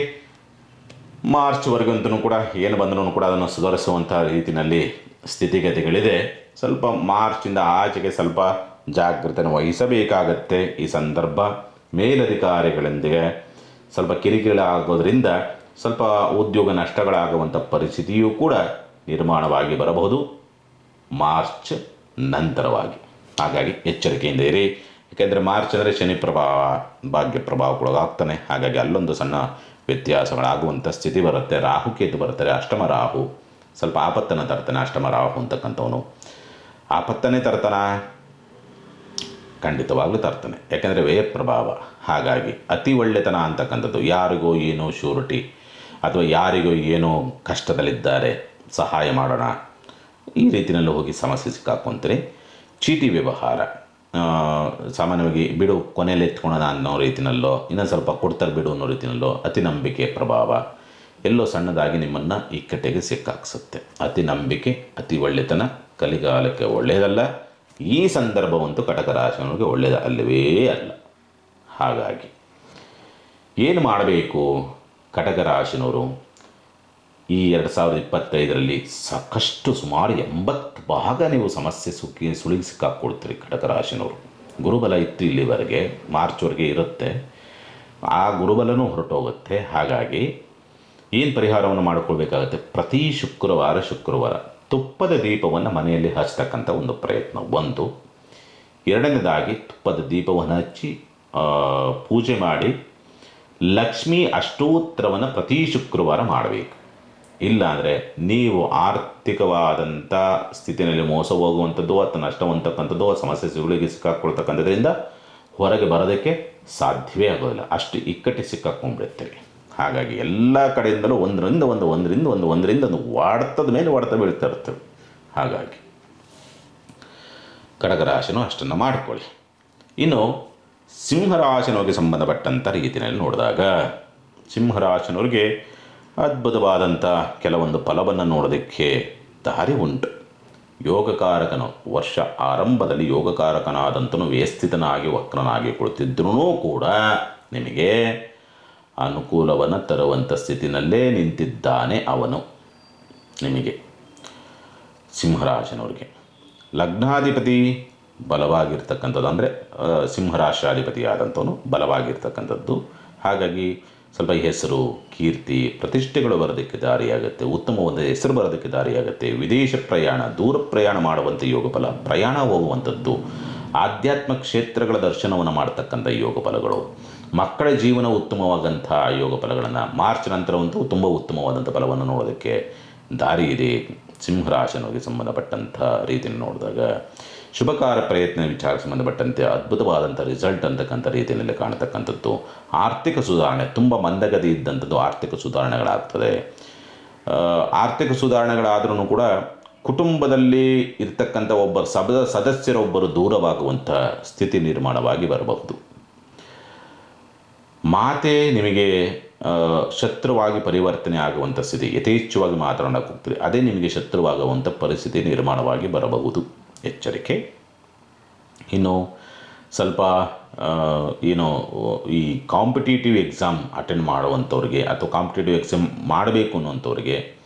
[SPEAKER 1] ಮಾರ್ಚ್ವರೆಗಂತೂ ಕೂಡ ಏನು ಬಂದರೂ ಕೂಡ ಅದನ್ನು ಸುಧಾರಿಸುವಂಥ ರೀತಿಯಲ್ಲಿ ಸ್ಥಿತಿಗತಿಗಳಿದೆ. ಸ್ವಲ್ಪ ಮಾರ್ಚಿಂದ ಆಚೆಗೆ ಸ್ವಲ್ಪ ಜಾಗ್ರತೆಯನ್ನು ವಹಿಸಬೇಕಾಗತ್ತೆ. ಈ ಸಂದರ್ಭ ಮೇಲಧಿಕಾರಿಗಳೊಂದಿಗೆ ಸ್ವಲ್ಪ ಕಿರಿಕಿರಿಗಳಾಗೋದ್ರಿಂದ ಸ್ವಲ್ಪ ಉದ್ಯೋಗ ನಷ್ಟಗಳಾಗುವಂಥ ಪರಿಸ್ಥಿತಿಯೂ ಕೂಡ ನಿರ್ಮಾಣವಾಗಿ ಬರಬಹುದು ಮಾರ್ಚ್ ನಂತರವಾಗಿ. ಹಾಗಾಗಿ ಎಚ್ಚರಿಕೆಯಿಂದ ಇರಿ. ಯಾಕೆಂದರೆ ಮಾರ್ಚ್ ಅಂದರೆ ಶನಿ ಪ್ರಭಾವ, ಭಾಗ್ಯ ಪ್ರಭಾವಕ್ಕೊಳಗಾಗ್ತಾನೆ. ಹಾಗಾಗಿ ಅಲ್ಲೊಂದು ಸಣ್ಣ ವ್ಯತ್ಯಾಸಗಳಾಗುವಂಥ ಸ್ಥಿತಿ ಬರುತ್ತೆ. ರಾಹುಕೇತು ಬರ್ತಾರೆ, ಅಷ್ಟಮ ರಾಹು ಸ್ವಲ್ಪ ಆಪತ್ತನ್ನು ತರ್ತಾನೆ. ಅಷ್ಟಮ ರಾಹು ಅಂತಕ್ಕಂಥವನು ಆಪತ್ತನ್ನೇ ತರ್ತಾನ, ಖಂಡಿತವಾಗ್ಲೂ ತರ್ತಾನೆ. ಯಾಕೆಂದರೆ ವ್ಯಯ ಪ್ರಭಾವ. ಹಾಗಾಗಿ ಅತಿ ಒಳ್ಳೆತನ ಅಂತಕ್ಕಂಥದ್ದು, ಯಾರಿಗೋ ಏನೋ ಶ್ಯೂರಿಟಿ ಅಥವಾ ಯಾರಿಗೋ ಏನೋ ಕಷ್ಟದಲ್ಲಿದ್ದಾರೆ ಸಹಾಯ ಮಾಡೋಣ ಈ ರೀತಿಯಲ್ಲಿ ಹೋಗಿ ಸಮಸ್ಯೆ ಸಿಕ್ಕಾಕೊಂತೀರಿ. ಚೀಟಿ ವ್ಯವಹಾರ ಸಾಮಾನ್ಯವಾಗಿ ಬಿಡು ಕೊನೆಯಲ್ಲಿ ಎತ್ಕೊಳ್ಳೋಣ ಅನ್ನೋ ರೀತಿಯಲ್ಲೋ, ಇನ್ನೊಂದು ಸ್ವಲ್ಪ ಕೊಡ್ತಾರೆ ಬಿಡು ಅನ್ನೋ ರೀತಿಯಲ್ಲೋ ಅತಿ ನಂಬಿಕೆ ಪ್ರಭಾವ ಎಲ್ಲೋ ಸಣ್ಣದಾಗಿ ನಿಮ್ಮನ್ನು ಇಕ್ಕಟ್ಟಿಗೆ ಸಿಕ್ಕಾಕ್ಸುತ್ತೆ. ಅತಿ ನಂಬಿಕೆ, ಅತಿ ಒಳ್ಳೆತನ ಕಲಿಗಾಲಕ್ಕೆ ಒಳ್ಳೆಯದಲ್ಲ. ಈ ಸಂದರ್ಭವಂತೂ ಕಟಕ ರಾಶಿಯವರಿಗೆ ಒಳ್ಳೆಯದು ಅಲ್ಲವೇ ಅಲ್ಲ. ಹಾಗಾಗಿ ಏನು ಮಾಡಬೇಕು ಕಟಕ ರಾಶಿನವರು? ಈ 2025ರಲ್ಲಿ ಸಾಕಷ್ಟು ಸುಮಾರು 80 ಭಾಗ ನೀವು ಸಮಸ್ಯೆ ಸುಳಿಗೆ ಸಿಕ್ಕಾಕ್ಕೊಳ್ತೀರಿ ಕಟಕ ರಾಶಿನವರು. ಗುರುಬಲ ಇತ್ತು ಇಲ್ಲಿವರೆಗೆ, ಮಾರ್ಚ್ವರೆಗೆ ಇರುತ್ತೆ. ಆ ಗುರುಬಲನೂ ಹೊರಟೋಗುತ್ತೆ. ಹಾಗಾಗಿ ಏನು ಪರಿಹಾರವನ್ನು ಮಾಡಿಕೊಳ್ಬೇಕಾಗತ್ತೆ? ಪ್ರತಿ ಶುಕ್ರವಾರ ತುಪ್ಪದ ದೀಪವನ್ನು ಮನೆಯಲ್ಲಿ ಹಚ್ಚತಕ್ಕಂಥ ಒಂದು ಪ್ರಯತ್ನ ಒಂದು. ಎರಡನೇದಾಗಿ ತುಪ್ಪದ ದೀಪವನ್ನು ಹಚ್ಚಿ ಪೂಜೆ ಮಾಡಿ ಲಕ್ಷ್ಮೀ ಅಷ್ಟೋತ್ತರವನ್ನು ಪ್ರತಿ ಶುಕ್ರವಾರ ಮಾಡಬೇಕು. ಇಲ್ಲಾಂದರೆ ನೀವು ಆರ್ಥಿಕವಾದಂಥ ಸ್ಥಿತಿಯಲ್ಲಿ ಮೋಸ ಹೋಗುವಂಥದ್ದು ಅಥವಾ ನಷ್ಟವಂತಕ್ಕಂಥದ್ದು ಸಮಸ್ಯೆ ಸುಳಿಗೆ ಸಿಕ್ಕಾಕ್ಕೊಳ್ತಕ್ಕಂಥದ್ರಿಂದ ಹೊರಗೆ ಬರೋದಕ್ಕೆ ಸಾಧ್ಯವೇ ಆಗೋದಿಲ್ಲ. ಅಷ್ಟು ಇಕ್ಕಟ್ಟು ಸಿಕ್ಕಾಕ್ಕೊಂಡ್ಬಿಡ್ತೀರಿ. ಹಾಗಾಗಿ ಎಲ್ಲ ಕಡೆಯಿಂದಲೂ ಒಂದರಿಂದ ಒಂದು ವಾಡ್ತದ ಮೇಲೆ ವಾಡ್ತಾ ಬೀಳ್ತಾ ಇರ್ತವೆ. ಹಾಗಾಗಿ ಕಟಕ ರಾಶಿನೂ ಅಷ್ಟನ್ನು ಮಾಡಿಕೊಳ್ಳಿ. ಇನ್ನು ಸಿಂಹರಾಶಿನವ್ರಿಗೆ ಸಂಬಂಧಪಟ್ಟಂಥ ರೀತಿಯಲ್ಲಿ ನೋಡಿದಾಗ ಸಿಂಹರಾಶಿನವ್ರಿಗೆ ಅದ್ಭುತವಾದಂಥ ಕೆಲವೊಂದು ಫಲವನ್ನು ನೋಡೋದಕ್ಕೆ ದಾರಿ ಉಂಟು. ಯೋಗಕಾರಕನು ವರ್ಷ ಆರಂಭದಲ್ಲಿ ಯೋಗಕಾರಕನಾದಂತನು ವ್ಯಸ್ಥಿತನಾಗಿ ವಕ್ರನಾಗಿ ಕುಳಿತಿದ್ರೂ ಕೂಡ ನಿಮಗೆ ಅನುಕೂಲವನ್ನು ತರುವಂಥ ಸ್ಥಿತಿನಲ್ಲೇ ನಿಂತಿದ್ದಾನೆ ಅವನು. ನಿಮಗೆ ಸಿಂಹರಾಶಿನವ್ರಿಗೆ ಲಗ್ನಾಧಿಪತಿ ಬಲವಾಗಿರ್ತಕ್ಕಂಥದ್ದು, ಅಂದರೆ ಸಿಂಹರಾಶಾಧಿಪತಿ ಆದಂಥವನು ಬಲವಾಗಿರ್ತಕ್ಕಂಥದ್ದು. ಹಾಗಾಗಿ ಸ್ವಲ್ಪ ಹೆಸರು, ಕೀರ್ತಿ, ಪ್ರತಿಷ್ಠೆಗಳು ಬರೋದಕ್ಕೆ ದಾರಿಯಾಗುತ್ತೆ. ಉತ್ತಮವಾದ ಹೆಸರು ಬರೋದಕ್ಕೆ ದಾರಿಯಾಗುತ್ತೆ. ವಿದೇಶ ಪ್ರಯಾಣ, ದೂರ ಪ್ರಯಾಣ ಮಾಡುವಂಥ ಯೋಗ ಫಲ, ಪ್ರಯಾಣ ಹೋಗುವಂಥದ್ದು, ಆಧ್ಯಾತ್ಮ ಕ್ಷೇತ್ರಗಳ ದರ್ಶನವನ್ನು ಮಾಡ್ತಕ್ಕಂಥ ಯೋಗ ಫಲಗಳು, ಮಕ್ಕಳ ಜೀವನ ಉತ್ತಮವಾದಂಥ ಯೋಗ ಫಲಗಳನ್ನು ಮಾರ್ಚ್ ನಂತರವಂತೂ ತುಂಬ ಉತ್ತಮವಾದಂಥ ಫಲವನ್ನು ನೋಡೋದಕ್ಕೆ ದಾರಿ ಇದೆ. ಸಿಂಹರಾಶಿನವರಿಗೆ ಸಂಬಂಧಪಟ್ಟಂಥ ರೀತಿಯನ್ನು ನೋಡಿದಾಗ ಶುಭಕಾರ ಪ್ರಯತ್ನ ವಿಚಾರ ಸಂಬಂಧಪಟ್ಟಂತೆ ಅದ್ಭುತವಾದಂಥ ರಿಸಲ್ಟ್ ಅಂತಕ್ಕಂಥ ರೀತಿಯಲ್ಲಿ ಕಾಣತಕ್ಕಂಥದ್ದು. ಆರ್ಥಿಕ ಸುಧಾರಣೆ, ತುಂಬ ಮಂದಗತಿ ಇದ್ದಂಥದ್ದು ಆರ್ಥಿಕ ಸುಧಾರಣೆಗಳಾಗ್ತದೆ. ಆರ್ಥಿಕ ಸುಧಾರಣೆಗಳಾದ್ರೂ ಕೂಡ ಕುಟುಂಬದಲ್ಲಿ ಇರ್ತಕ್ಕಂಥ ಒಬ್ಬರು ಸದಸ್ಯರೊಬ್ಬರು ದೂರವಾಗುವಂಥ ಸ್ಥಿತಿ ನಿರ್ಮಾಣವಾಗಿ ಬರಬಹುದು. ಮಾತೇ ನಿಮಗೆ ಶತ್ರುವಾಗಿ ಪರಿವರ್ತನೆ ಆಗುವಂಥ ಸ್ಥಿತಿ, ಯಥೇಚ್ಛವಾಗಿ ಮಾತನಾಡಕ್ಕೆ ಹೋಗ್ತೀರಿ, ಅದೇ ನಿಮಗೆ ಶತ್ರುವಾಗುವಂಥ ಪರಿಸ್ಥಿತಿ ನಿರ್ಮಾಣವಾಗಿ ಬರಬಹುದು. ಎಚ್ಚರಿಕೆ. ಇನ್ನು ಸ್ವಲ್ಪ ಏನು ಈ ಕಾಂಪಿಟೇಟಿವ್ ಎಕ್ಸಾಮ್ ಅಟೆಂಡ್ ಮಾಡುವಂಥವ್ರಿಗೆ ಅಥವಾ ಕಾಂಪಿಟೇಟಿವ್ ಎಕ್ಸಾಮ್ ಮಾಡಬೇಕು ಅನ್ನೋಂಥವ್ರಿಗೆ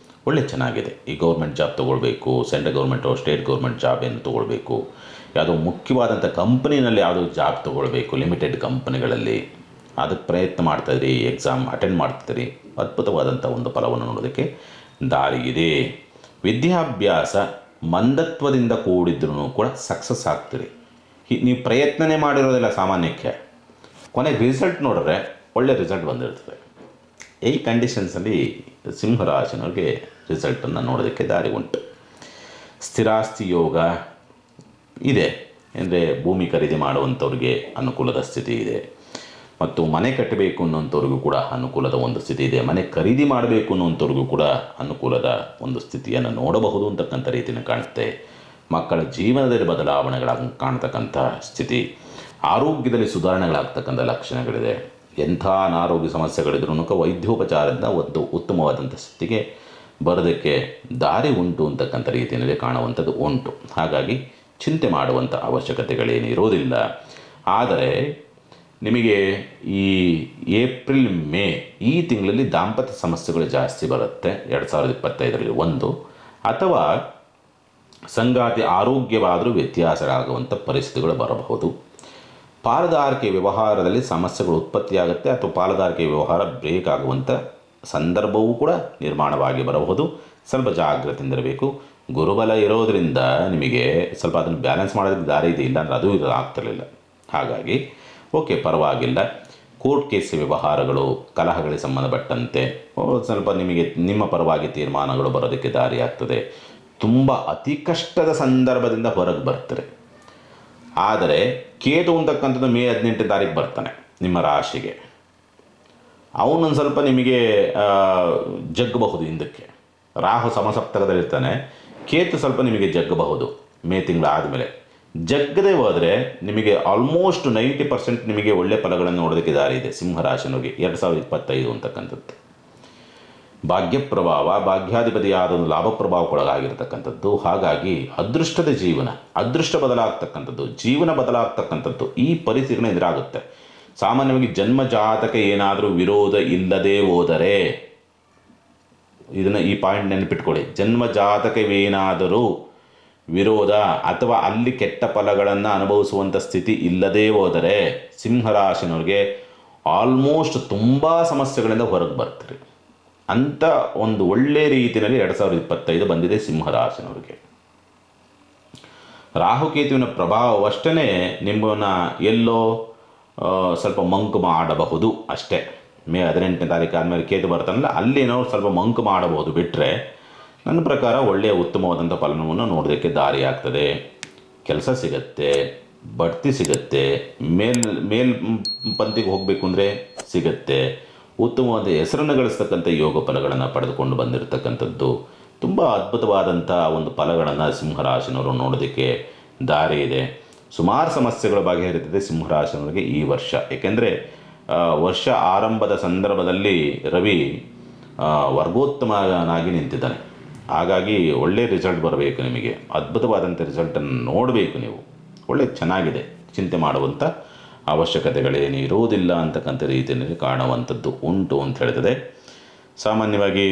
[SPEAKER 1] ಒಳ್ಳೆ ಚೆನ್ನಾಗಿದೆ. ಈ ಗೌರ್ಮೆಂಟ್ ಜಾಬ್ ತೊಗೊಳ್ಬೇಕು, central government state government job ಏನು ತೊಗೊಳ್ಬೇಕು, ಯಾವುದೋ ಮುಖ್ಯವಾದಂಥ ಕಂಪ್ನಿನಲ್ಲಿ ಯಾವುದೋ ಜಾಬ್ ತೊಗೊಳ್ಬೇಕು, ಲಿಮಿಟೆಡ್ ಕಂಪ್ನಿಗಳಲ್ಲಿ ಅದಕ್ಕೆ ಪ್ರಯತ್ನ ಮಾಡ್ತಾಯಿದ್ರಿ, ಎಕ್ಸಾಮ್ ಅಟೆಂಡ್ ಮಾಡ್ತಿದ್ರಿ, ಅದ್ಭುತವಾದಂಥ ಒಂದು ಫಲವನ್ನು ನೋಡೋದಕ್ಕೆ ದಾರಿ ಇದೆ. ವಿದ್ಯಾಭ್ಯಾಸ ಮಂದತ್ವದಿಂದ ಕೂಡಿದ್ರೂ ಕೂಡ ಸಕ್ಸಸ್ ಆಗ್ತೀರಿ. ನೀವು ಪ್ರಯತ್ನನೇ ಮಾಡಿರೋದಿಲ್ಲ ಸಾಮಾನ್ಯಕ್ಕೆ, ಕೊನೆಗೆ ರಿಸಲ್ಟ್ ನೋಡಿದ್ರೆ ಒಳ್ಳೆ ರಿಸಲ್ಟ್ ಬಂದಿರ್ತದೆ. ಈ ಕಂಡೀಷನ್ಸಲ್ಲಿ ಸಿಂಹರಾಶಿನವ್ರಿಗೆ ರಿಸಲ್ಟನ್ನು ನೋಡೋದಕ್ಕೆ ದಾರಿ ಉಂಟು. ಸ್ಥಿರಾಸ್ತಿ ಯೋಗ ಇದೆ, ಅಂದರೆ ಭೂಮಿ ಖರೀದಿ ಮಾಡುವಂಥವ್ರಿಗೆ ಅನುಕೂಲದ ಸ್ಥಿತಿ ಇದೆ, ಮತ್ತು ಮನೆ ಕಟ್ಟಬೇಕು ಅನ್ನೋಂಥವ್ರಿಗೂ ಕೂಡ ಅನುಕೂಲದ ಒಂದು ಸ್ಥಿತಿ ಇದೆ. ಮನೆ ಖರೀದಿ ಮಾಡಬೇಕು ಅನ್ನೋಂಥವ್ರಿಗೂ ಕೂಡ ಅನುಕೂಲದ ಒಂದು ಸ್ಥಿತಿಯನ್ನು ನೋಡಬಹುದು ಅಂತಕ್ಕಂಥ ರೀತಿಯನ್ನು ಕಾಣುತ್ತೆ. ಮಕ್ಕಳ ಜೀವನದಲ್ಲಿ ಬದಲಾವಣೆಗಳಾಗಿ ಕಾಣ್ತಕ್ಕಂಥ ಸ್ಥಿತಿ, ಆರೋಗ್ಯದಲ್ಲಿ ಸುಧಾರಣೆಗಳಾಗ್ತಕ್ಕಂಥ ಲಕ್ಷಣಗಳಿದೆ. ಎಂಥ ಅನಾರೋಗ್ಯ ಸಮಸ್ಯೆಗಳಿದ್ರೂ ವೈದ್ಯೋಪಚಾರದಿಂದ ಒಂದು ಉತ್ತಮವಾದಂಥ ಸ್ಥಿತಿಗೆ ಬರೋದಕ್ಕೆ ದಾರಿ ಉಂಟು ಅಂತಕ್ಕಂಥ ರೀತಿಯಲ್ಲಿ ಕಾಣುವಂಥದ್ದು ಉಂಟು. ಹಾಗಾಗಿ ಚಿಂತೆ ಮಾಡುವಂಥ ಅವಶ್ಯಕತೆಗಳೇನಿರೋದಿಲ್ಲ. ಆದರೆ ನಿಮಗೆ ಈ ಏಪ್ರಿಲ್ ಮೇ ಈ ತಿಂಗಳಲ್ಲಿ ದಾಂಪತ್ಯ ಸಮಸ್ಯೆಗಳು ಜಾಸ್ತಿ ಬರುತ್ತೆ 2025ರಲ್ಲಿ. ಒಂದು ಅಥವಾ ಸಂಗಾತಿ ಆರೋಗ್ಯವಾದರೂ ವ್ಯತ್ಯಾಸಗಳಾಗುವಂಥ ಪರಿಸ್ಥಿತಿಗಳು ಬರಬಹುದು. ಪಾಲುದಾರಿಕೆ ವ್ಯವಹಾರದಲ್ಲಿ ಸಮಸ್ಯೆಗಳು ಉತ್ಪತ್ತಿಯಾಗುತ್ತೆ ಅಥವಾ ಪಾಲುದಾರಿಕೆ ವ್ಯವಹಾರ ಬ್ರೇಕ್ ಆಗುವಂಥ ಸಂದರ್ಭವೂ ಕೂಡ ನಿರ್ಮಾಣವಾಗಿ ಬರಬಹುದು. ಸ್ವಲ್ಪ ಜಾಗ್ರತೆಯಿಂದಿರಬೇಕು. ಗುರುಬಲ ಇರೋದರಿಂದ ನಿಮಗೆ ಸ್ವಲ್ಪ ಅದನ್ನು ಬ್ಯಾಲೆನ್ಸ್ ಮಾಡೋದಕ್ಕೆ ದಾರಿ ಇದೆ, ಇಲ್ಲ ಅಂದರೆ ಅದು ಆಗ್ತಿರಲಿಲ್ಲ. ಹಾಗಾಗಿ ಓಕೆ, ಪರವಾಗಿಲ್ಲ. ಕೋರ್ಟ್ ಕೇಸ್ ವ್ಯವಹಾರಗಳು, ಕಲಹಗಳಿಗೆ ಸಂಬಂಧಪಟ್ಟಂತೆ ಸ್ವಲ್ಪ ನಿಮಗೆ ನಿಮ್ಮ ಪರವಾಗಿ ತೀರ್ಮಾನಗಳು ಬರೋದಕ್ಕೆ ದಾರಿ ಆಗ್ತದೆ. ತುಂಬ ಅತಿ ಕಷ್ಟದ ಸಂದರ್ಭದಿಂದ ಹೊರಗೆ ಬರ್ತಾರೆ. ಆದರೆ ಕೇತು ಅಂತಕ್ಕಂಥದ್ದು ಮೇ 18ನೇ ತಾರೀಕು ಬರ್ತಾನೆ ನಿಮ್ಮ ರಾಶಿಗೆ. ಅವನೊಂದು ಸ್ವಲ್ಪ ನಿಮಗೆ ಜಗ್ಗಬಹುದು ಹಿಂದಕ್ಕೆ. ರಾಹು ಸಮಸಪ್ತಕದಲ್ಲಿರ್ತಾನೆ, ಕೇತು ಸ್ವಲ್ಪ ನಿಮಗೆ ಜಗ್ಗಬಹುದು ಮೇ ತಿಂಗಳಾದಮೇಲೆ. ಜಗ್ಗದೆ ಹೋದರೆ ನಿಮಗೆ ಆಲ್ಮೋಸ್ಟ್ 90% ನಿಮಗೆ ಒಳ್ಳೆಯ ಫಲಗಳನ್ನು ನೋಡೋದಕ್ಕೆ ದಾರಿ ಇದೆ ಸಿಂಹರಾಶಿನವರಿಗೆ 2025 ಅಂತಕ್ಕಂಥದ್ದು. ಭಾಗ್ಯ ಪ್ರಭಾವ, ಭಾಗ್ಯಾಧಿಪತಿಯಾದ ಒಂದು ಲಾಭ ಪ್ರಭಾವಕ್ಕೊಳಗಾಗಿರ್ತಕ್ಕಂಥದ್ದು. ಹಾಗಾಗಿ ಅದೃಷ್ಟದ ಜೀವನ, ಅದೃಷ್ಟ ಬದಲಾಗ್ತಕ್ಕಂಥದ್ದು, ಜೀವನ ಬದಲಾಗ್ತಕ್ಕಂಥದ್ದು ಈ ಪರಿಸ್ಥಿತಿಗಳನ್ನ ಎದುರಾಗುತ್ತೆ. ಸಾಮಾನ್ಯವಾಗಿ ಜನ್ಮ ಜಾತಕ ಏನಾದರೂ ವಿರೋಧ ಇಲ್ಲದೆ ಹೋದರೆ, ಇದನ್ನು ಈ ಪಾಯಿಂಟ್ ನೆನಪಿಟ್ಕೊಳ್ಳಿ, ಜನ್ಮ ಜಾತಕವೇನಾದರೂ ವಿರೋಧ ಅಥವಾ ಅಲ್ಲಿ ಕೆಟ್ಟ ಫಲಗಳನ್ನು ಅನುಭವಿಸುವಂಥ ಸ್ಥಿತಿ ಇಲ್ಲದೇ ಹೋದರೆ ಸಿಂಹರಾಶಿನವ್ರಿಗೆ ಆಲ್ಮೋಸ್ಟ್ ತುಂಬ ಸಮಸ್ಯೆಗಳಿಂದ ಹೊರಗೆ ಬರ್ತಾರೆ. ಅಂಥ ಒಂದು ಒಳ್ಳೆಯ ರೀತಿಯಲ್ಲಿ 2025 ಬಂದಿದೆ ಸಿಂಹರಾಶಿನವ್ರಿಗೆ. ರಾಹುಕೇತುವಿನ ಪ್ರಭಾವವಷ್ಟೇ ನಿಮ್ಮನ್ನು ಎಲ್ಲೋ ಸ್ವಲ್ಪ ಮಂಕು ಮಾಡಬಹುದು ಅಷ್ಟೇ. ಮೇ 18ನೇ ತಾರೀಕು ಆದಮೇಲೆ ಕೇತು ಬರ್ತಾನಲ್ಲ, ಅಲ್ಲೇನೋ ಸ್ವಲ್ಪ ಮಂಕು ಮಾಡಬಹುದು. ಬಿಟ್ಟರೆ ನನ್ನ ಪ್ರಕಾರ ಒಳ್ಳೆಯ ಉತ್ತಮವಾದಂಥ ಫಲನವನ್ನು ನೋಡೋದಕ್ಕೆ ದಾರಿ ಆಗ್ತದೆ. ಕೆಲಸ ಸಿಗತ್ತೆ, ಬಡ್ತಿ ಸಿಗತ್ತೆ, ಮೇಲ್ ಪಂಕ್ತಿಗೆ ಹೋಗಬೇಕು ಅಂದರೆ ಸಿಗತ್ತೆ. ಉತ್ತಮವಾದ ಹೆಸರನ್ನು ಗಳಿಸ್ತಕ್ಕಂಥ ಯೋಗ ಫಲಗಳನ್ನು ಪಡೆದುಕೊಂಡು ಬಂದಿರತಕ್ಕಂಥದ್ದು ತುಂಬ ಅದ್ಭುತವಾದಂಥ ಒಂದು ಫಲಗಳನ್ನು ಸಿಂಹರಾಶಿನವರು ನೋಡೋದಕ್ಕೆ ದಾರಿ ಇದೆ. ಸುಮಾರು ಸಮಸ್ಯೆಗಳ ಬಗೆಹರಿತದೆ ಸಿಂಹರಾಶಿನವರಿಗೆ ಈ ವರ್ಷ. ಏಕೆಂದರೆ ವರ್ಷ ಆರಂಭದ ಸಂದರ್ಭದಲ್ಲಿ ರವಿ ವರ್ಗೋತ್ತಮನಾಗಿ ನಿಂತಿದ್ದಾನೆ. ಹಾಗಾಗಿ ಒಳ್ಳೆಯ ರಿಸಲ್ಟ್ ಬರಬೇಕು ನಿಮಗೆ, ಅದ್ಭುತವಾದಂಥ ರಿಸಲ್ಟನ್ನು ನೋಡಬೇಕು ನೀವು. ಒಳ್ಳೆ ಚೆನ್ನಾಗಿದೆ, ಚಿಂತೆ ಮಾಡುವಂಥ ಅವಶ್ಯಕತೆಗಳೇನು ಇರುವುದಿಲ್ಲ ಅಂತಕ್ಕಂಥ ರೀತಿಯಲ್ಲಿ ಕಾಣುವಂಥದ್ದು ಉಂಟು ಅಂತ ಹೇಳ್ತದೆ. ಸಾಮಾನ್ಯವಾಗಿ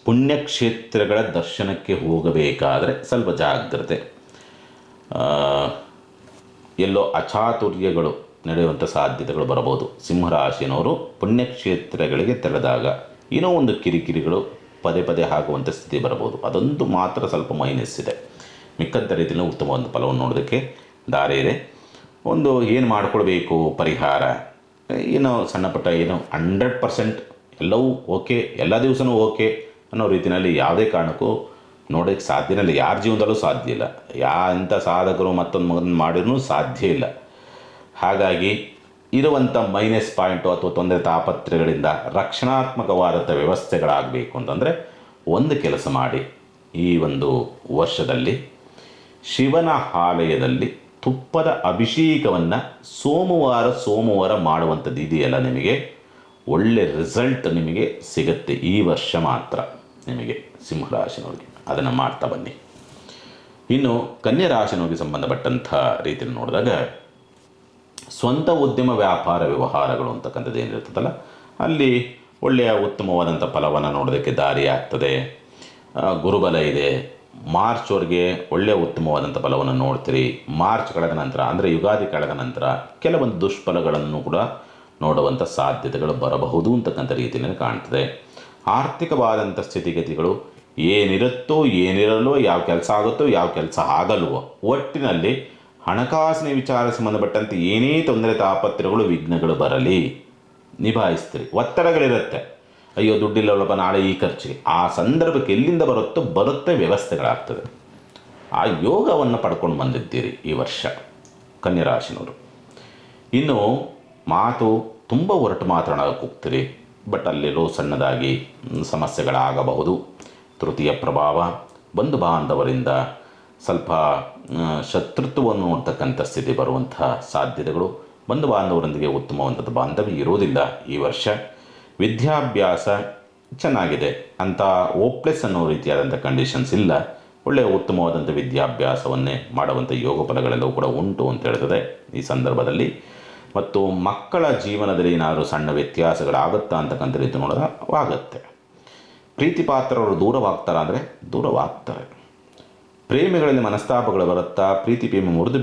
[SPEAKER 1] ಪುಣ್ಯಕ್ಷೇತ್ರಗಳ ದರ್ಶನಕ್ಕೆ ಹೋಗಬೇಕಾದರೆ ಸ್ವಲ್ಪ ಜಾಗ್ರತೆ, ಎಲ್ಲೋ ಅಚಾತುರ್ಯಗಳು ನಡೆಯುವಂಥ ಸಾಧ್ಯತೆಗಳು ಬರಬಹುದು. ಸಿಂಹರಾಶಿನವರು ಪುಣ್ಯಕ್ಷೇತ್ರಗಳಿಗೆ ತೆರೆದಾಗ ಏನೋ ಒಂದು ಕಿರಿಕಿರಿಗಳು ಪದೇ ಪದೇ ಆಗುವಂಥ ಸ್ಥಿತಿ ಬರಬಹುದು. ಅದೊಂದು ಮಾತ್ರ ಸ್ವಲ್ಪ ಮೈನಸ್ ಇದೆ. ಮಿಕ್ಕಂಥ ರೀತಿಯಲ್ಲಿ ಉತ್ತಮವಾದ ಫಲವನ್ನು ನೋಡೋದಕ್ಕೆ ದಾರಿ ಇದೆ. ಒಂದು ಏನು ಮಾಡ್ಕೊಳ್ಬೇಕು ಪರಿಹಾರ, ಏನೋ ಸಣ್ಣ ಪುಟ್ಟ ಏನು 100% ಎಲ್ಲವೂ ಓಕೆ, ಎಲ್ಲ ದಿವಸನೂ ಓಕೆ ಅನ್ನೋ ರೀತಿಯಲ್ಲಿ ಯಾವುದೇ ಕಾರಣಕ್ಕೂ ನೋಡೋಕ್ಕೆ ಸಾಧ್ಯನೇ ಇಲ್ಲ. ಯಾರ ಜೀವನದಲ್ಲೂ ಸಾಧ್ಯ ಇಲ್ಲ. ಎಂಥ ಸಾಧಕರು ಮತ್ತೊಂದು ಮಗನ ಮಾಡಿದ್ರೂ ಸಾಧ್ಯ ಇಲ್ಲ. ಹಾಗಾಗಿ ಇರುವಂಥ ಮೈನಸ್ ಪಾಯಿಂಟು ಅಥವಾ ತೊಂದರೆ ತಾಪತ್ರೆಗಳಿಂದ ರಕ್ಷಣಾತ್ಮಕವಾದಂಥ ವ್ಯವಸ್ಥೆಗಳಾಗಬೇಕು ಅಂತಂದರೆ ಒಂದು ಕೆಲಸ ಮಾಡಿ. ಈ ಒಂದು ವರ್ಷದಲ್ಲಿ ಶಿವನ ಆಲಯದಲ್ಲಿ ತುಪ್ಪದ ಅಭಿಷೇಕವನ್ನು ಸೋಮವಾರ ಮಾಡುವಂಥದ್ದು ಇದೆಯಲ್ಲ, ನಿಮಗೆ ಒಳ್ಳೆ ರಿಸಲ್ಟ್ ನಿಮಗೆ ಸಿಗುತ್ತೆ ಈ ವರ್ಷ ಮಾತ್ರ ನಿಮಗೆ ಸಿಂಹರಾಶಿನವ್ರಿಗೆ. ಅದನ್ನು ಮಾಡ್ತಾ ಬನ್ನಿ. ಇನ್ನು ಕನ್ಯಾ ರಾಶಿನವ್ರಿಗೆ ಸಂಬಂಧಪಟ್ಟಂಥ ರೀತಿಯಲ್ಲಿ ನೋಡಿದಾಗ ಸ್ವಂತ ಉದ್ಯಮ ವ್ಯಾಪಾರ ವ್ಯವಹಾರಗಳು ಅಂತಕ್ಕಂಥದ್ದು ಏನಿರ್ತದಲ್ಲ, ಅಲ್ಲಿ ಒಳ್ಳೆಯ ಉತ್ತಮವಾದಂಥ ಫಲವನ್ನು ನೋಡೋದಕ್ಕೆ ದಾರಿ ಆಗ್ತದೆ. ಗುರುಬಲ ಇದೆ. ಮಾರ್ಚ್ವರೆಗೆ ಒಳ್ಳೆಯ ಉತ್ತಮವಾದಂಥ ಫಲವನ್ನು ನೋಡ್ತೀರಿ. ಮಾರ್ಚ್ ಕಳೆದ ನಂತರ ಅಂದರೆ ಯುಗಾದಿ ಕಳೆದ ನಂತರ ಕೆಲವೊಂದು ದುಷ್ಫಲಗಳನ್ನು ಕೂಡ ನೋಡುವಂಥ ಸಾಧ್ಯತೆಗಳು ಬರಬಹುದು ಅಂತಕ್ಕಂಥ ರೀತಿಯಲ್ಲಿ ಕಾಣ್ತದೆ. ಆರ್ಥಿಕವಾದಂಥ ಸ್ಥಿತಿಗತಿಗಳು ಏನಿರುತ್ತೋ ಏನಿರಲ್ಲೋ, ಯಾವ ಕೆಲಸ ಆಗುತ್ತೋ ಯಾವ ಕೆಲಸ ಆಗಲ್ವೋ, ಒಟ್ಟಿನಲ್ಲಿ ಹಣಕಾಸಿನ ವಿಚಾರ ಸಂಬಂಧಪಟ್ಟಂತೆ ಏನೇ ತೊಂದರೆ ತಾಪತ್ರೆಗಳು ವಿಘ್ನಗಳು ಬರಲಿ ನಿಭಾಯಿಸ್ತೀರಿ. ಒತ್ತಡಗಳಿರುತ್ತೆ. ಅಯ್ಯೋ ದುಡ್ಡಿಲ್ಲವಲ್ಲಪ್ಪ ನಾಳೆ ಈ ಖರ್ಚಿಗೆ, ಆ ಸಂದರ್ಭಕ್ಕೆ ಎಲ್ಲಿಂದ ಬರುತ್ತೆ ವ್ಯವಸ್ಥೆಗಳಾಗ್ತದೆ. ಆ ಯೋಗವನ್ನು ಪಡ್ಕೊಂಡು ಬಂದಿದ್ದೀರಿ ಈ ವರ್ಷ ಕನ್ಯಾ ರಾಶಿನವರು. ಇನ್ನು ಮಾತು ತುಂಬ ಹೊರಟು ಮಾತನಾಡೋಕೆ ಹೋಗ್ತೀರಿ, ಬಟ್ ಅಲ್ಲೆಲ್ಲೋ ಸಣ್ಣದಾಗಿ ಸಮಸ್ಯೆಗಳಾಗಬಹುದು. ತೃತೀಯ ಪ್ರಭಾವ, ಬಂಧು ಬಾಂಧವರಿಂದ ಸ್ವಲ್ಪ ಶತ್ರುತ್ವವನ್ನು ನೋಡ್ತಕ್ಕಂಥ ಸ್ಥಿತಿ ಬರುವಂತಹ ಸಾಧ್ಯತೆಗಳು. ಬಂಧು ಬಾಂಧವರೊಂದಿಗೆ ಉತ್ತಮವಾದಂಥ ಬಾಂಧವ್ಯ ಇರೋದಿಲ್ಲ ಈ ವರ್ಷ. ವಿದ್ಯಾಭ್ಯಾಸ ಚೆನ್ನಾಗಿದೆ ಅಂತ ಓಪ್ಲೆಸ್ ಅನ್ನೋ ರೀತಿಯಾದಂಥ ಕಂಡೀಷನ್ಸ್ ಇಲ್ಲ. ಒಳ್ಳೆಯ ಉತ್ತಮವಾದಂಥ ವಿದ್ಯಾಭ್ಯಾಸವನ್ನೇ ಮಾಡುವಂಥ ಯೋಗ ಫಲಗಳೆಲ್ಲವೂ ಕೂಡ ಉಂಟು ಅಂತ ಹೇಳ್ತದೆ ಈ ಸಂದರ್ಭದಲ್ಲಿ. ಮತ್ತು ಮಕ್ಕಳ ಜೀವನದಲ್ಲಿ ಏನಾದರೂ ಸಣ್ಣ ವ್ಯತ್ಯಾಸಗಳಾಗುತ್ತಾ ಅಂತಕ್ಕಂಥ ರೀತಿ ನೋಡಿದ್ರೆ ಆಗುತ್ತೆ. ಪ್ರೀತಿ ಪಾತ್ರರು ದೂರವಾಗ್ತಾರ ಅಂದರೆ ದೂರವಾಗ್ತಾರೆ. ಪ್ರೇಮಿಗಳಲ್ಲಿ ಮನಸ್ತಾಪಗಳು ಬರುತ್ತಾ, ಪ್ರೀತಿ ಪ್ರೇಮ ಮುರಿದು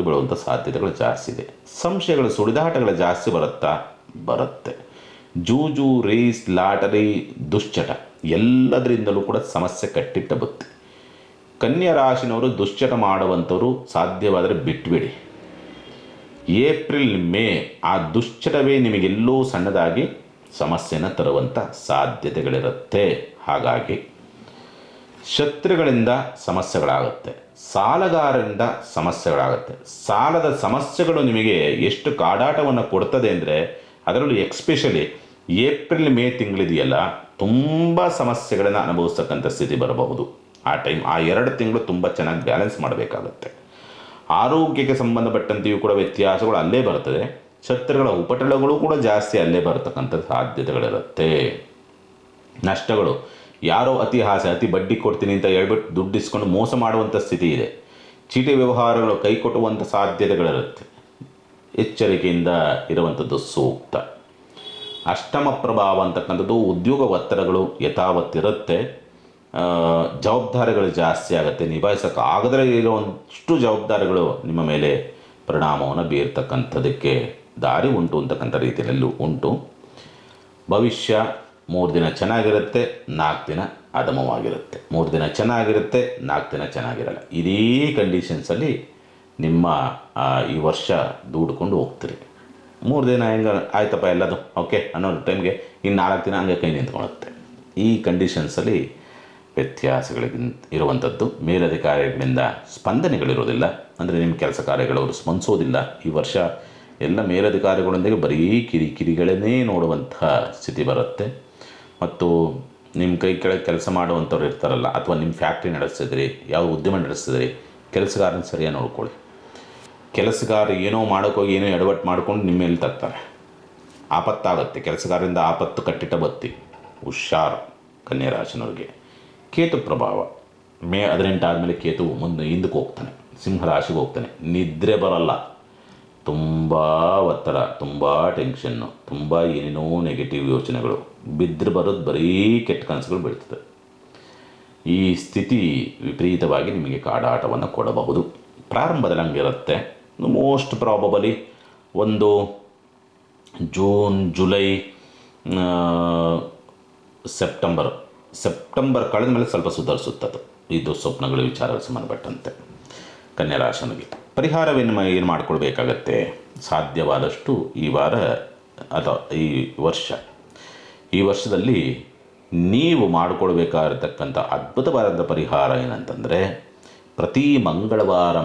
[SPEAKER 1] ಬೀಳುವಂಥ ಸಾಧ್ಯತೆಗಳು ಜಾಸ್ತಿ ಇದೆ. ಸಂಶಯಗಳು ಸುಳಿದಾಟಗಳು ಜಾಸ್ತಿ ಬರುತ್ತೆ. ಜೂಜು, ರೇಸ್, ಲಾಟರಿ, ದುಶ್ಚಟ ಎಲ್ಲದರಿಂದಲೂ ಕೂಡ ಸಮಸ್ಯೆ ಕಟ್ಟಿಟ್ಟ ಬುತ್ತಿ. ಕನ್ಯಾ ರಾಶಿನವರು ದುಶ್ಚಟ ಮಾಡುವಂಥವರು ಸಾಧ್ಯವಾದರೆ ಬಿಟ್ಬಿಡಿ. ಏಪ್ರಿಲ್ ಮೇ ಆ ದುಶ್ಚಟವೇ ನಿಮಗೆಲ್ಲೋ ಸಣ್ಣದಾಗಿ ಸಮಸ್ಯೆನ ತರುವಂಥ ಸಾಧ್ಯತೆಗಳಿರುತ್ತೆ. ಹಾಗಾಗಿ ಶತ್ರುಗಳಿಂದ ಸಮಸ್ಯೆಗಳಾಗುತ್ತೆ, ಸಾಲಗಾರರಿಂದ ಸಮಸ್ಯೆಗಳಾಗುತ್ತೆ. ಸಾಲದ ಸಮಸ್ಯೆಗಳು ನಿಮಗೆ ಎಷ್ಟು ಕಾಡಾಟವನ್ನು ಕೊಡ್ತದೆ ಅಂದರೆ, ಅದರಲ್ಲೂ ಎಕ್ಸ್ಪೆಷಲಿ ಏಪ್ರಿಲ್ ಮೇ ತಿಂಗಳಿದೆಯಲ್ಲ, ತುಂಬ ಸಮಸ್ಯೆಗಳನ್ನು ಅನುಭವಿಸ್ತಕ್ಕಂಥ ಸ್ಥಿತಿ ಬರಬಹುದು. ಆ ಟೈಮ್ ಆ 2 ತಿಂಗಳು ತುಂಬ ಚೆನ್ನಾಗಿ ಬ್ಯಾಲೆನ್ಸ್ ಮಾಡಬೇಕಾಗುತ್ತೆ. ಆರೋಗ್ಯಕ್ಕೆ ಸಂಬಂಧಪಟ್ಟಂತೆಯೂ ಕೂಡ ವ್ಯತ್ಯಾಸಗಳು ಅಲ್ಲೇ ಬರ್ತದೆ. ಶತ್ರುಗಳ ಉಪಟಳಗಳು ಕೂಡ ಜಾಸ್ತಿ ಅಲ್ಲೇ ಬರತಕ್ಕಂಥ ಸಾಧ್ಯತೆಗಳಿರುತ್ತೆ. ನಷ್ಟಗಳು, ಯಾರೋ ಅತಿ ಆಸೆ, ಅತಿ ಬಡ್ಡಿ ಕೊಡ್ತೀನಿ ಅಂತ ಹೇಳ್ಬಿಟ್ಟು ದುಡ್ಡು ಇಸ್ಕೊಂಡು ಮೋಸ ಮಾಡುವಂಥ ಸ್ಥಿತಿ ಇದೆ. ಚೀಟಿ ವ್ಯವಹಾರಗಳು ಕೈ ಕೊಟ್ಟುವಂಥ ಸಾಧ್ಯತೆಗಳಿರುತ್ತೆ. ಎಚ್ಚರಿಕೆಯಿಂದ ಇರುವಂಥದ್ದು ಸೂಕ್ತ. ಅಷ್ಟಮ ಪ್ರಭಾವ ಅಂತಕ್ಕಂಥದ್ದು ಉದ್ಯೋಗ ಒತ್ತಡಗಳು ಯಥಾವತ್ತಿರುತ್ತೆ. ಜವಾಬ್ದಾರಿಗಳು ಜಾಸ್ತಿ ಆಗುತ್ತೆ. ನಿಭಾಯಿಸೋಕೆ ಆಗದರೆ ಇರುವಷ್ಟು ಜವಾಬ್ದಾರಿಗಳು ನಿಮ್ಮ ಮೇಲೆ ಪರಿಣಾಮವನ್ನು ಬೀರ್ತಕ್ಕಂಥದ್ದಕ್ಕೆ ದಾರಿ ಉಂಟು ಅಂತಕ್ಕಂಥ ರೀತಿಯಲ್ಲೂ ಉಂಟು. ಭವಿಷ್ಯ 3 ದಿನ ಚೆನ್ನಾಗಿರುತ್ತೆ, 4 ದಿನ ಅಧಮವಾಗಿರುತ್ತೆ. 3 ದಿನ ಚೆನ್ನಾಗಿರುತ್ತೆ, 4 ದಿನ ಚೆನ್ನಾಗಿರಲ್ಲ. ಇದೇ ಕಂಡೀಷನ್ಸಲ್ಲಿ ನಿಮ್ಮ ಈ ವರ್ಷ ದೂಡ್ಕೊಂಡು ಹೋಗ್ತೀರಿ. 3 ದಿನ ಹೆಂಗೆ ಆಯ್ತಪ್ಪ ಎಲ್ಲದು ಓಕೆ ಅನ್ನೋ ಟೈಮ್ಗೆ ಇನ್ನು 4 ದಿನ ಹಂಗೆ ಕೈ ನಿಂತ್ಕೊಳ್ಳುತ್ತೆ. ಈ ಕಂಡೀಷನ್ಸಲ್ಲಿ ವ್ಯತ್ಯಾಸಗಳಿಗಿಂತ ಇರುವಂಥದ್ದು. ಮೇಲಧಿಕಾರಿಗಳಿಂದ ಸ್ಪಂದನೆಗಳಿರೋದಿಲ್ಲ, ಅಂದರೆ ನಿಮ್ಮ ಕೆಲಸ ಕಾರ್ಯಗಳು ಅವರು ಸ್ಪಂದಿಸೋದಿಲ್ಲ. ಈ ವರ್ಷ ಎಲ್ಲ ಮೇಲಧಿಕಾರಿಗಳೊಂದಿಗೆ ಬರೀ ಕಿರಿಕಿರಿಗಳನ್ನೇ ನೋಡುವಂಥ ಸ್ಥಿತಿ ಬರುತ್ತೆ. ಮತ್ತು ನಿಮ್ಮ ಕೈ ಕೆಳಗೆ ಕೆಲಸ ಮಾಡುವಂಥವ್ರು ಇರ್ತಾರಲ್ಲ, ಅಥವಾ ನಿಮ್ಮ ಫ್ಯಾಕ್ಟ್ರಿ ನಡೆಸ್ತಿದ್ರಿ, ಯಾವ ಉದ್ಯಮ ನಡೆಸ್ತಿದ್ರಿ, ಕೆಲಸಗಾರನ ಸರಿಯಾಗಿ ನೋಡ್ಕೊಳ್ಳಿ. ಕೆಲಸಗಾರ ಏನೋ ಮಾಡೋಕ್ಕೋಗಿ ಏನೋ ಎಡವಟ್ಟು ಮಾಡ್ಕೊಂಡು ನಿಮ್ಮ ಮೇಲೆ ತರ್ತಾರೆ, ಆಪತ್ತಾಗುತ್ತೆ. ಕೆಲಸಗಾರರಿಂದ ಆಪತ್ತು ಕಟ್ಟಿಟ್ಟ ಬತ್ತಿ. ಹುಷಾರು ಕನ್ಯಾ ರಾಶಿನವ್ರಿಗೆ. ಕೇತು ಪ್ರಭಾವ, ಮೇ 18 ಆದಮೇಲೆ ಕೇತು ಹಿಂದಕ್ಕೆ ಹೋಗ್ತಾನೆ, ಸಿಂಹರಾಶಿಗೆ ಹೋಗ್ತಾನೆ. ನಿದ್ರೆ ಬರಲ್ಲ, ತುಂಬ ಒತ್ತಡ, ತುಂಬ ಟೆನ್ಷನ್ನು, ತುಂಬ ಏನೇನೋ ನೆಗೆಟಿವ್ ಯೋಚನೆಗಳು ಬಿದ್ದರೆ ಬರೋದು, ಬರೀ ಕೆಟ್ಟ ಕನಸುಗಳು ಬೀಳ್ತದೆ. ಈ ಸ್ಥಿತಿ ವಿಪರೀತವಾಗಿ ನಿಮಗೆ ಕಾಡಾಟವನ್ನು ಕೊಡಬಹುದು. ಪ್ರಾರಂಭದಲ್ಲಿ ಹಂಗಿರುತ್ತೆ. ಮೋಸ್ಟ್ ಪ್ರಾಬಬಲಿ ಒಂದು ಜೂನ್, ಜುಲೈ, ಸೆಪ್ಟೆಂಬರ್ ಕಳೆದ ಮೇಲೆ ಸ್ವಲ್ಪ ಸುಧಾರಿಸುತ್ತದೆ ಇದು ಸ್ವಪ್ನಗಳ ವಿಚಾರಕ್ಕೆ ಸಂಬಂಧಪಟ್ಟಂತೆ ಕನ್ಯಾ ರಾಶಿನಿಗೆ. ಪರಿಹಾರವೇನು ಏನು ಮಾಡಿಕೊಳ್ಬೇಕಾಗತ್ತೆ? ಸಾಧ್ಯವಾದಷ್ಟು ಈ ವಾರ ಅಥವಾ ಈ ವರ್ಷದಲ್ಲಿ ನೀವು ಮಾಡಿಕೊಳ್ಬೇಕಾಗಿರ್ತಕ್ಕಂಥ ಅದ್ಭುತವಾದಂಥ ಪರಿಹಾರ ಏನಂತಂದರೆ, ಪ್ರತಿ ಮಂಗಳವಾರ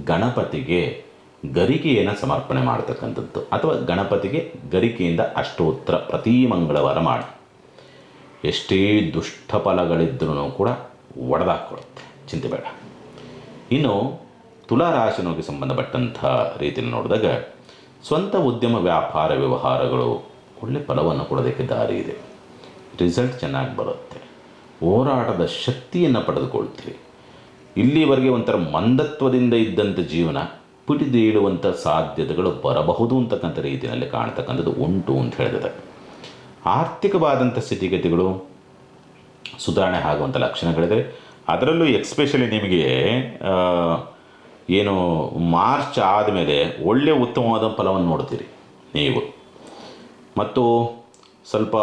[SPEAKER 1] ಗಣಪತಿಗೆ ಗರಿಕೆಯನ್ನು ಸಮರ್ಪಣೆ ಮಾಡ್ತಕ್ಕಂಥದ್ದು, ಅಥವಾ ಗಣಪತಿಗೆ ಗರಿಕೆಯಿಂದ ಅಷ್ಟೋತ್ತರ ಪ್ರತಿ ಮಂಗಳವಾರ ಮಾಡಿ. ಎಷ್ಟೇ ದುಷ್ಟ ಫಲಗಳಿದ್ರೂ ಕೂಡ ಒಡೆದಾಕ್ಕೊಡುತ್ತೆ, ಚಿಂತೆ ಬೇಡ. ಇನ್ನು ತುಲಾರಾಶಿನೋಗಿ ಸಂಬಂಧಪಟ್ಟಂಥ ರೀತಿಯಲ್ಲಿ ನೋಡಿದಾಗ ಸ್ವಂತ ಉದ್ಯಮ ವ್ಯಾಪಾರ ವ್ಯವಹಾರಗಳು ಒಳ್ಳೆ ಫಲವನ್ನು ಕೊಡೋದಕ್ಕೆ ದಾರಿ ಇದೆ. ರಿಸಲ್ಟ್ ಚೆನ್ನಾಗಿ ಬರುತ್ತೆ. ಹೋರಾಟದ ಶಕ್ತಿಯನ್ನು ಪಡೆದುಕೊಳ್ತೀರಿ. ಇಲ್ಲಿವರೆಗೆ ಒಂಥರ ಮಂದತ್ವದಿಂದ ಇದ್ದಂಥ ಜೀವನ ಪುಟಿದೇಳುವಂಥ ಸಾಧ್ಯತೆಗಳು ಬರಬಹುದು ಅಂತಕ್ಕಂಥ ರೀತಿಯಲ್ಲಿ ಕಾಣ್ತಕ್ಕಂಥದ್ದು ಉಂಟು ಅಂತ ಹೇಳಿದೆ. ಆರ್ಥಿಕವಾದಂಥ ಸ್ಥಿತಿಗತಿಗಳು ಸುಧಾರಣೆ ಆಗುವಂಥ ಲಕ್ಷಣಗಳಿದೆ. ಅದರಲ್ಲೂ ಎಕ್ಸ್ಪೆಷಲಿ ನಿಮಗೆ ಏನು ಮಾರ್ಚ್ ಆದಮೇಲೆ ಒಳ್ಳೆಯ ಉತ್ತಮವಾದ ಫಲವನ್ನು ನೋಡ್ತೀರಿ ನೀವು. ಮತ್ತು ಸ್ವಲ್ಪ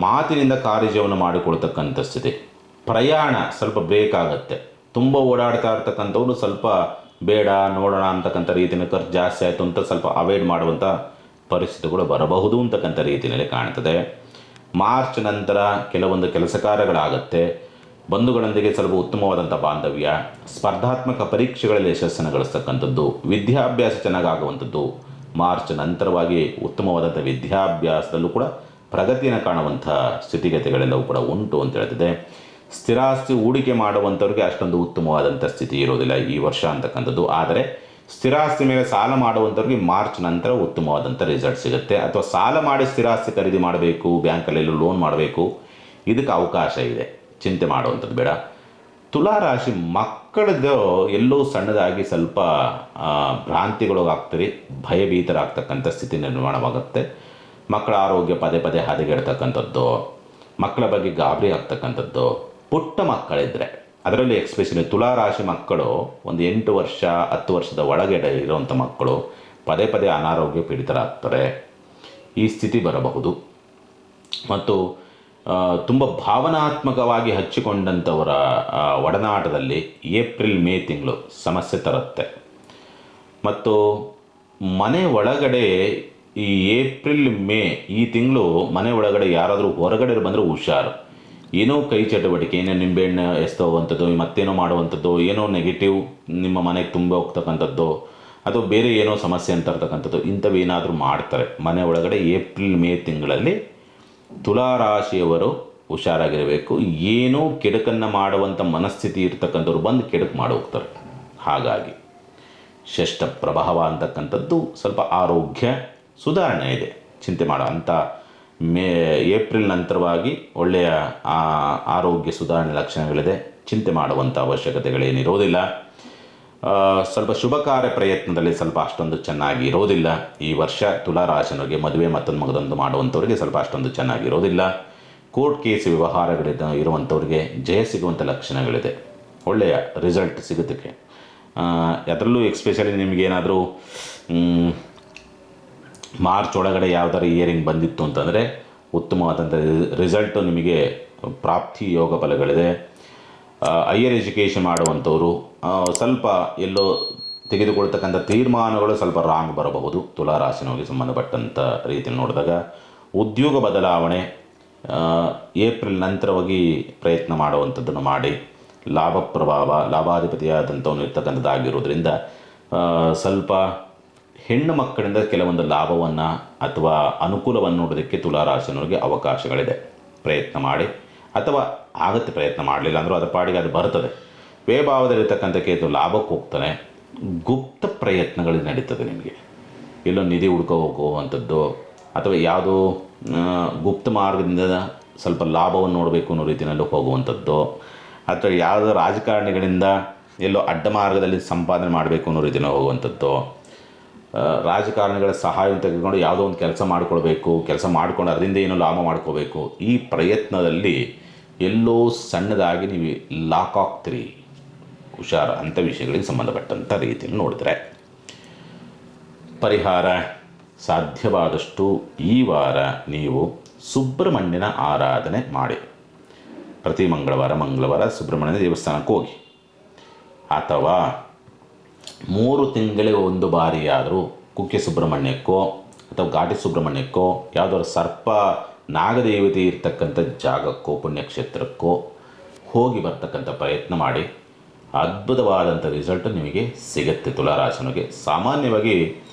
[SPEAKER 1] ಮಾತಿನಿಂದ ಕಾರ್ಯಜೀವನ ಮಾಡಿಕೊಳ್ತಕ್ಕಂಥ ಸ್ಥಿತಿ. ಪ್ರಯಾಣ ಸ್ವಲ್ಪ ಬೇಕಾಗತ್ತೆ. ತುಂಬ ಓಡಾಡ್ತಾ ಇರ್ತಕ್ಕಂಥವ್ರು ಸ್ವಲ್ಪ ಬೇಡ ನೋಡೋಣ ಅಂತಕ್ಕಂಥ ರೀತಿಯಲ್ಲಿ ಖರ್ಚು ಜಾಸ್ತಿ ಆಯಿತು ಅಂತ ಸ್ವಲ್ಪ ಅವಾಯ್ಡ್ ಮಾಡುವಂಥ ಪರಿಸ್ಥಿತಿಗಳು ಬರಬಹುದು ಅಂತಕ್ಕಂಥ ರೀತಿಯಲ್ಲಿ ಕಾಣ್ತದೆ. ಮಾರ್ಚ್ ನಂತರ ಕೆಲವೊಂದು ಕೆಲಸ ಕಾರ್ಯಗಳಾಗತ್ತೆ. ಬಂಧುಗಳೊಂದಿಗೆ ಸ್ವಲ್ಪ ಉತ್ತಮವಾದಂಥ ಬಾಂಧವ್ಯ, ಸ್ಪರ್ಧಾತ್ಮಕ ಪರೀಕ್ಷೆಗಳಲ್ಲಿ ಯಶಸ್ಸನ್ನು ಗಳಿಸ್ತಕ್ಕಂಥದ್ದು, ವಿದ್ಯಾಭ್ಯಾಸ ಚೆನ್ನಾಗಾಗುವಂಥದ್ದು. ಮಾರ್ಚ್ ನಂತರವಾಗಿ ಉತ್ತಮವಾದಂಥ ವಿದ್ಯಾಭ್ಯಾಸದಲ್ಲೂ ಕೂಡ ಪ್ರಗತಿಯನ್ನು ಕಾಣುವಂಥ ಸ್ಥಿತಿಗತಿಗಳೆಲ್ಲವೂ ಕೂಡ ಉಂಟು ಅಂತ ಹೇಳ್ತಿದೆ. ಸ್ಥಿರಾಸ್ತಿ ಹೂಡಿಕೆ ಮಾಡುವಂಥವ್ರಿಗೆ ಅಷ್ಟೊಂದು ಉತ್ತಮವಾದಂಥ ಸ್ಥಿತಿ ಇರೋದಿಲ್ಲ ಈ ವರ್ಷ ಅಂತಕ್ಕಂಥದ್ದು. ಆದರೆ ಸ್ಥಿರಾಸ್ತಿ ಮೇಲೆ ಸಾಲ ಮಾಡುವಂಥವ್ರಿಗೆ ಮಾರ್ಚ್ ನಂತರ ಉತ್ತಮವಾದಂಥ ರಿಸಲ್ಟ್ ಸಿಗುತ್ತೆ. ಅಥವಾ ಸಾಲ ಮಾಡಿ ಸ್ಥಿರಾಸ್ತಿ ಖರೀದಿ ಮಾಡಬೇಕು, ಬ್ಯಾಂಕಲ್ಲೆಲ್ಲೂ ಲೋನ್ ಮಾಡಬೇಕು, ಇದಕ್ಕೆ ಅವಕಾಶ ಇದೆ. ಚಿಂತೆ ಮಾಡುವಂಥದ್ದು ಬೇಡ. ತುಲಾರಾಶಿ ಮಕ್ಕಳದ್ದು ಎಲ್ಲೋ ಸಣ್ಣದಾಗಿ ಸ್ವಲ್ಪ ಭ್ರಾಂತಿಗೊಳಗಾಗ್ತೀರಿ, ಭಯಭೀತರಾಗ್ತಕ್ಕಂಥ ಸ್ಥಿತಿ ನಿರ್ಮಾಣವಾಗುತ್ತೆ. ಮಕ್ಕಳ ಆರೋಗ್ಯ ಪದೇ ಪದೇ ಹದಗೆಡ್ತಕ್ಕಂಥದ್ದು, ಮಕ್ಕಳ ಬಗ್ಗೆ ಗಾಬರಿ ಆಗ್ತಕ್ಕಂಥದ್ದು. ಪುಟ್ಟ ಮಕ್ಕಳಿದ್ದರೆ, ಅದರಲ್ಲಿ ಎಕ್ಸ್ಪೆಷಲಿ ತುಲಾರಾಶಿ ಮಕ್ಕಳು ಒಂದು 8 ವರ್ಷ 10 ವರ್ಷದ ಒಳಗಡೆ ಇರುವಂಥ ಮಕ್ಕಳು ಪದೇ ಪದೇ ಅನಾರೋಗ್ಯ ಪೀಡಿತರಾಗ್ತಾರೆ. ಈ ಸ್ಥಿತಿ ಬರಬಹುದು. ಮತ್ತು ತುಂಬ ಭಾವನಾತ್ಮಕವಾಗಿ ಹಚ್ಚಿಕೊಂಡಂಥವರ ಒಡನಾಟದಲ್ಲಿ ಏಪ್ರಿಲ್ ಮೇ ತಿಂಗಳು ಸಮಸ್ಯೆ ತರುತ್ತೆ. ಮತ್ತು ಮನೆ ಒಳಗಡೆ ಈ ಏಪ್ರಿಲ್ ಮೇ ಈ ತಿಂಗಳು ಮನೆ ಒಳಗಡೆ ಯಾರಾದರೂ ಹೊರಗಡೆ ಬಂದರೆ ಹುಷಾರು. ಏನೋ ಕೈ ಚಟುವಟಿಕೆ, ಏನೋ ನಿಂಬೆಹಣ್ಣು ಎಸ್ತೋವಂಥದ್ದು, ಮತ್ತೇನೋ ಮಾಡುವಂಥದ್ದು, ಏನೋ ನೆಗೆಟಿವ್ ನಿಮ್ಮ ಮನೆಗೆ ತುಂಬ ಹೋಗ್ತಕ್ಕಂಥದ್ದು, ಅಥವಾ ಬೇರೆ ಏನೋ ಸಮಸ್ಯೆ ಅಂತ ಇರ್ತಕ್ಕಂಥದ್ದು, ಇಂಥವೇನಾದರೂ ಮಾಡ್ತಾರೆ ಮನೆ ಒಳಗಡೆ. ಏಪ್ರಿಲ್ ಮೇ ತಿಂಗಳಲ್ಲಿ ತುಲಾರಾಶಿಯವರು ಹುಷಾರಾಗಿರಬೇಕು. ಏನೋ ಕೆಡುಕನ್ನು ಮಾಡುವಂಥ ಮನಸ್ಥಿತಿ ಇರ್ತಕ್ಕಂಥವ್ರು ಬಂದು ಕೆಡುಕು ಮಾಡಿ ಹೋಗ್ತಾರೆ. ಹಾಗಾಗಿ ಷಷ್ಠ ಪ್ರಭಾವ ಅಂತಕ್ಕಂಥದ್ದು ಸ್ವಲ್ಪ ಆರೋಗ್ಯ ಸುಧಾರಣೆ ಇದೆ, ಚಿಂತೆ ಮಾಡೋ ಅಂಥ ಏಪ್ರಿಲ್ ನಂತರವಾಗಿ ಒಳ್ಳೆಯ ಆರೋಗ್ಯ ಸುಧಾರಣೆ ಲಕ್ಷಣಗಳಿದೆ. ಚಿಂತೆ ಮಾಡುವಂಥ ಅವಶ್ಯಕತೆಗಳೇನಿರೋದಿಲ್ಲ. ಸ್ವಲ್ಪ ಶುಭ ಕಾರ್ಯ ಪ್ರಯತ್ನದಲ್ಲಿ ಸ್ವಲ್ಪ ಅಷ್ಟೊಂದು ಚೆನ್ನಾಗಿ ಇರೋದಿಲ್ಲ ಈ ವರ್ಷ. ತುಲಾರಾಶಿನವರಿಗೆ ಮದುವೆ ಮತ್ತೊಂದು ಮಾಡುವಂಥವ್ರಿಗೆ ಸ್ವಲ್ಪ ಅಷ್ಟೊಂದು ಚೆನ್ನಾಗಿರೋದಿಲ್ಲ. ಕೋರ್ಟ್ ಕೇಸ್ ವ್ಯವಹಾರಗಳಿಂದ ಇರುವಂಥವ್ರಿಗೆ ಜಯ ಸಿಗುವಂಥ ಲಕ್ಷಣಗಳಿದೆ. ಒಳ್ಳೆಯ ರಿಸಲ್ಟ್ ಸಿಗೋದಕ್ಕೆ. ಅದರಲ್ಲೂ ಎಕ್ಸ್ಪೆಷಲಿ ನಿಮಗೇನಾದರೂ ಮಾರ್ಚ್ ಒಳಗಡೆ ಯಾವುದಾದ್ರು ಇಯರಿಂಗ್ ಬಂದಿತ್ತು ಅಂತಂದರೆ ಉತ್ತಮವಾದಂಥ ರಿಸಲ್ಟು ನಿಮಗೆ ಪ್ರಾಪ್ತಿ ಯೋಗ ಫಲಗಳಿದೆ. ಹೈಯರ್ ಎಜುಕೇಷನ್ ಮಾಡುವಂಥವರು ಸ್ವಲ್ಪ ಎಲ್ಲೋ ತೆಗೆದುಕೊಳ್ತಕ್ಕಂಥ ತೀರ್ಮಾನಗಳು ಸ್ವಲ್ಪ ರಾಂಗ್ ಬರಬಹುದು. ತುಲಾರಾಶಿನವರಿಗೆ ಸಂಬಂಧಪಟ್ಟಂಥ ರೀತಿಯಲ್ಲಿ ನೋಡಿದಾಗ ಉದ್ಯೋಗ ಬದಲಾವಣೆ ಏಪ್ರಿಲ್ ನಂತರವಾಗಿ ಪ್ರಯತ್ನ ಮಾಡುವಂಥದ್ದನ್ನು ಮಾಡಿ, ಲಾಭ ಪ್ರಭಾವ ಲಾಭಾಧಿಪತಿಯಾದಂಥವನು ಇರ್ತಕ್ಕಂಥದ್ದಾಗಿರೋದ್ರಿಂದ ಸ್ವಲ್ಪ ಹೆಣ್ಣು ಮಕ್ಕಳಿಂದ ಕೆಲವೊಂದು ಲಾಭವನ್ನು ಅಥವಾ ಅನುಕೂಲವನ್ನು ನೋಡೋದಕ್ಕೆ ತುಲಾರಾಶಿನವರಿಗೆ ಅವಕಾಶಗಳಿದೆ. ಪ್ರಯತ್ನ ಮಾಡಿ, ಅಥವಾ ಆಗತ್ತೆ ಪ್ರಯತ್ನ ಮಾಡಲಿಲ್ಲ ಅಂದರೂ ಅದರ ಪಾಡಿಗೆ ಅದು ಬರ್ತದೆ. ವ್ಯಯಭಾವದಲ್ಲಿರ್ತಕ್ಕಂಥ ಕೇತು ಲಾಭಕ್ಕೆ ಹೋಗ್ತಾನೆ. ಗುಪ್ತ ಪ್ರಯತ್ನಗಳು ನಡೀತದೆ ನಿಮಗೆ. ಎಲ್ಲೋ ನಿಧಿ ಹುಡ್ಕೋ ಹೋಗುವಂಥದ್ದು, ಅಥವಾ ಯಾವುದೋ ಗುಪ್ತ ಮಾರ್ಗದಿಂದ ಸ್ವಲ್ಪ ಲಾಭವನ್ನು ನೋಡಬೇಕು ಅನ್ನೋ ರೀತಿಯಲ್ಲಿ ಹೋಗುವಂಥದ್ದು, ಅಥವಾ ಯಾವುದೋ ರಾಜಕಾರಣಿಗಳಿಂದ ಎಲ್ಲೋ ಅಡ್ಡ ಮಾರ್ಗದಲ್ಲಿ ಸಂಪಾದನೆ ಮಾಡಬೇಕು ಅನ್ನೋ ರೀತಿಯಲ್ಲಿ ಹೋಗುವಂಥದ್ದು, ರಾಜಕಾರಣಿಗಳ ಸಹಾಯವನ್ನು ತೆಗೆದುಕೊಂಡು ಯಾವುದೋ ಒಂದು ಕೆಲಸ ಮಾಡಿಕೊಳ್ಬೇಕು, ಕೆಲಸ ಮಾಡಿಕೊಂಡು ಅದರಿಂದ ಏನೋ ಲಾಭ ಮಾಡ್ಕೋಬೇಕು. ಈ ಪ್ರಯತ್ನದಲ್ಲಿ ಎಲ್ಲೋ ಸಣ್ಣದಾಗಿ ನೀವು ಲಾಕ್ ಆಗ್ತೀರಿ. ಹುಷಾರು ಅಂಥ ವಿಷಯಗಳಿಗೆ ಸಂಬಂಧಪಟ್ಟಂಥ ರೀತಿಯಲ್ಲಿ ನೋಡಿದ್ರೆ. ಪರಿಹಾರ ಸಾಧ್ಯವಾದಷ್ಟು ಈ ವಾರ ನೀವು ಸುಬ್ರಹ್ಮಣ್ಯನ ಆರಾಧನೆ ಮಾಡಿ. ಪ್ರತಿ ಮಂಗಳವಾರ ಸುಬ್ರಹ್ಮಣ್ಯನ ದೇವಸ್ಥಾನಕ್ಕೆ ಹೋಗಿ, ಅಥವಾ 3 ತಿಂಗಳಿಗೆ ಒಂದು ಬಾರಿಯಾದರೂ ಕುಕ್ಕೆ ಸುಬ್ರಹ್ಮಣ್ಯಕ್ಕೋ ಅಥವಾ ಘಾಟಿ ಸುಬ್ರಹ್ಮಣ್ಯಕ್ಕೋ ಯಾವುದಾದ್ರು ಸರ್ಪ ನಾಗದೇವತೆ ಇರ್ತಕ್ಕಂಥ ಜಾಗಕ್ಕೋ ಪುಣ್ಯಕ್ಷೇತ್ರಕ್ಕೋ ಹೋಗಿ ಬರ್ತಕ್ಕಂಥ ಪ್ರಯತ್ನ ಮಾಡಿ. ಅದ್ಭುತವಾದಂಥ ರಿಸಲ್ಟ್ ನಿಮಗೆ ಸಿಗುತ್ತೆ. ತುಲಾರಾಶಿನವರಿಗೆ ಸಾಮಾನ್ಯವಾಗಿ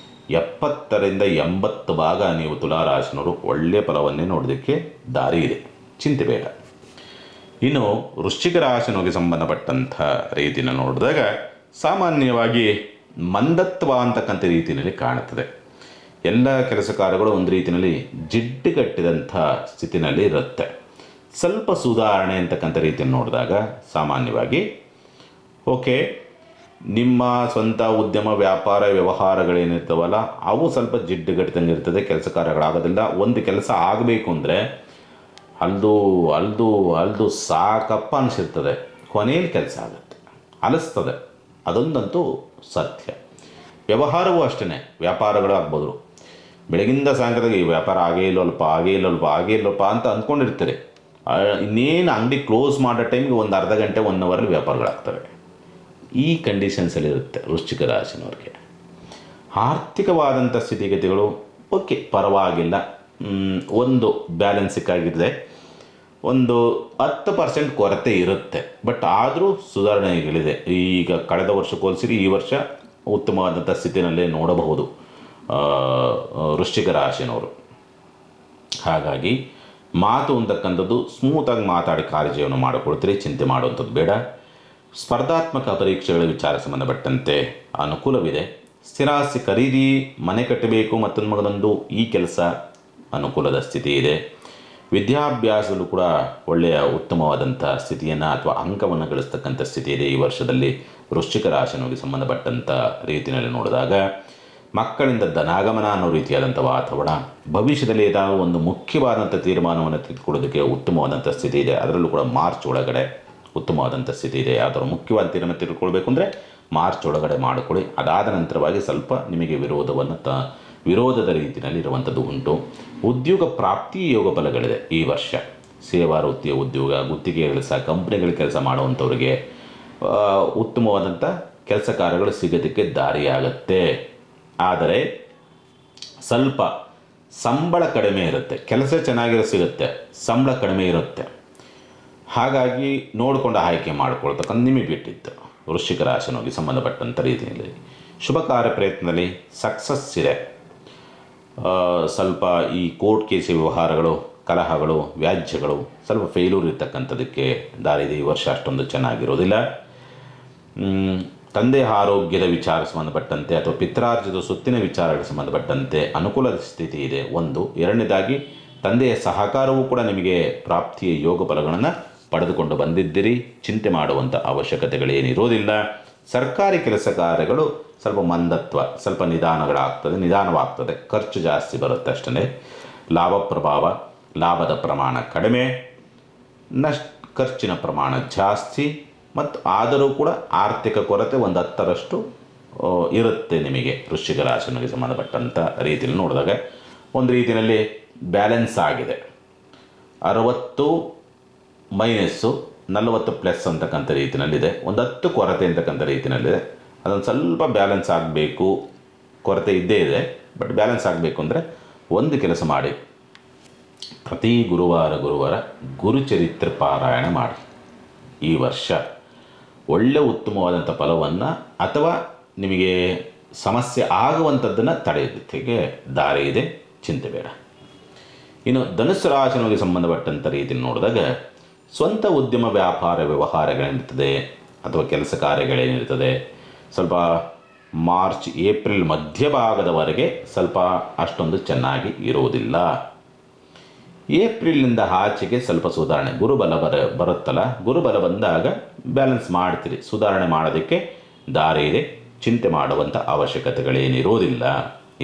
[SPEAKER 1] 70ರಿಂದ 80 ಭಾಗ ನೀವು ತುಲಾರಾಶಿನವರು ಒಳ್ಳೆಯ ಫಲವನ್ನೇ ನೋಡೋದಕ್ಕೆ ದಾರಿ ಇದೆ, ಚಿಂತೆ ಬೇಡ. ಇನ್ನು ವೃಶ್ಚಿಕ ರಾಶಿನವರಿಗೆ ಸಂಬಂಧಪಟ್ಟಂಥ ರೀತಿಯನ್ನು ನೋಡಿದಾಗ ಸಾಮಾನ್ಯವಾಗಿ ಮಂದತ್ವ ಅಂತಕ್ಕಂಥ ರೀತಿಯಲ್ಲಿ ಕಾಣುತ್ತದೆ. ಎಲ್ಲ ಕೆಲಸ ಕಾರ್ಯಗಳು ಒಂದು ರೀತಿಯಲ್ಲಿ ಜಿಡ್ಡುಗಟ್ಟಿದಂಥ ಸ್ಥಿತಿನಲ್ಲಿ ಇರುತ್ತೆ. ಸ್ವಲ್ಪ ಸುಧಾರಣೆ ಅಂತಕ್ಕಂಥ ರೀತಿಯನ್ನು ನೋಡಿದಾಗ ಸಾಮಾನ್ಯವಾಗಿ ಓಕೆ, ನಿಮ್ಮ ಸ್ವಂತ ಉದ್ಯಮ ವ್ಯಾಪಾರ ವ್ಯವಹಾರಗಳೇನಿರ್ತವಲ್ಲ ಅವು ಸ್ವಲ್ಪ ಜಿಡ್ಡುಗಟ್ಟಿದಂಗೆ ಇರ್ತದೆ, ಕೆಲಸ ಕಾರ್ಯಗಳಾಗೋದಿಲ್ಲ. ಒಂದು ಕೆಲಸ ಆಗಬೇಕು ಅಂದರೆ ಅಲ್ದು ಸಾಕಪ್ಪ ಅನಿಸಿರ್ತದೆ, ಕೊನೆಯಲ್ಲಿ ಕೆಲಸ ಆಗುತ್ತೆ, ಅನಿಸ್ತದೆ. ಅದೊಂದಂತೂ ಸತ್ಯ. ವ್ಯವಹಾರವೂ ಅಷ್ಟೇ, ವ್ಯಾಪಾರಗಳು ಆಗ್ಬೋದು. ಬೆಳಗಿಂದ ಸಾಯಂಕಾಲದಾಗ ಈ ವ್ಯಾಪಾರ ಆಗೇ ಇಲ್ಲಲ್ಪ ಅಂತ ಅಂದ್ಕೊಂಡಿರ್ತೀರಿ. ಇನ್ನೇನು ಅಂಗಡಿ ಕ್ಲೋಸ್ ಮಾಡೋ ಟೈಮ್ಗೆ ಒಂದು ಅರ್ಧ ಗಂಟೆ 1 ಅವರಲ್ಲಿ ವ್ಯಾಪಾರಗಳಾಗ್ತವೆ. ಈ ಕಂಡೀಷನ್ಸಲ್ಲಿ ಇರುತ್ತೆ ವೃಶ್ಚಿಕ ರಾಶಿನವ್ರಿಗೆ. ಆರ್ಥಿಕವಾದಂಥ ಸ್ಥಿತಿಗತಿಗಳು ಓಕೆ, ಪರವಾಗಿಲ್ಲ, ಒಂದು ಬ್ಯಾಲೆನ್ಸಿಕ್ಕಾಗಿದೆ. ಒಂದು 10% ಕೊರತೆ ಇರುತ್ತೆ, ಬಟ್ ಆದರೂ ಸುಧಾರಣೆಗಳಿದೆ. ಈಗ ಕಳೆದ ವರ್ಷಕ್ಕೆ ಹೋಲಿಸಿರಿ ಈ ವರ್ಷ ಉತ್ತಮವಾದಂಥ ಸ್ಥಿತಿನಲ್ಲೇ ನೋಡಬಹುದು ವೃಶ್ಚಿಕ ರಾಶಿನವರು. ಹಾಗಾಗಿ ಮಾತು ಅಂತಕ್ಕಂಥದ್ದು ಸ್ಮೂತಾಗಿ ಮಾತಾಡಿ ಕಾರ್ಯಜೀವನ ಮಾಡಿಕೊಡ್ತೀರಿ, ಚಿಂತೆ ಮಾಡುವಂಥದ್ದು ಬೇಡ. ಸ್ಪರ್ಧಾತ್ಮಕ ಪರೀಕ್ಷೆಗಳ ವಿಚಾರ ಸಂಬಂಧಪಟ್ಟಂತೆ ಅನುಕೂಲವಿದೆ. ಸ್ಥಿರಾಸ್ತಿ ಖರೀದಿ, ಮನೆ ಕಟ್ಟಬೇಕು ಮತ್ತೊಂದು ಮಗದೊಂದು, ಈ ಕೆಲಸ ಅನುಕೂಲದ ಸ್ಥಿತಿ ಇದೆ. ವಿದ್ಯಾಭ್ಯಾಸದಲ್ಲೂ ಕೂಡ ಒಳ್ಳೆಯ ಉತ್ತಮವಾದಂಥ ಸ್ಥಿತಿಯನ್ನು ಅಥವಾ ಅಂಕವನ್ನು ಗಳಿಸ್ತಕ್ಕಂಥ ಸ್ಥಿತಿ ಇದೆ ಈ ವರ್ಷದಲ್ಲಿ ವೃಶ್ಚಿಕ ರಾಶಿನವರಿಗೆ ಸಂಬಂಧಪಟ್ಟಂಥ ರೀತಿಯಲ್ಲಿ ನೋಡಿದಾಗ. ಮಕ್ಕಳಿಂದ ಧನಾಗಮನ ಅನ್ನೋ ರೀತಿಯಾದಂಥ ವಾತಾವರಣ. ಭವಿಷ್ಯದಲ್ಲಿ ಏನಾದರೂ ಒಂದು ಮುಖ್ಯವಾದಂಥ ತೀರ್ಮಾನವನ್ನು ತೆಗೆದುಕೊಳ್ಳೋದಕ್ಕೆ ಉತ್ತಮವಾದಂಥ ಸ್ಥಿತಿ ಇದೆ. ಅದರಲ್ಲೂ ಕೂಡ ಮಾರ್ಚ್ ಒಳಗಡೆ ಉತ್ತಮವಾದಂಥ ಸ್ಥಿತಿ ಇದೆ. ಯಾವ್ದಾದ್ರು ಮುಖ್ಯವಾದ ತೀರ್ಮಾನ ತೆಗೆದುಕೊಳ್ಬೇಕು ಅಂದರೆ ಮಾರ್ಚ್ ಒಳಗಡೆ ಮಾಡಿಕೊಳ್ಳಿ. ಅದಾದ ನಂತರವಾಗಿ ಸ್ವಲ್ಪ ನಿಮಗೆ ವಿರೋಧದ ರೀತಿಯಲ್ಲಿ ಇರುವಂಥದ್ದು ಉಂಟು. ಉದ್ಯೋಗ ಪ್ರಾಪ್ತಿ ಯೋಗ ಫಲಗಳಿದೆ ಈ ವರ್ಷ. ಸೇವಾ ವೃತ್ತಿಯ ಉದ್ಯೋಗ, ಗುತ್ತಿಗೆ ಕೆಲಸ, ಕಂಪ್ನಿಗಳ ಕೆಲಸ ಮಾಡುವಂಥವ್ರಿಗೆ ಉತ್ತಮವಾದಂಥ ಕೆಲಸ ಕಾರ್ಯಗಳು ಸಿಗೋದಕ್ಕೆ ದಾರಿಯಾಗತ್ತೆ. ಆದರೆ ಸ್ವಲ್ಪ ಸಂಬಳ ಕಡಿಮೆ ಇರುತ್ತೆ. ಕೆಲಸ ಚೆನ್ನಾಗಿರೋ ಸಿಗುತ್ತೆ, ಸಂಬಳ ಕಡಿಮೆ ಇರುತ್ತೆ. ಹಾಗಾಗಿ ನೋಡಿಕೊಂಡು ಆಯ್ಕೆ ಮಾಡಿಕೊಳ್ತಕ್ಕಂಥ ನಿಮಗೆ ಬಿಟ್ಟಿತ್ತು ವೃಶ್ಚಿಕ ರಾಶಿನವರಿಗೆ ಸಂಬಂಧಪಟ್ಟಂಥ ರೀತಿಯಲ್ಲಿ. ಶುಭ ಕಾರ್ಯ ಪ್ರಯತ್ನದಲ್ಲಿ ಸಕ್ಸಸ್ ಇದೆ. ಸ್ವಲ್ಪ ಈ ಕೋರ್ಟ್ ಕೇಸ್ ವ್ಯವಹಾರಗಳು, ಕಲಹಗಳು, ವ್ಯಾಜ್ಯಗಳು ಸ್ವಲ್ಪ ಫೇಲ್ಯೂರ್ ಇರ್ತಕ್ಕಂಥದ್ದಕ್ಕೆ ದಾರಿದೆ. ಈ ವರ್ಷ ಅಷ್ಟೊಂದು ಚೆನ್ನಾಗಿರೋದಿಲ್ಲ. ತಂದೆ ಆರೋಗ್ಯದ ವಿಚಾರ ಸಂಬಂಧಪಟ್ಟಂತೆ ಅಥವಾ ಪಿತ್ರಾರ್ಜಿತ ಸುತ್ತಿನ ವಿಚಾರಗಳಿಗೆ ಸಂಬಂಧಪಟ್ಟಂತೆ ಅನುಕೂಲದ ಸ್ಥಿತಿ ಇದೆ ಒಂದು. ಎರಡನೇದಾಗಿ ತಂದೆಯ ಸಹಕಾರವೂ ಕೂಡ ನಿಮಗೆ ಪ್ರಾಪ್ತಿಯ ಯೋಗ ಫಲಗಳನ್ನು ಪಡೆದುಕೊಂಡು ಬಂದಿದ್ದೀರಿ. ಚಿಂತೆ ಮಾಡುವಂಥ ಅವಶ್ಯಕತೆಗಳೇನಿರೋದಿಲ್ಲ. ಸರ್ಕಾರಿ ಕೆಲಸ ಕಾರ್ಯಗಳು ಸ್ವಲ್ಪ ಮಂದತ್ವ, ಸ್ವಲ್ಪ ನಿಧಾನವಾಗ್ತದೆ. ಖರ್ಚು ಜಾಸ್ತಿ ಬರುತ್ತೆ ಅಷ್ಟೇ. ಲಾಭ ಪ್ರಭಾವ, ಲಾಭದ ಪ್ರಮಾಣ ಕಡಿಮೆ, ಖರ್ಚಿನ ಪ್ರಮಾಣ ಜಾಸ್ತಿ. ಮತ್ತು ಆದರೂ ಕೂಡ ಆರ್ಥಿಕ ಕೊರತೆ ಒಂದು 10ರಷ್ಟು ಇರುತ್ತೆ ನಿಮಗೆ ವೃಶ್ಚಿಕ ರಾಶಿಗೆ ಸಂಬಂಧಪಟ್ಟಂಥ ರೀತಿಯಲ್ಲಿ ನೋಡಿದಾಗ. ಒಂದು ರೀತಿಯಲ್ಲಿ ಬ್ಯಾಲೆನ್ಸ್ ಆಗಿದೆ. 60 ಮೈನಸ್ಸು 40 ಪ್ಲಸ್ ಅಂತಕ್ಕಂಥ ರೀತಿಯಲ್ಲಿದೆ. ಒಂದು 10 ಕೊರತೆ ಅಂತಕ್ಕಂಥ ರೀತಿಯಲ್ಲಿದೆ. ಅದೊಂದು ಸ್ವಲ್ಪ ಬ್ಯಾಲೆನ್ಸ್ ಆಗಬೇಕು. ಕೊರತೆ ಇದ್ದೇ ಇದೆ, ಬಟ್ ಬ್ಯಾಲೆನ್ಸ್ ಆಗಬೇಕು ಅಂದರೆ ಒಂದು ಕೆಲಸ ಮಾಡಿ. ಪ್ರತಿ ಗುರುವಾರ ಗುರುಚರಿತ್ರೆ ಪಾರಾಯಣ ಮಾಡಿ. ಈ ವರ್ಷ ಒಳ್ಳೆ ಉತ್ತಮವಾದಂಥ ಫಲವನ್ನು ಅಥವಾ ನಿಮಗೆ ಸಮಸ್ಯೆ ಆಗುವಂಥದ್ದನ್ನು ತಡೆಯೋದಕ್ಕೆ ದಾರಿ ಇದೆ, ಚಿಂತೆ ಬೇಡ. ಇನ್ನು ಧನುಸ್ಸು ರಾಶಿನವರಿಗೆ ಸಂಬಂಧಪಟ್ಟಂಥ ರೀತಿಯಲ್ಲಿ ನೋಡಿದಾಗ ಸ್ವಂತ ಉದ್ಯಮ ವ್ಯಾಪಾರ ವ್ಯವಹಾರಗಳೇನಿರ್ತದೆ ಅಥವಾ ಕೆಲಸ ಕಾರ್ಯಗಳೇನಿರ್ತದೆ ಸ್ವಲ್ಪ ಮಾರ್ಚ್ ಏಪ್ರಿಲ್ ಮಧ್ಯಭಾಗದವರೆಗೆ ಸ್ವಲ್ಪ ಅಷ್ಟೊಂದು ಚೆನ್ನಾಗಿ ಇರುವುದಿಲ್ಲ. ಏಪ್ರಿಲ್ನಿಂದ ಆಚೆಗೆ ಸ್ವಲ್ಪ ಸುಧಾರಣೆ. ಗುರುಬಲ ಬರುತ್ತಲ್ಲ, ಗುರುಬಲ ಬಂದಾಗ ಬ್ಯಾಲೆನ್ಸ್ ಮಾಡ್ತೀರಿ. ಸುಧಾರಣೆ ಮಾಡೋದಕ್ಕೆ ದಾರಿ ಇದೆ, ಚಿಂತೆ ಮಾಡುವಂಥ ಅವಶ್ಯಕತೆಗಳೇನಿರೋದಿಲ್ಲ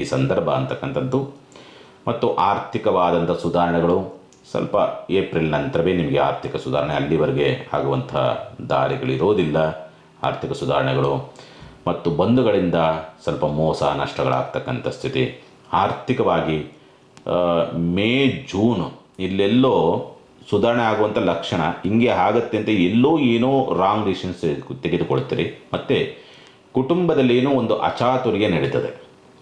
[SPEAKER 1] ಈ ಸಂದರ್ಭ ಅಂತಕ್ಕಂಥದ್ದು. ಮತ್ತು ಆರ್ಥಿಕವಾದಂಥ ಸುಧಾರಣೆಗಳು ಸ್ವಲ್ಪ ಏಪ್ರಿಲ್ ನಂತರವೇ ನಿಮಗೆ ಆರ್ಥಿಕ ಸುಧಾರಣೆ, ಅಲ್ಲಿವರೆಗೆ ಆಗುವಂಥ ದಾರಿಗಳಿರೋದಿಲ್ಲ ಆರ್ಥಿಕ ಸುಧಾರಣೆಗಳು. ಮತ್ತು ಬಂಧುಗಳಿಂದ ಸ್ವಲ್ಪ ಮೋಸ ನಷ್ಟಗಳಾಗ್ತಕ್ಕಂಥ ಸ್ಥಿತಿ. ಆರ್ಥಿಕವಾಗಿ ಮೇ ಜೂನ್ ಇಲ್ಲೆಲ್ಲೋ ಸುಧಾರಣೆ ಆಗುವಂಥ ಲಕ್ಷಣ ಹಿಂಗೆ ಆಗುತ್ತೆ ಅಂತ ಎಲ್ಲೋ ಏನೋ ರಾಂಗ್ ಡಿಸಿಷನ್ಸ್ ತೆಗೆದುಕೊಳ್ತೀರಿ. ಮತ್ತು ಕುಟುಂಬದಲ್ಲಿ ಏನೋ ಒಂದು ಅಚಾತುರ್ಯ ನಡೀತದೆ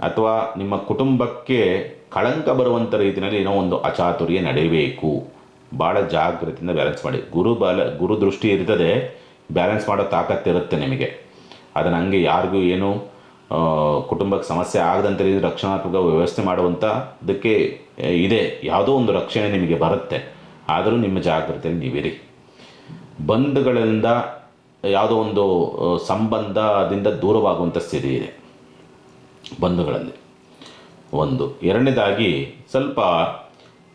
[SPEAKER 1] ಅಥವಾ ನಿಮ್ಮ ಕುಟುಂಬಕ್ಕೆ ಕಳಂಕ ಬರುವಂಥ ರೀತಿಯಲ್ಲಿ ಏನೋ ಒಂದು ಅಚಾತುರ್ಯ ನಡೆಯಬೇಕು. ಭಾಳ ಜಾಗೃತಿಯಿಂದ ಬ್ಯಾಲೆನ್ಸ್ ಮಾಡಿ. ಗುರು ದೃಷ್ಟಿ ಇರ್ತದೆ, ಬ್ಯಾಲೆನ್ಸ್ ಮಾಡೋ ತಾಕತ್ತಿರುತ್ತೆ ನಿಮಗೆ. ಅದನ್ನು ಹಂಗೆ ಯಾರಿಗೂ ಏನು ಕುಟುಂಬಕ್ಕೆ ಸಮಸ್ಯೆ ಆಗದಂತೆ ರೀತಿ ರಕ್ಷಣಾತ್ಮಕ ವ್ಯವಸ್ಥೆ ಮಾಡುವಂಥದ್ದಕ್ಕೆ ಇದೆ. ಯಾವುದೋ ಒಂದು ರಕ್ಷಣೆ ನಿಮಗೆ ಬರುತ್ತೆ. ಆದರೂ ನಿಮ್ಮ ಜಾಗ್ರತೆಯಲ್ಲಿ ನೀವಿರಿ. ಬಂಧುಗಳಿಂದ ಯಾವುದೋ ಒಂದು ಸಂಬಂಧದಿಂದ ದೂರವಾಗುವಂಥ ಸ್ಥಿತಿ ಇದೆ ಬಂಧುಗಳಲ್ಲಿ. ಒಂದು ಎರಡನೇದಾಗಿ ಸ್ವಲ್ಪ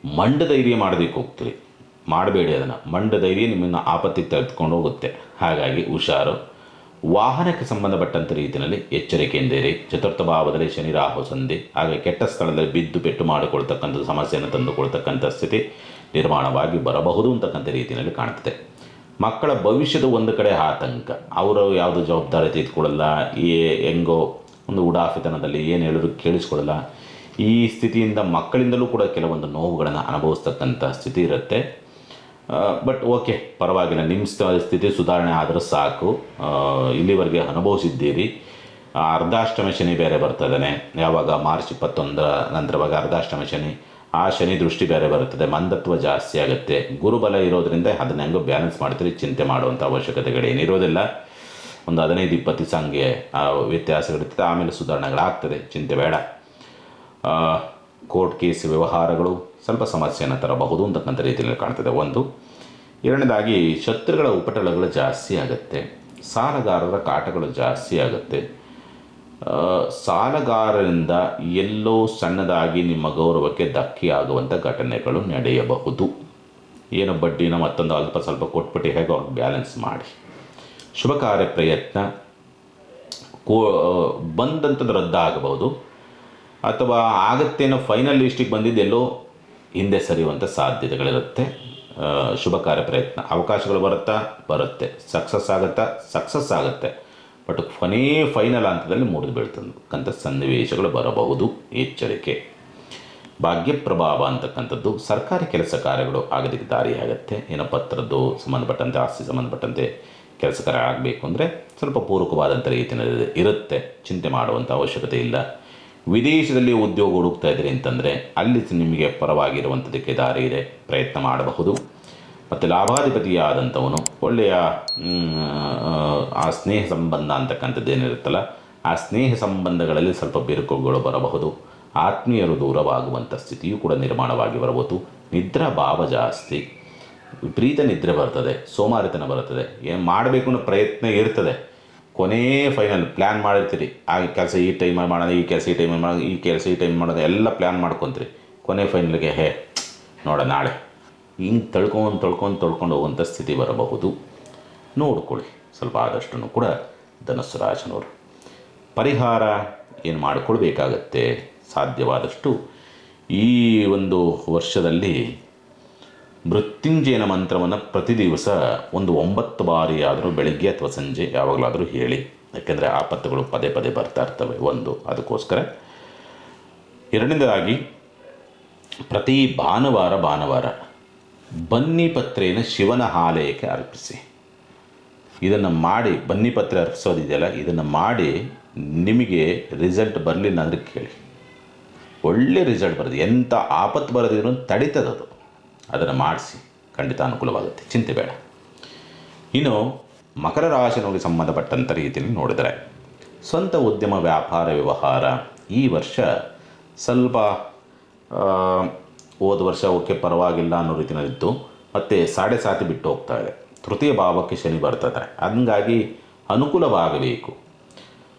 [SPEAKER 1] ಮಂಡಧೈರ್ಯ ಮಾಡೋದಕ್ಕೆ ಹೋಗ್ತೀರಿ. ಮಾಡಬೇಡಿ ಅದನ್ನು. ಮಂಡಧೈರ್ಯ ನಿಮ್ಮನ್ನು ಆಪತ್ತಿಗೆ ತೆಗೆದುಕೊಂಡು ಹೋಗುತ್ತೆ. ಹಾಗಾಗಿ ಹುಷಾರು. ವಾಹನಕ್ಕೆ ಸಂಬಂಧಪಟ್ಟಂಥ ರೀತಿಯಲ್ಲಿ ಎಚ್ಚರಿಕೆಯಿಂದ ಇರಿ. ಚತುರ್ಥ ಭಾವದಲ್ಲಿ ಶನಿ ರಾಹು ಸಂಧಿ, ಹಾಗೆ ಕೆಟ್ಟ ಸ್ಥಳದಲ್ಲಿ ಬಿದ್ದು ಪೆಟ್ಟು ಮಾಡಿಕೊಳ್ತಕ್ಕಂಥ ಸಮಸ್ಯೆಯನ್ನು ತಂದುಕೊಳ್ತಕ್ಕಂಥ ಸ್ಥಿತಿ ನಿರ್ಮಾಣವಾಗಿ ಬರಬಹುದು ಅಂತಕ್ಕಂಥ ರೀತಿಯಲ್ಲಿ ಕಾಣ್ತದೆ. ಮಕ್ಕಳ ಭವಿಷ್ಯದ ಒಂದು ಕಡೆ ಆತಂಕ. ಅವರು ಯಾವುದು ಜವಾಬ್ದಾರಿ ತೆಗೆದುಕೊಳ್ಳಲ್ಲ. ಹೆಂಗೋ ಒಂದು ಉಡಾಫಿತನದಲ್ಲಿ ಏನು ಹೇಳಿದ್ರು ಕೇಳಿಸ್ಕೊಳ್ಳಲ್ಲ. ಈ ಸ್ಥಿತಿಯಿಂದ ಮಕ್ಕಳಿಂದಲೂ ಕೂಡ ಕೆಲವೊಂದು ನೋವುಗಳನ್ನು ಅನುಭವಿಸ್ತಕ್ಕಂಥ ಸ್ಥಿತಿ ಇರುತ್ತೆ. ಬಟ್ ಓಕೆ, ಪರವಾಗಿಲ್ಲ. ನಿಮ್ಮ ಸ್ಥಿತಿ ಸುಧಾರಣೆ ಆದರೂ ಸಾಕು. ಇಲ್ಲಿವರೆಗೆ ಅನುಭವಿಸಿದ್ದೀರಿ. ಅರ್ಧಾಷ್ಟಮ ಶನಿ ಬೇರೆ ಬರ್ತಾಯಿದ್ದಾನೆ. ಯಾವಾಗ ಮಾರ್ಚ್ 21 ನಂತರವಾಗ ಅರ್ಧಾಷ್ಟಮ ಶನಿ. ಆ ಶನಿ ದೃಷ್ಟಿ ಬೇರೆ ಬರುತ್ತದೆ. ಮಂದತ್ವ ಜಾಸ್ತಿ ಆಗುತ್ತೆ. ಗುರುಬಲ ಇರೋದರಿಂದ ಅದನ್ನ ಹೆಂಗೋ ಬ್ಯಾಲೆನ್ಸ್ ಮಾಡ್ತೀರಿ. ಚಿಂತೆ ಮಾಡುವಂಥ ಅವಶ್ಯಕತೆಗಳೇನಿರೋದಿಲ್ಲ. ಒಂದು 15-20 ದಿವಸ ಹಂಗೆ ವ್ಯತ್ಯಾಸಗಳಿರ್ತದೆ. ಆಮೇಲೆ ಸುಧಾರಣೆಗಳಾಗ್ತದೆ. ಚಿಂತೆ ಬೇಡ. ಕೋರ್ಟ್ ಕೇಸ್ ವ್ಯವಹಾರಗಳು ಸ್ವಲ್ಪ ಸಮಸ್ಯೆಯನ್ನು ತರಬಹುದು ಅಂತಕ್ಕಂಥ ರೀತಿಯಲ್ಲಿ ಕಾಣ್ತದೆ. ಒಂದು. ಎರಡನೇದಾಗಿ ಶತ್ರುಗಳ ಉಪಟಳಗಳು ಜಾಸ್ತಿ ಆಗುತ್ತೆ. ಸಾಲಗಾರರ ಕಾಟಗಳು ಜಾಸ್ತಿ ಆಗುತ್ತೆ. ಸಾಲಗಾರರಿಂದ ಎಲ್ಲೋ ಸಣ್ಣದಾಗಿ ನಿಮ್ಮ ಗೌರವಕ್ಕೆ ಧಕ್ಕೆ ಆಗುವಂಥ ಘಟನೆಗಳು ನಡೆಯಬಹುದು. ಏನು ಬಡ್ಡಿನ ಮತ್ತೊಂದು ಅಲ್ಪ ಸ್ವಲ್ಪ ಕೊಟ್ಬಿಟ್ಟು ಹೇಗೋ ಬ್ಯಾಲೆನ್ಸ್ ಮಾಡಿ. ಶುಭ ಕಾರ್ಯ ಪ್ರಯತ್ನ ಬಂದಂಥದ್ದು ರದ್ದಾಗಬಹುದು, ಅಥವಾ ಆಗತ್ತೇನೋ ಫೈನಲ್ ಲಿಸ್ಟಿಗೆ ಬಂದಿದ್ದೆಲ್ಲೋ ಹಿಂದೆ ಸರಿಯುವಂಥ ಸಾಧ್ಯತೆಗಳಿರುತ್ತೆ. ಶುಭ ಕಾರ್ಯ ಪ್ರಯತ್ನ ಅವಕಾಶಗಳು ಬರುತ್ತೆ. ಸಕ್ಸಸ್ ಆಗುತ್ತೆ. ಬಟ್ ಫೈನಲ್ ಹಂತದಲ್ಲಿ ಮುರಿದು ಬೀಳ್ತಕ್ಕಂಥ ಸನ್ನಿವೇಶಗಳು ಬರಬಹುದು. ಎಚ್ಚರಿಕೆ. ಭಾಗ್ಯ ಪ್ರಭಾವ ಅಂತಕ್ಕಂಥದ್ದು ಸರ್ಕಾರಿ ಕೆಲಸ ಕಾರ್ಯಗಳು ಆಗೋದಕ್ಕೆ ದಾರಿಯಾಗುತ್ತೆ. ಏನೋ ಪತ್ರದ್ದು ಸಂಬಂಧಪಟ್ಟಂತೆ, ಆಸ್ತಿ ಸಂಬಂಧಪಟ್ಟಂತೆ ಕೆಲಸ ಕಾರ್ಯ ಆಗಬೇಕು ಅಂದರೆ ಸ್ವಲ್ಪ ಪೂರಕವಾದಂಥ ರೀತಿಯಲ್ಲಿ ಇರುತ್ತೆ. ಚಿಂತೆ ಮಾಡುವಂಥ ಅವಶ್ಯಕತೆ ಇಲ್ಲ. ವಿದೇಶದಲ್ಲಿ ಉದ್ಯೋಗ ಹುಡುಕ್ತಾ ಇದ್ದೀರಿ ಅಂತಂದರೆ ಅಲ್ಲಿ ನಿಮಗೆ ಪರವಾಗಿರುವಂಥದ್ದಕ್ಕೆ ದಾರಿ ಇದೆ. ಪ್ರಯತ್ನ ಮಾಡಬಹುದು. ಮತ್ತು ಲಾಭಾಧಿಪತಿಯಾದಂಥವನು ಒಳ್ಳೆಯ ಆ ಸ್ನೇಹ ಸಂಬಂಧ ಅಂತಕ್ಕಂಥದ್ದು ಏನಿರುತ್ತಲ್ಲ, ಆ ಸ್ನೇಹ ಸಂಬಂಧಗಳಲ್ಲಿ ಸ್ವಲ್ಪ ಬಿರುಕುಗಳು ಬರಬಹುದು. ಆತ್ಮೀಯರು ದೂರವಾಗುವಂಥ ಸ್ಥಿತಿಯೂ ಕೂಡ ನಿರ್ಮಾಣವಾಗಿ ಬರಬಹುದು. ನಿದ್ರಾ ಭಾವ ಜಾಸ್ತಿ. ವಿಪರೀತ ನಿದ್ರೆ ಬರ್ತದೆ. ಸೋಮಾರಿತನ ಬರ್ತದೆ. ಏನು ಮಾಡಬೇಕು ಅನ್ನೋ ಪ್ರಯತ್ನ ಇರ್ತದೆ. ಕೊನೇ ಫೈನಲ್ ಪ್ಲ್ಯಾನ್ ಮಾಡಿರ್ತೀರಿ. ಆ ಕೆಲಸ ಈ ಟೈಮಲ್ಲಿ ಮಾಡೋದು, ಈ ಕೆಲಸ ಈ ಟೈಮಲ್ಲಿ ಮಾಡೋದು, ಈ ಕೆಲಸ ಈ ಟೈಮ್ ಮಾಡೋದು, ಎಲ್ಲ ಪ್ಲ್ಯಾನ್ ಮಾಡ್ಕೊತೀರಿ. ಕೊನೆ ಫೈನಲ್ಗೆ ನೋಡ ನಾಳೆ ಹಿಂಗೆ ತೊಳ್ಕೊಂಡು ಹೋಗುವಂಥ ಸ್ಥಿತಿ ಬರಬಹುದು. ನೋಡ್ಕೊಳ್ಳಿ ಸ್ವಲ್ಪ ಆದಷ್ಟು ಕೂಡ ಧನುಸ್ಸು ರಾಶಿನವರು. ಪರಿಹಾರ ಏನು ಮಾಡಿಕೊಳ್ಬೇಕಾಗತ್ತೆ ಸಾಧ್ಯವಾದಷ್ಟು ಈ ಒಂದು ವರ್ಷದಲ್ಲಿ ಮೃತ್ಯುಂಜಯನ ಮಂತ್ರವನ್ನು ಪ್ರತಿ ದಿವಸ ಒಂದು 9 ಬಾರಿ ಆದರೂ ಬೆಳಗ್ಗೆ ಅಥವಾ ಸಂಜೆ ಯಾವಾಗಲಾದರೂ ಹೇಳಿ. ಯಾಕೆಂದರೆ ಆಪತ್ತುಗಳು ಪದೇ ಪದೇ ಬರ್ತಾ ಇರ್ತವೆ. ಒಂದು ಅದಕ್ಕೋಸ್ಕರ. ಎರಡನೇದಾಗಿ ಪ್ರತಿ ಭಾನುವಾರ ಬನ್ನಿ ಪತ್ರೆಯನ್ನು ಶಿವನ ಆಲಯಕ್ಕೆ ಅರ್ಪಿಸಿ. ಇದನ್ನು ಮಾಡಿ, ಬನ್ನಿ ಪತ್ರೆ ಅರ್ಪಿಸೋದಿದೆಯಲ್ಲ, ಇದನ್ನು ಮಾಡಿ ನಿಮಗೆ ರಿಸಲ್ಟ್ ಬರಲಿಲ್ಲ ಅಂದರೆ ಕೇಳಿ. ಒಳ್ಳೆ ರಿಸಲ್ಟ್ ಬರೋದು. ಎಂಥ ಆಪತ್ತು ಬರೋದಿದ್ರು ತಡೀತದದು. ಅದನ್ನು ಮಾಡಿಸಿ, ಖಂಡಿತ ಅನುಕೂಲವಾಗುತ್ತೆ. ಚಿಂತೆ ಬೇಡ. ಇನ್ನು ಮಕರ ರಾಶಿನವರಿಗೆ ಸಂಬಂಧಪಟ್ಟಂಥ ರೀತಿಯಲ್ಲಿ ನೋಡಿದರೆ ಸ್ವಂತ ಉದ್ಯಮ ವ್ಯಾಪಾರ ವ್ಯವಹಾರ ಈ ವರ್ಷ ಸ್ವಲ್ಪ ಹೋದ ವರ್ಷ ಓಕೆ ಪರವಾಗಿಲ್ಲ ಅನ್ನೋ ರೀತಿಯಲ್ಲಿತ್ತು. ಮತ್ತು ಸಾತಿ ಬಿಟ್ಟು ಹೋಗ್ತಾ ಇದೆ. ತೃತೀಯ ಭಾವಕ್ಕೆ ಶನಿ ಬರ್ತಿದ್ದಾರೆ. ಹಂಗಾಗಿ ಅನುಕೂಲವಾಗಬೇಕು.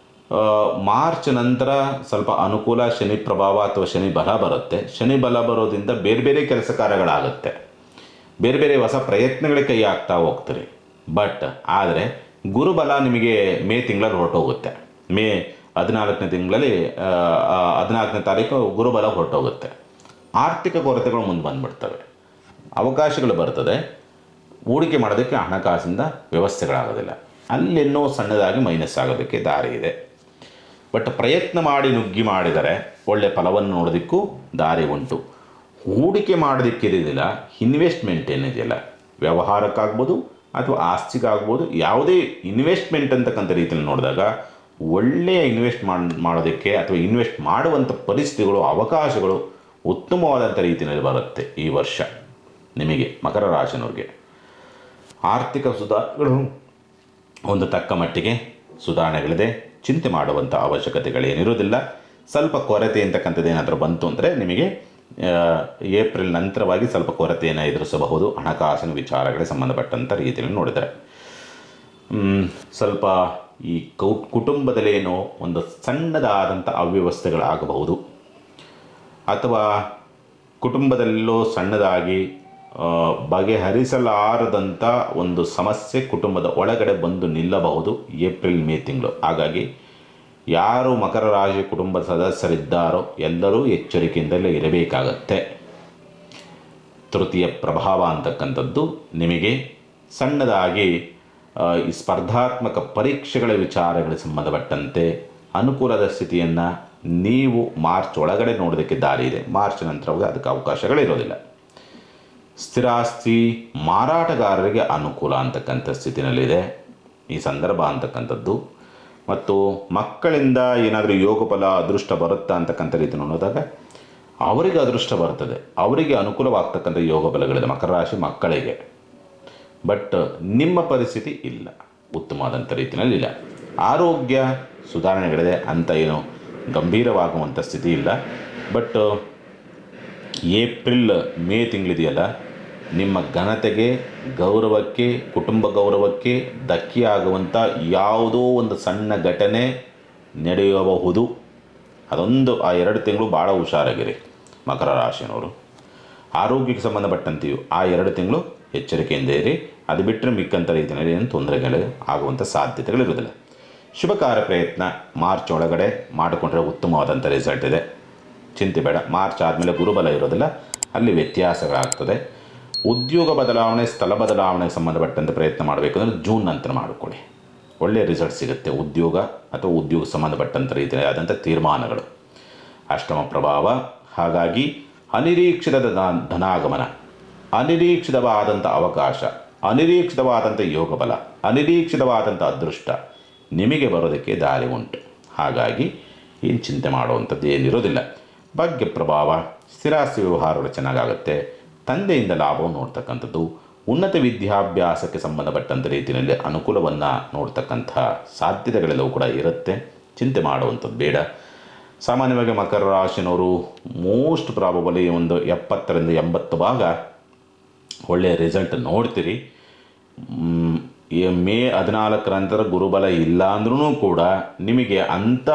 [SPEAKER 1] ಮಾರ್ಚ್ ನಂತರ ಸ್ವಲ್ಪ ಅನುಕೂಲ. ಶನಿ ಪ್ರಭಾವ ಅಥವಾ ಶನಿ ಬಲ ಬರುತ್ತೆ. ಶನಿ ಬಲ ಬರೋದ್ರಿಂದ ಬೇರೆ ಬೇರೆ ಕೆಲಸ ಕಾರ್ಯಗಳಾಗುತ್ತೆ. ಬೇರೆ ಬೇರೆ ಹೊಸ ಪ್ರಯತ್ನಗಳಿಗೆ ಕೈ ಹಾಕ್ತಾ ಹೋಗ್ತೀರಿ. ಬಟ್ ಆದರೆ ಗುರುಬಲ ನಿಮಗೆ ಮೇ ತಿಂಗಳಲ್ಲಿ ಹೊರಟೋಗುತ್ತೆ. ಮೇ 14ನೇ ತಿಂಗಳಲ್ಲಿ 14ನೇ ತಾರೀಕು ಗುರುಬಲ ಹೊರಟೋಗುತ್ತೆ. ಆರ್ಥಿಕ ಕೊರತೆಗಳು ಮುಂದೆ ಬಂದುಬಿಡ್ತವೆ. ಅವಕಾಶಗಳು ಬರ್ತದೆ. ಹೂಡಿಕೆ ಮಾಡೋದಕ್ಕೆ ಹಣಕಾಸಿಂದ ವ್ಯವಸ್ಥೆಗಳಾಗೋದಿಲ್ಲ. ಅಲ್ಲೆನ್ನೋ ಸಣ್ಣದಾಗಿ ಮೈನಸ್ ಆಗೋದಕ್ಕೆ ದಾರಿ ಇದೆ. ಬಟ್ ಪ್ರಯತ್ನ ಮಾಡಿ ನುಗ್ಗಿ ಮಾಡಿದರೆ ಒಳ್ಳೆಯ ಫಲವನ್ನು ನೋಡೋದಕ್ಕೂ ದಾರಿ ಉಂಟು. ಹೂಡಿಕೆ ಮಾಡೋದಕ್ಕಿರೋದಿಲ್ಲ. ಇನ್ವೆಸ್ಟ್ಮೆಂಟ್ ಏನಿದೆಯಲ್ಲ, ವ್ಯವಹಾರಕ್ಕಾಗ್ಬೋದು ಅಥವಾ ಆಸ್ತಿಗಾಗ್ಬೋದು, ಯಾವುದೇ ಇನ್ವೆಸ್ಟ್ಮೆಂಟ್ ಅಂತಕ್ಕಂಥ ರೀತಿಯಲ್ಲಿ ನೋಡಿದಾಗ ಒಳ್ಳೆಯ ಮಾಡೋದಕ್ಕೆ ಅಥವಾ ಇನ್ವೆಸ್ಟ್ ಮಾಡುವಂಥ ಪರಿಸ್ಥಿತಿಗಳು, ಅವಕಾಶಗಳು ಉತ್ತಮವಾದಂಥ ರೀತಿಯಲ್ಲಿ ಬರುತ್ತೆ ಈ ವರ್ಷ ನಿಮಗೆ ಮಕರ ರಾಶಿನವ್ರಿಗೆ. ಆರ್ಥಿಕ ಸುಧಾರಣೆಗಳು ಒಂದು ತಕ್ಕ ಮಟ್ಟಿಗೆ ಸುಧಾರಣೆಗಳಿದೆ. ಚಿಂತೆ ಮಾಡುವಂಥ ಅವಶ್ಯಕತೆಗಳೇನಿರೋದಿಲ್ಲ. ಸ್ವಲ್ಪ ಕೊರತೆ ಅಂತಕ್ಕಂಥದ್ದು ಏನಾದರೂ ಬಂತು ಅಂದರೆ ನಿಮಗೆ ಏಪ್ರಿಲ್ ನಂತರವಾಗಿ ಸ್ವಲ್ಪ ಕೊರತೆಯನ್ನು ಎದುರಿಸಬಹುದು ಹಣಕಾಸಿನ ವಿಚಾರಗಳಿಗೆ ಸಂಬಂಧಪಟ್ಟಂಥ ರೀತಿಯಲ್ಲಿ ನೋಡಿದರೆ. ಸ್ವಲ್ಪ ಈ ಕುಟುಂಬದಲ್ಲೇನೋ ಒಂದು ಸಣ್ಣದಾದಂಥ ಅವ್ಯವಸ್ಥೆಗಳಾಗಬಹುದು, ಅಥವಾ ಕುಟುಂಬದಲ್ಲೋ ಸಣ್ಣದಾಗಿ ಬಗೆಹರಿಸಲಾರದಂಥ ಒಂದು ಸಮಸ್ಯೆ ಕುಟುಂಬದ ಒಳಗಡೆ ಬಂದು ನಿಲ್ಲಬಹುದು ಏಪ್ರಿಲ್ ಮೇ ತಿಂಗಳು. ಹಾಗಾಗಿ ಯಾರು ಮಕರ ರಾಶಿ ಕುಟುಂಬದ ಸದಸ್ಯರಿದ್ದಾರೋ ಎಲ್ಲರೂ ಎಚ್ಚರಿಕೆಯಿಂದಲೇ ಇರಬೇಕಾಗತ್ತೆ. ತೃತೀಯ ಪ್ರಭಾವ ಅಂತಕ್ಕಂಥದ್ದು ನಿಮಗೆ ಸಣ್ಣದಾಗಿ ಈ ಸ್ಪರ್ಧಾತ್ಮಕ ಪರೀಕ್ಷೆಗಳ ವಿಚಾರಗಳಿಗೆ ಸಂಬಂಧಪಟ್ಟಂತೆ ಅನುಕೂಲದ ಸ್ಥಿತಿಯನ್ನು ನೀವು ಮಾರ್ಚ್ ಒಳಗಡೆ ನೋಡೋದಕ್ಕೆ ದಾರಿ ಇದೆ. ಮಾರ್ಚ್ ನಂತರವಾಗಿ ಅದಕ್ಕೆ ಅವಕಾಶಗಳಿರೋದಿಲ್ಲ. ಸ್ಥಿರಾಸ್ತಿ ಮಾರಾಟಗಾರರಿಗೆ ಅನುಕೂಲ ಅಂತಕ್ಕಂಥ ಸ್ಥಿತಿನಲ್ಲಿದೆ ಈ ಸಂದರ್ಭ ಅಂತಕ್ಕಂಥದ್ದು. ಮತ್ತು ಮಕ್ಕಳಿಂದ ಏನಾದರೂ ಯೋಗಫಲ ಅದೃಷ್ಟ ಬರುತ್ತಾ ಅಂತಕ್ಕಂಥ ರೀತಿ ನೋಡಿದಾಗ ಅವರಿಗೆ ಅದೃಷ್ಟ ಬರ್ತದೆ, ಅವರಿಗೆ ಅನುಕೂಲವಾಗ್ತಕ್ಕಂಥ ಯೋಗಫಲಗಳಿದೆ ಮಕರ ರಾಶಿ ಮಕ್ಕಳಿಗೆ. ಬಟ್ ನಿಮ್ಮ ಪರಿಸ್ಥಿತಿ ಇಲ್ಲ, ಉತ್ತಮವಾದಂಥ ರೀತಿಯಲ್ಲಿ ಇಲ್ಲ. ಆರೋಗ್ಯ ಸುಧಾರಣೆಗಳಿದೆ, ಅಂತ ಏನು ಗಂಭೀರವಾಗುವಂಥ ಸ್ಥಿತಿ ಇಲ್ಲ. ಬಟ್ ಏಪ್ರಿಲ್ ಮೇ ತಿಂಗಳಿದೆಯಲ್ಲ, ನಿಮ್ಮ ಘನತೆಗೆ, ಗೌರವಕ್ಕೆ, ಕುಟುಂಬ ಗೌರವಕ್ಕೆ ಧಕ್ಕೆಯಾಗುವಂಥ ಯಾವುದೋ ಒಂದು ಸಣ್ಣ ಘಟನೆ ನಡೆಯಬಹುದು. ಅದೊಂದು ಆ 2 ತಿಂಗಳು ಭಾಳ ಹುಷಾರಾಗಿರಿ ಮಕರ ರಾಶಿಯವರು. ಆರೋಗ್ಯಕ್ಕೆ ಸಂಬಂಧಪಟ್ಟಂತೆಯೂ ಆ 2 ತಿಂಗಳು ಎಚ್ಚರಿಕೆಯಿಂದ ಇರಿ. ಅದು ಬಿಟ್ಟರೆ ಮಿಕ್ಕಂಥ ರೀತಿಯಲ್ಲಿ ಏನು ತೊಂದರೆಗಳು ಆಗುವಂಥ ಸಾಧ್ಯತೆಗಳಿರೋದಿಲ್ಲ. ಶುಭ ಕಾರ್ಯ ಪ್ರಯತ್ನ ಮಾರ್ಚ್ ಒಳಗಡೆ ಮಾಡಿಕೊಂಡ್ರೆ ಉತ್ತಮವಾದಂಥ ರಿಸಲ್ಟ್ ಇದೆ, ಚಿಂತೆ ಬೇಡ. ಮಾರ್ಚ್ ಆದಮೇಲೆ ಗುರುಬಲ ಇರೋದಿಲ್ಲ, ಅಲ್ಲಿ ವ್ಯತ್ಯಾಸಗಳಾಗ್ತದೆ. ಉದ್ಯೋಗ ಬದಲಾವಣೆ, ಸ್ಥಳ ಬದಲಾವಣೆಗೆ ಸಂಬಂಧಪಟ್ಟಂತೆ ಪ್ರಯತ್ನ ಮಾಡಬೇಕಂದ್ರೆ ಜೂನ್ ನಂತರ ಮಾಡಿಕೊಳ್ಳಿ, ಒಳ್ಳೆಯ ರಿಸಲ್ಟ್ ಸಿಗುತ್ತೆ. ಉದ್ಯೋಗ ಅಥವಾ ಉದ್ಯೋಗ ಸಂಬಂಧಪಟ್ಟಂಥ ರೀತಿಯಾದಂಥ ತೀರ್ಮಾನಗಳು. ಅಷ್ಟಮ ಪ್ರಭಾವ, ಹಾಗಾಗಿ ಅನಿರೀಕ್ಷಿತ ಧನಾಗಮನ, ಅನಿರೀಕ್ಷಿತವಾದಂಥ ಅವಕಾಶ, ಅನಿರೀಕ್ಷಿತವಾದಂಥ ಯೋಗಬಲ, ಅನಿರೀಕ್ಷಿತವಾದಂಥ ಅದೃಷ್ಟ ನಿಮಗೆ ಬರೋದಕ್ಕೆ ದಾರಿ ಉಂಟು. ಹಾಗಾಗಿ ಏನು ಚಿಂತೆ ಮಾಡುವಂಥದ್ದು ಏನಿರೋದಿಲ್ಲ. ಭಾಗ್ಯ ಪ್ರಭಾವ, ಸ್ಥಿರಾಸ್ತಿ ವ್ಯವಹಾರಗಳು ಚೆನ್ನಾಗಾಗುತ್ತೆ. ತಂದೆಯಿಂದ ಲಾಭವನ್ನು ನೋಡ್ತಕ್ಕಂಥದ್ದು, ಉನ್ನತ ವಿದ್ಯಾಭ್ಯಾಸಕ್ಕೆ ಸಂಬಂಧಪಟ್ಟಂಥ ರೀತಿಯಲ್ಲಿ ಅನುಕೂಲವನ್ನು ನೋಡ್ತಕ್ಕಂಥ ಸಾಧ್ಯತೆಗಳೆಲ್ಲವೂ ಕೂಡ ಇರುತ್ತೆ. ಚಿಂತೆ ಮಾಡುವಂಥದ್ದು ಬೇಡ. ಸಾಮಾನ್ಯವಾಗಿ ಮಕರ ರಾಶಿನವರು ಮೋಸ್ಟ್ ಪ್ರಾಬಬಲಿ ಒಂದು 70ರಿಂದ 80 ಭಾಗ ಒಳ್ಳೆಯ ರಿಸಲ್ಟ್ ನೋಡ್ತೀರಿ. ಮೇ 14 ನಂತರ ಗುರುಬಲ ಇಲ್ಲ ಅಂದ್ರೂ ಕೂಡ ನಿಮಗೆ ಅಂಥ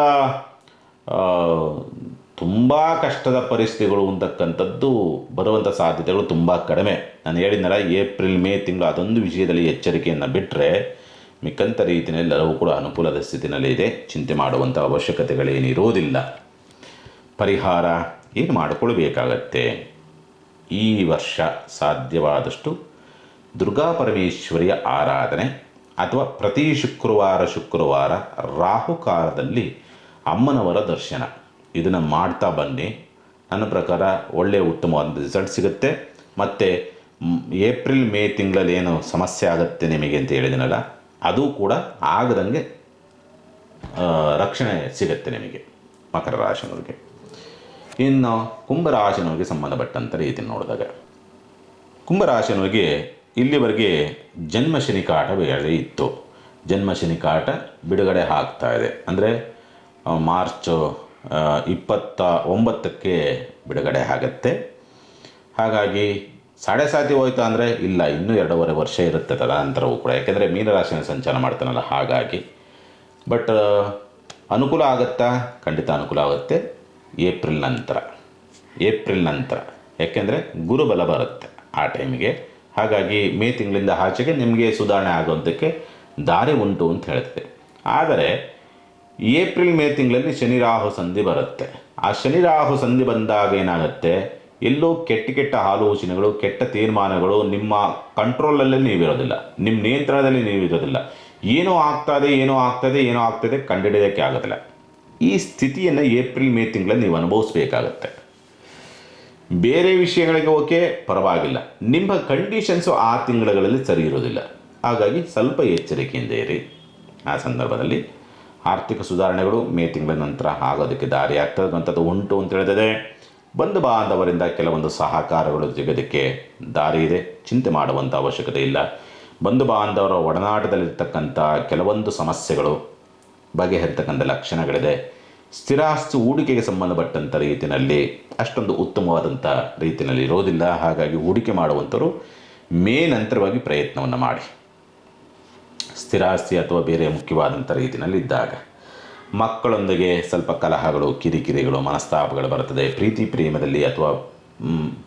[SPEAKER 1] ತುಂಬ ಕಷ್ಟದ ಪರಿಸ್ಥಿತಿಗಳು ಅಂತಕ್ಕಂಥದ್ದು ಬರುವಂಥ ಸಾಧ್ಯತೆಗಳು ತುಂಬ ಕಡಿಮೆ. ನಾನು ಹೇಳಿದ್ನಲ್ಲ, ಏಪ್ರಿಲ್ ಮೇ ತಿಂಗಳು ಅದೊಂದು ವಿಷಯದಲ್ಲಿ ಎಚ್ಚರಿಕೆಯನ್ನು ಬಿಟ್ಟರೆ ಮಿಕ್ಕಂಥ ರೀತಿಯಲ್ಲಿ ಎಲ್ಲವೂ ಕೂಡ ಅನುಕೂಲದ ಸ್ಥಿತಿನಲ್ಲಿ ಇದೆ. ಚಿಂತೆ ಮಾಡುವಂಥ ಅವಶ್ಯಕತೆಗಳೇನಿರೋದಿಲ್ಲ. ಪರಿಹಾರ ಏನು ಮಾಡಿಕೊಳ್ಬೇಕಾಗತ್ತೆ? ಈ ವರ್ಷ ಸಾಧ್ಯವಾದಷ್ಟು ದುರ್ಗಾ ಪರಮೇಶ್ವರಿಯ ಆರಾಧನೆ, ಅಥವಾ ಪ್ರತಿ ಶುಕ್ರವಾರ ರಾಹುಕಾಲದಲ್ಲಿ ಅಮ್ಮನವರ ದರ್ಶನ, ಇದನ್ನು ಮಾಡ್ತಾ ಬನ್ನಿ. ನನ್ನ ಪ್ರಕಾರ ಒಳ್ಳೆಯ ಉತ್ತಮವಾದ ರಿಸಲ್ಟ್ ಸಿಗುತ್ತೆ. ಮತ್ತು ಏಪ್ರಿಲ್ ಮೇ ತಿಂಗಳಲ್ಲಿ ಏನು ಸಮಸ್ಯೆ ಆಗುತ್ತೆ ನಿಮಗೆ ಅಂತ ಹೇಳಿದನಲ್ಲ, ಅದು ಕೂಡ ಆಗದಂಗೆ ರಕ್ಷಣೆ ಸಿಗುತ್ತೆ ನಿಮಗೆ ಮಕರ ರಾಶಿನವ್ರಿಗೆ. ಇನ್ನು ಕುಂಭರಾಶಿನವ್ರಿಗೆ ಸಂಬಂಧಪಟ್ಟಂಥ ರೀತಿ ನೋಡಿದಾಗ, ಕುಂಭರಾಶಿನವ್ರಿಗೆ ಇಲ್ಲಿವರೆಗೆ ಜನ್ಮಶನಿ ಕಾಟ ಬೇರೆ ಇತ್ತು. ಜನ್ಮಶನಿ ಕಾಟ ಬಿಡುಗಡೆ ಆಗ್ತಾ ಇದೆ. ಅಂದರೆ ಮಾರ್ಚ್ 29ಕ್ಕೆ ಬಿಡುಗಡೆ ಆಗುತ್ತೆ. ಹಾಗಾಗಿ ಸಾಡೆ ಸಾತಿ ಹೋಯ್ತಾ ಅಂದರೆ ಇಲ್ಲ, ಇನ್ನೂ 2.5 ವರ್ಷ ಇರುತ್ತೆ ತದನಂತರವೂ ಕೂಡ. ಯಾಕೆಂದರೆ ಮೀನರಾಶಿನ ಸಂಚಾರ ಮಾಡ್ತಾನಲ್ಲ, ಹಾಗಾಗಿ. ಬಟ್ ಅನುಕೂಲ ಆಗುತ್ತಾ? ಖಂಡಿತ ಅನುಕೂಲ ಆಗುತ್ತೆ ಏಪ್ರಿಲ್ ನಂತರ. ಯಾಕೆಂದರೆ ಗುರುಬಲ ಬರುತ್ತೆ ಆ ಟೈಮಿಗೆ. ಹಾಗಾಗಿ ಮೇ ತಿಂಗಳಿಂದ ಆಚೆಗೆ ನಿಮಗೆ ಸುಧಾರಣೆ ಆಗೋದಕ್ಕೆ ದಾರಿ ಉಂಟು ಅಂತ ಹೇಳ್ತದೆ. ಆದರೆ ಏಪ್ರಿಲ್ ಮೇ ತಿಂಗಳಲ್ಲಿ ಶನಿ ರಾಹು ಸಂಧಿ ಬರುತ್ತೆ. ಆ ಶನಿ ರಾಹು ಸಂಧಿ ಬಂದಾಗ ಏನಾಗುತ್ತೆ, ಎಲ್ಲೋ ಕೆಟ್ಟ ಆಲೋಚನೆಗಳು, ಕೆಟ್ಟ ತೀರ್ಮಾನಗಳು ನಿಮ್ಮ ಕಂಟ್ರೋಲಲ್ಲೇ ನೀವಿರೋದಿಲ್ಲ, ನಿಮ್ಮ ನಿಯಂತ್ರಣದಲ್ಲಿ ನೀವಿರೋದಿಲ್ಲ. ಏನೋ ಆಗ್ತದೆ ಕಂಡುಹಿಡಿಯೋಕ್ಕೆ ಆಗೋದಿಲ್ಲ. ಈ ಸ್ಥಿತಿಯನ್ನು ಏಪ್ರಿಲ್ ಮೇ ತಿಂಗಳಲ್ಲಿ ನೀವು ಅನುಭವಿಸ್ಬೇಕಾಗತ್ತೆ. ಬೇರೆ ವಿಷಯಗಳಿಗೆ ಓಕೆ, ಪರವಾಗಿಲ್ಲ, ನಿಮ್ಮ ಕಂಡೀಷನ್ಸು ಆ ತಿಂಗಳಲ್ಲಿ ಸರಿ ಇರೋದಿಲ್ಲ. ಹಾಗಾಗಿ ಸ್ವಲ್ಪ ಎಚ್ಚರಿಕೆಯಿಂದ ಇರಿ. ಆ ಸಂದರ್ಭದಲ್ಲಿ ಆರ್ಥಿಕ ಸುಧಾರಣೆಗಳು ಮೇ ತಿಂಗಳ ನಂತರ ಆಗೋದಕ್ಕೆ ದಾರಿ ಆಗ್ತಕ್ಕಂಥದ್ದು ಉಂಟು ಅಂತ ಹೇಳ್ತದೆ. ಬಂಧು ಬಾಂಧವರಿಂದ ಕೆಲವೊಂದು ಸಹಕಾರಗಳು ಸಿಗೋದಕ್ಕೆ ದಾರಿ ಇದೆ. ಚಿಂತೆ ಮಾಡುವಂಥ ಅವಶ್ಯಕತೆ ಇಲ್ಲ. ಬಂಧು ಬಾಂಧವರ ಒಡನಾಟದಲ್ಲಿರ್ತಕ್ಕಂಥ ಕೆಲವೊಂದು ಸಮಸ್ಯೆಗಳು ಬಗೆಹರಿತಕ್ಕಂಥ ಲಕ್ಷಣಗಳಿದೆ. ಸ್ಥಿರಾಸ್ತಿ ಹೂಡಿಕೆಗೆ ಸಂಬಂಧಪಟ್ಟಂಥ ರೀತಿಯಲ್ಲಿ ಅಷ್ಟೊಂದು ಉತ್ತಮವಾದಂಥ ರೀತಿಯಲ್ಲಿ ಇರೋದಿಲ್ಲ. ಹಾಗಾಗಿ ಹೂಡಿಕೆ ಮಾಡುವಂಥವರು ನಂತರವಾಗಿ ಪ್ರಯತ್ನವನ್ನು ಮಾಡಿ. ಸ್ಥಿರಾಸ್ತಿ ಅಥವಾ ಬೇರೆ ಮುಖ್ಯವಾದಂಥ ರೀತಿಯಲ್ಲಿ ಇದ್ದಾಗ ಮಕ್ಕಳೊಂದಿಗೆ ಸ್ವಲ್ಪ ಕಲಹಗಳು, ಕಿರಿಕಿರಿಗಳು, ಮನಸ್ತಾಪಗಳು ಬರ್ತದೆ. ಪ್ರೀತಿ ಪ್ರೇಮದಲ್ಲಿ ಅಥವಾ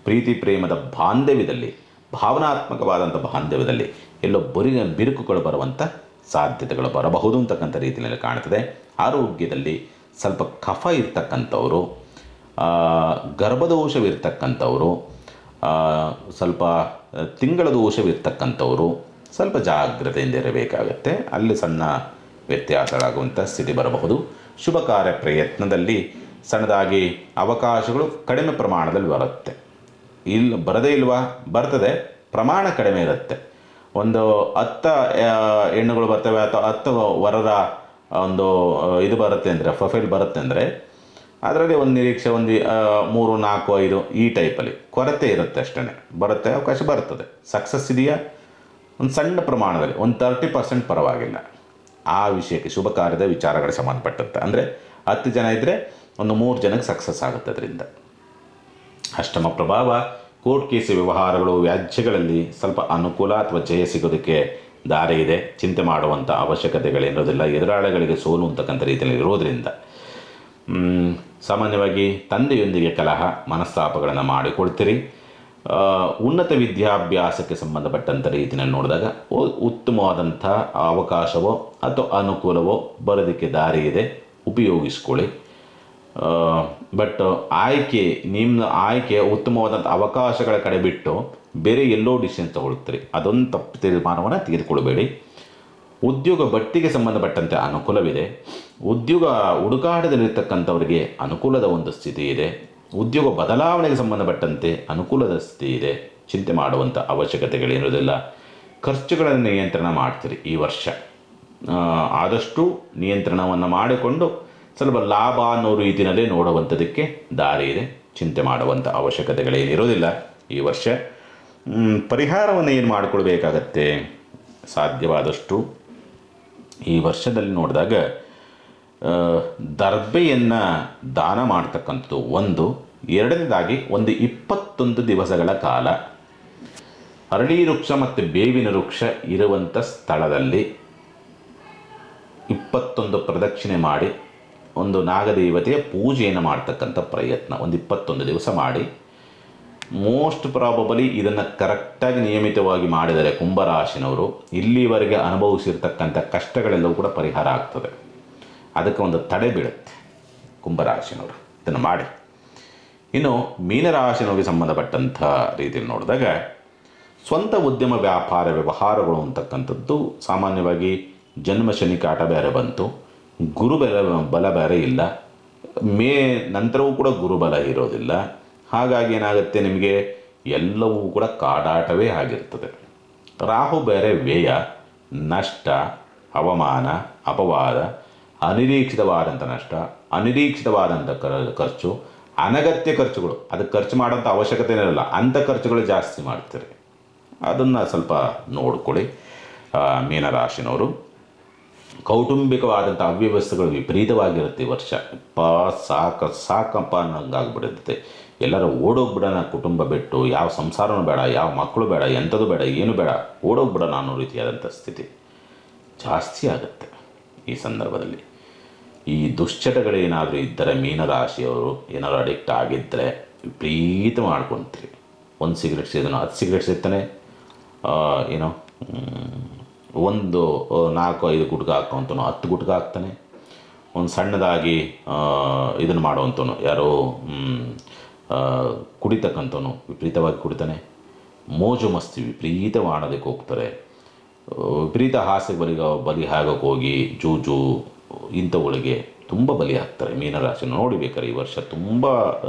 [SPEAKER 1] ಪ್ರೀತಿ ಪ್ರೇಮದ ಬಾಂಧವ್ಯದಲ್ಲಿ, ಭಾವನಾತ್ಮಕವಾದಂಥ ಬಾಂಧವ್ಯದಲ್ಲಿ ಎಲ್ಲೋ ಬಿರುಕುಗಳು ಬರುವಂಥ ಸಾಧ್ಯತೆಗಳು ಬರಬಹುದು ಅಂತಕ್ಕಂಥ ರೀತಿಯಲ್ಲಿ ಕಾಣ್ತದೆ. ಆರೋಗ್ಯದಲ್ಲಿ ಸ್ವಲ್ಪ ಕಫ ಇರ್ತಕ್ಕಂಥವರು, ಗರ್ಭದೋಷವಿರ್ತಕ್ಕಂಥವರು, ಸ್ವಲ್ಪ ತಿಂಗಳ ದೋಷವಿರ್ತಕ್ಕಂಥವರು ಸ್ವಲ್ಪ ಜಾಗ್ರತೆಯಿಂದ ಇರಬೇಕಾಗತ್ತೆ. ಅಲ್ಲಿ ಸಣ್ಣ ವ್ಯತ್ಯಾಸಗಳಾಗುವಂಥ ಸ್ಥಿತಿ ಬರಬಹುದು. ಶುಭ ಕಾರ್ಯ ಪ್ರಯತ್ನದಲ್ಲಿ ಸಣ್ಣದಾಗಿ ಅವಕಾಶಗಳು ಕಡಿಮೆ ಪ್ರಮಾಣದಲ್ಲಿ ಬರುತ್ತೆ. ಬರದೇ ಇಲ್ವಾ? ಬರ್ತದೆ, ಪ್ರಮಾಣ ಕಡಿಮೆ ಇರುತ್ತೆ. ಒಂದು 10 ಹೆಣ್ಣುಗಳು ಬರ್ತವೆ ಅಥವಾ 10 ವರರ ಒಂದು ಇದು ಬರುತ್ತೆ ಅಂದರೆ, ಪ್ರೊಫೈಲ್ ಬರುತ್ತೆ ಅಂದರೆ ಅದರಲ್ಲಿ ಒಂದು ನಿರೀಕ್ಷೆ ಒಂದು 3, 4, 5 ಈ ಟೈಪಲ್ಲಿ ಕೊರತೆ ಇರುತ್ತೆ ಅಷ್ಟೇ. ಬರುತ್ತೆ, ಅವಕಾಶ ಬರ್ತದೆ. ಸಕ್ಸಸ್ ಇದೆಯಾ? ಒಂದು ಸಣ್ಣ ಪ್ರಮಾಣದಲ್ಲಿ, ಒಂದು 30% ಪರವಾಗಿಲ್ಲ. ಆ ವಿಷಯಕ್ಕೆ ಶುಭ ಕಾರ್ಯದ ವಿಚಾರಗಳಿಗೆ ಸಂಬಂಧಪಟ್ಟಂತೆ ಅಂದರೆ 10 ಜನ ಇದ್ದರೆ ಒಂದು 3 ಜನಕ್ಕೆ ಸಕ್ಸಸ್ ಆಗುತ್ತೆ ಅದರಿಂದ. ಅಷ್ಟಮ ಪ್ರಭಾವ ಕೋರ್ಟ್ ಕೇಸ್ ವ್ಯವಹಾರಗಳು, ವ್ಯಾಜ್ಯಗಳಲ್ಲಿ ಸ್ವಲ್ಪ ಅನುಕೂಲ ಅಥವಾ ಜಯ ಸಿಗೋದಕ್ಕೆ ದಾರಿ ಇದೆ. ಚಿಂತೆ ಮಾಡುವಂಥ ಅವಶ್ಯಕತೆಗಳೇನಿರೋದಿಲ್ಲ. ಎದುರಾಳಿಗಳಿಗೆ ಸೋಲು ಅಂತಕ್ಕಂಥ ರೀತಿಯಲ್ಲಿ ಇರೋದರಿಂದ ಸಾಮಾನ್ಯವಾಗಿ ತಂದೆಯೊಂದಿಗೆ ಕಲಹ, ಮನಸ್ತಾಪಗಳನ್ನು ಮಾಡಿಕೊಳ್ತೀರಿ. ಉನ್ನತ ವಿದ್ಯಾಭ್ಯಾಸಕ್ಕೆ ಸಂಬಂಧಪಟ್ಟಂಥ ರೀತಿಯಲ್ಲಿ ನೋಡಿದಾಗ ಉತ್ತಮವಾದಂಥ ಅವಕಾಶವೋ ಅಥವಾ ಅನುಕೂಲವೋ ಬರೋದಕ್ಕೆ ದಾರಿ ಇದೆ, ಉಪಯೋಗಿಸ್ಕೊಳ್ಳಿ. ಬಟ್ ನಿಮ್ಮ ಆಯ್ಕೆ ಉತ್ತಮವಾದಂಥ ಅವಕಾಶಗಳ ಕಡೆ ಬಿಟ್ಟು ಬೇರೆ ಎಲ್ಲೋ ಡಿಸಿಷನ್ ತಗೊಳ್ತೀರಿ. ಅದೊಂದು ತಪ್ಪು ತೀರ್ಮಾನವನ್ನು ತೆಗೆದುಕೊಳ್ಬೇಡಿ. ಉದ್ಯೋಗ ಬಡ್ತಿಗೆ ಸಂಬಂಧಪಟ್ಟಂತೆ ಅನುಕೂಲವಿದೆ. ಉದ್ಯೋಗ ಹುಡುಕಾಟದಲ್ಲಿರ್ತಕ್ಕಂಥವರಿಗೆ ಅನುಕೂಲದ ಒಂದು ಸ್ಥಿತಿ ಇದೆ. ಉದ್ಯೋಗ ಬದಲಾವಣೆಗೆ ಸಂಬಂಧಪಟ್ಟಂತೆ ಅನುಕೂಲದ ಸ್ಥಿತಿ ಇದೆ. ಚಿಂತೆ ಮಾಡುವಂಥ ಅವಶ್ಯಕತೆಗಳೇನಿರೋದಿಲ್ಲ. ಖರ್ಚುಗಳನ್ನು ನಿಯಂತ್ರಣ ಮಾಡ್ತೀರಿ ಈ ವರ್ಷ. ಆದಷ್ಟು ನಿಯಂತ್ರಣವನ್ನು ಮಾಡಿಕೊಂಡು ಸ್ವಲ್ಪ ಲಾಭ ಅನ್ನೋ ರೀತಿಯಲ್ಲೇ ನೋಡುವಂಥದ್ದಕ್ಕೆ ದಾರಿ ಇದೆ. ಚಿಂತೆ ಮಾಡುವಂಥ ಅವಶ್ಯಕತೆಗಳೇನಿರೋದಿಲ್ಲ ಈ ವರ್ಷ. ಪರಿಹಾರವನ್ನು ಏನು ಮಾಡಿಕೊಳ್ಬೇಕಾಗತ್ತೆ? ಸಾಧ್ಯವಾದಷ್ಟು ಈ ವರ್ಷದಲ್ಲಿ ನೋಡಿದಾಗ ದರ್ಬೆಯನ್ನು ದಾನ ಮಾಡ್ತಕ್ಕಂಥದ್ದು ಒಂದು. ಎರಡನೇದಾಗಿ ಒಂದು 21 ದಿವಸಗಳ ಕಾಲ ಅರಳಿ ವೃಕ್ಷ ಮತ್ತು ಬೇವಿನ ವೃಕ್ಷ ಇರುವಂಥ ಸ್ಥಳದಲ್ಲಿ 21 ಪ್ರದಕ್ಷಿಣೆ ಮಾಡಿ ಒಂದು ನಾಗದೇವತೆಯ ಪೂಜೆಯನ್ನು ಮಾಡ್ತಕ್ಕಂಥ ಪ್ರಯತ್ನ ಒಂದು 21 ದಿವಸ ಮಾಡಿ. ಮೋಸ್ಟ್ ಪ್ರಾಬಬಲಿ ಇದನ್ನು ಕರೆಕ್ಟಾಗಿ ನಿಯಮಿತವಾಗಿ ಮಾಡಿದರೆ ಕುಂಭರಾಶಿನವರು ಇಲ್ಲಿವರೆಗೆ ಅನುಭವಿಸಿರ್ತಕ್ಕಂಥ ಕಷ್ಟಗಳೆಲ್ಲವೂ ಕೂಡ ಪರಿಹಾರ ಆಗ್ತದೆ. ಅದಕ್ಕೆ ಒಂದು ತಡೆ ಬೀಳುತ್ತೆ ಕುಂಭರಾಶಿನವರು. ಇದನ್ನು ಮಾಡಿ. ಇನ್ನು ಮೀನರಾಶಿನವರಿಗೆ ಸಂಬಂಧಪಟ್ಟಂಥ ರೀತಿಯಲ್ಲಿ ನೋಡಿದಾಗ ಸ್ವಂತ ಉದ್ಯಮ ವ್ಯಾಪಾರ ವ್ಯವಹಾರಗಳು ಅಂತಕ್ಕಂಥದ್ದು ಸಾಮಾನ್ಯವಾಗಿ ಜನ್ಮ ಶನಿ ಕಾಟ ಬೇರೆ ಬಂತು, ಗುರು ಬಲ ಬೇರೆ ಇಲ್ಲ, ನಂತರವೂ ಕೂಡ ಗುರುಬಲ ಇರೋದಿಲ್ಲ. ಹಾಗಾಗಿ ಏನಾಗುತ್ತೆ, ನಿಮಗೆ ಎಲ್ಲವೂ ಕೂಡ ಕಾಡಾಟವೇ ಆಗಿರ್ತದೆ. ರಾಹು ಬೇರೆ ವ್ಯಯ, ನಷ್ಟ, ಅವಮಾನ, ಅಪವಾದ, ಅನಿರೀಕ್ಷಿತವಾದಂಥ ನಷ್ಟ, ಅನಿರೀಕ್ಷಿತವಾದಂಥ ಖರ್ಚು, ಅನಗತ್ಯ ಖರ್ಚುಗಳು. ಅದಕ್ಕೆ ಖರ್ಚು ಮಾಡೋಂಥ ಅವಶ್ಯಕತೆ ಇರಲ್ಲ, ಅಂಥ ಖರ್ಚುಗಳು ಜಾಸ್ತಿ ಮಾಡ್ತೀರಿ. ಅದನ್ನು ಸ್ವಲ್ಪ ನೋಡ್ಕೊಳ್ಳಿ ಮೀನರಾಶಿನವರು. ಕೌಟುಂಬಿಕವಾದಂಥ ಅವ್ಯವಸ್ಥೆಗಳು ವಿಪರೀತವಾಗಿರುತ್ತೆ ಈ ವರ್ಷ. ಸಾಕಪ್ಪ ಅನ್ನೋಂಗಾಗ್ಬಿಡುತ್ತೆ. ಎಲ್ಲರೂ ಓಡೋಗ್ಬಿಡೋಣ ಕುಟುಂಬ ಬಿಟ್ಟು, ಯಾವ ಸಂಸಾರನೂ ಬೇಡ, ಯಾವ ಮಕ್ಕಳು ಬೇಡ, ಎಂಥದ್ದು ಬೇಡ, ಏನು ಬೇಡ, ಓಡೋಗ್ಬಿಡೋಣ ಅನ್ನೋ ರೀತಿಯಾದಂಥ ಸ್ಥಿತಿ ಜಾಸ್ತಿ ಆಗುತ್ತೆ ಈ ಸಂದರ್ಭದಲ್ಲಿ. ಈ ದುಶ್ಚಟಗಳೇನಾದರೂ ಇದ್ದರೆ ಮೀನರಾಶಿಯವರು ಏನಾದರೂ ಅಡಿಕ್ಟ್ ಆಗಿದ್ದರೆ ವಿಪರೀತ ಮಾಡ್ಕೊತೀರಿ. 1 ಸಿಗರೆಟ್ ಸೇದನು 10 ಸಿಗರೆಟ್ ಸೇರ್ತಾನೆ, ಏನೋ ಒಂದು 4-5 ಗುಟ್ಕ ಹಾಕೋಂತನೋ 10 ಗುಟ್ಕ ಹಾಕ್ತಾನೆ. ಒಂದು ಸಣ್ಣದಾಗಿ ಇದನ್ನು ಮಾಡೋವಂಥವನು ಯಾರೋ ಕುಡಿತಕ್ಕಂಥವನು ವಿಪರೀತವಾಗಿ ಕುಡಿತಾನೆ. ಮೋಜು ಮಸ್ತಿ ವಿಪರೀತ ಮಾಡೋದಕ್ಕೆ ಹೋಗ್ತಾರೆ. ವಿಪರೀತ ಹಾಸ್ಯಕ್ಕೆ ಬಲಿ ಆಗೋಕ್ಕೆ ಹೋಗಿ ಜೂಜು ಇಂಥವುಗಳಿಗೆ ತುಂಬ ಬಲಿ ಆಗ್ತಾರೆ ಮೀನರಾಶಿ. ನೋಡಿಬೇಕಾರೆ ಈ ವರ್ಷ ತುಂಬ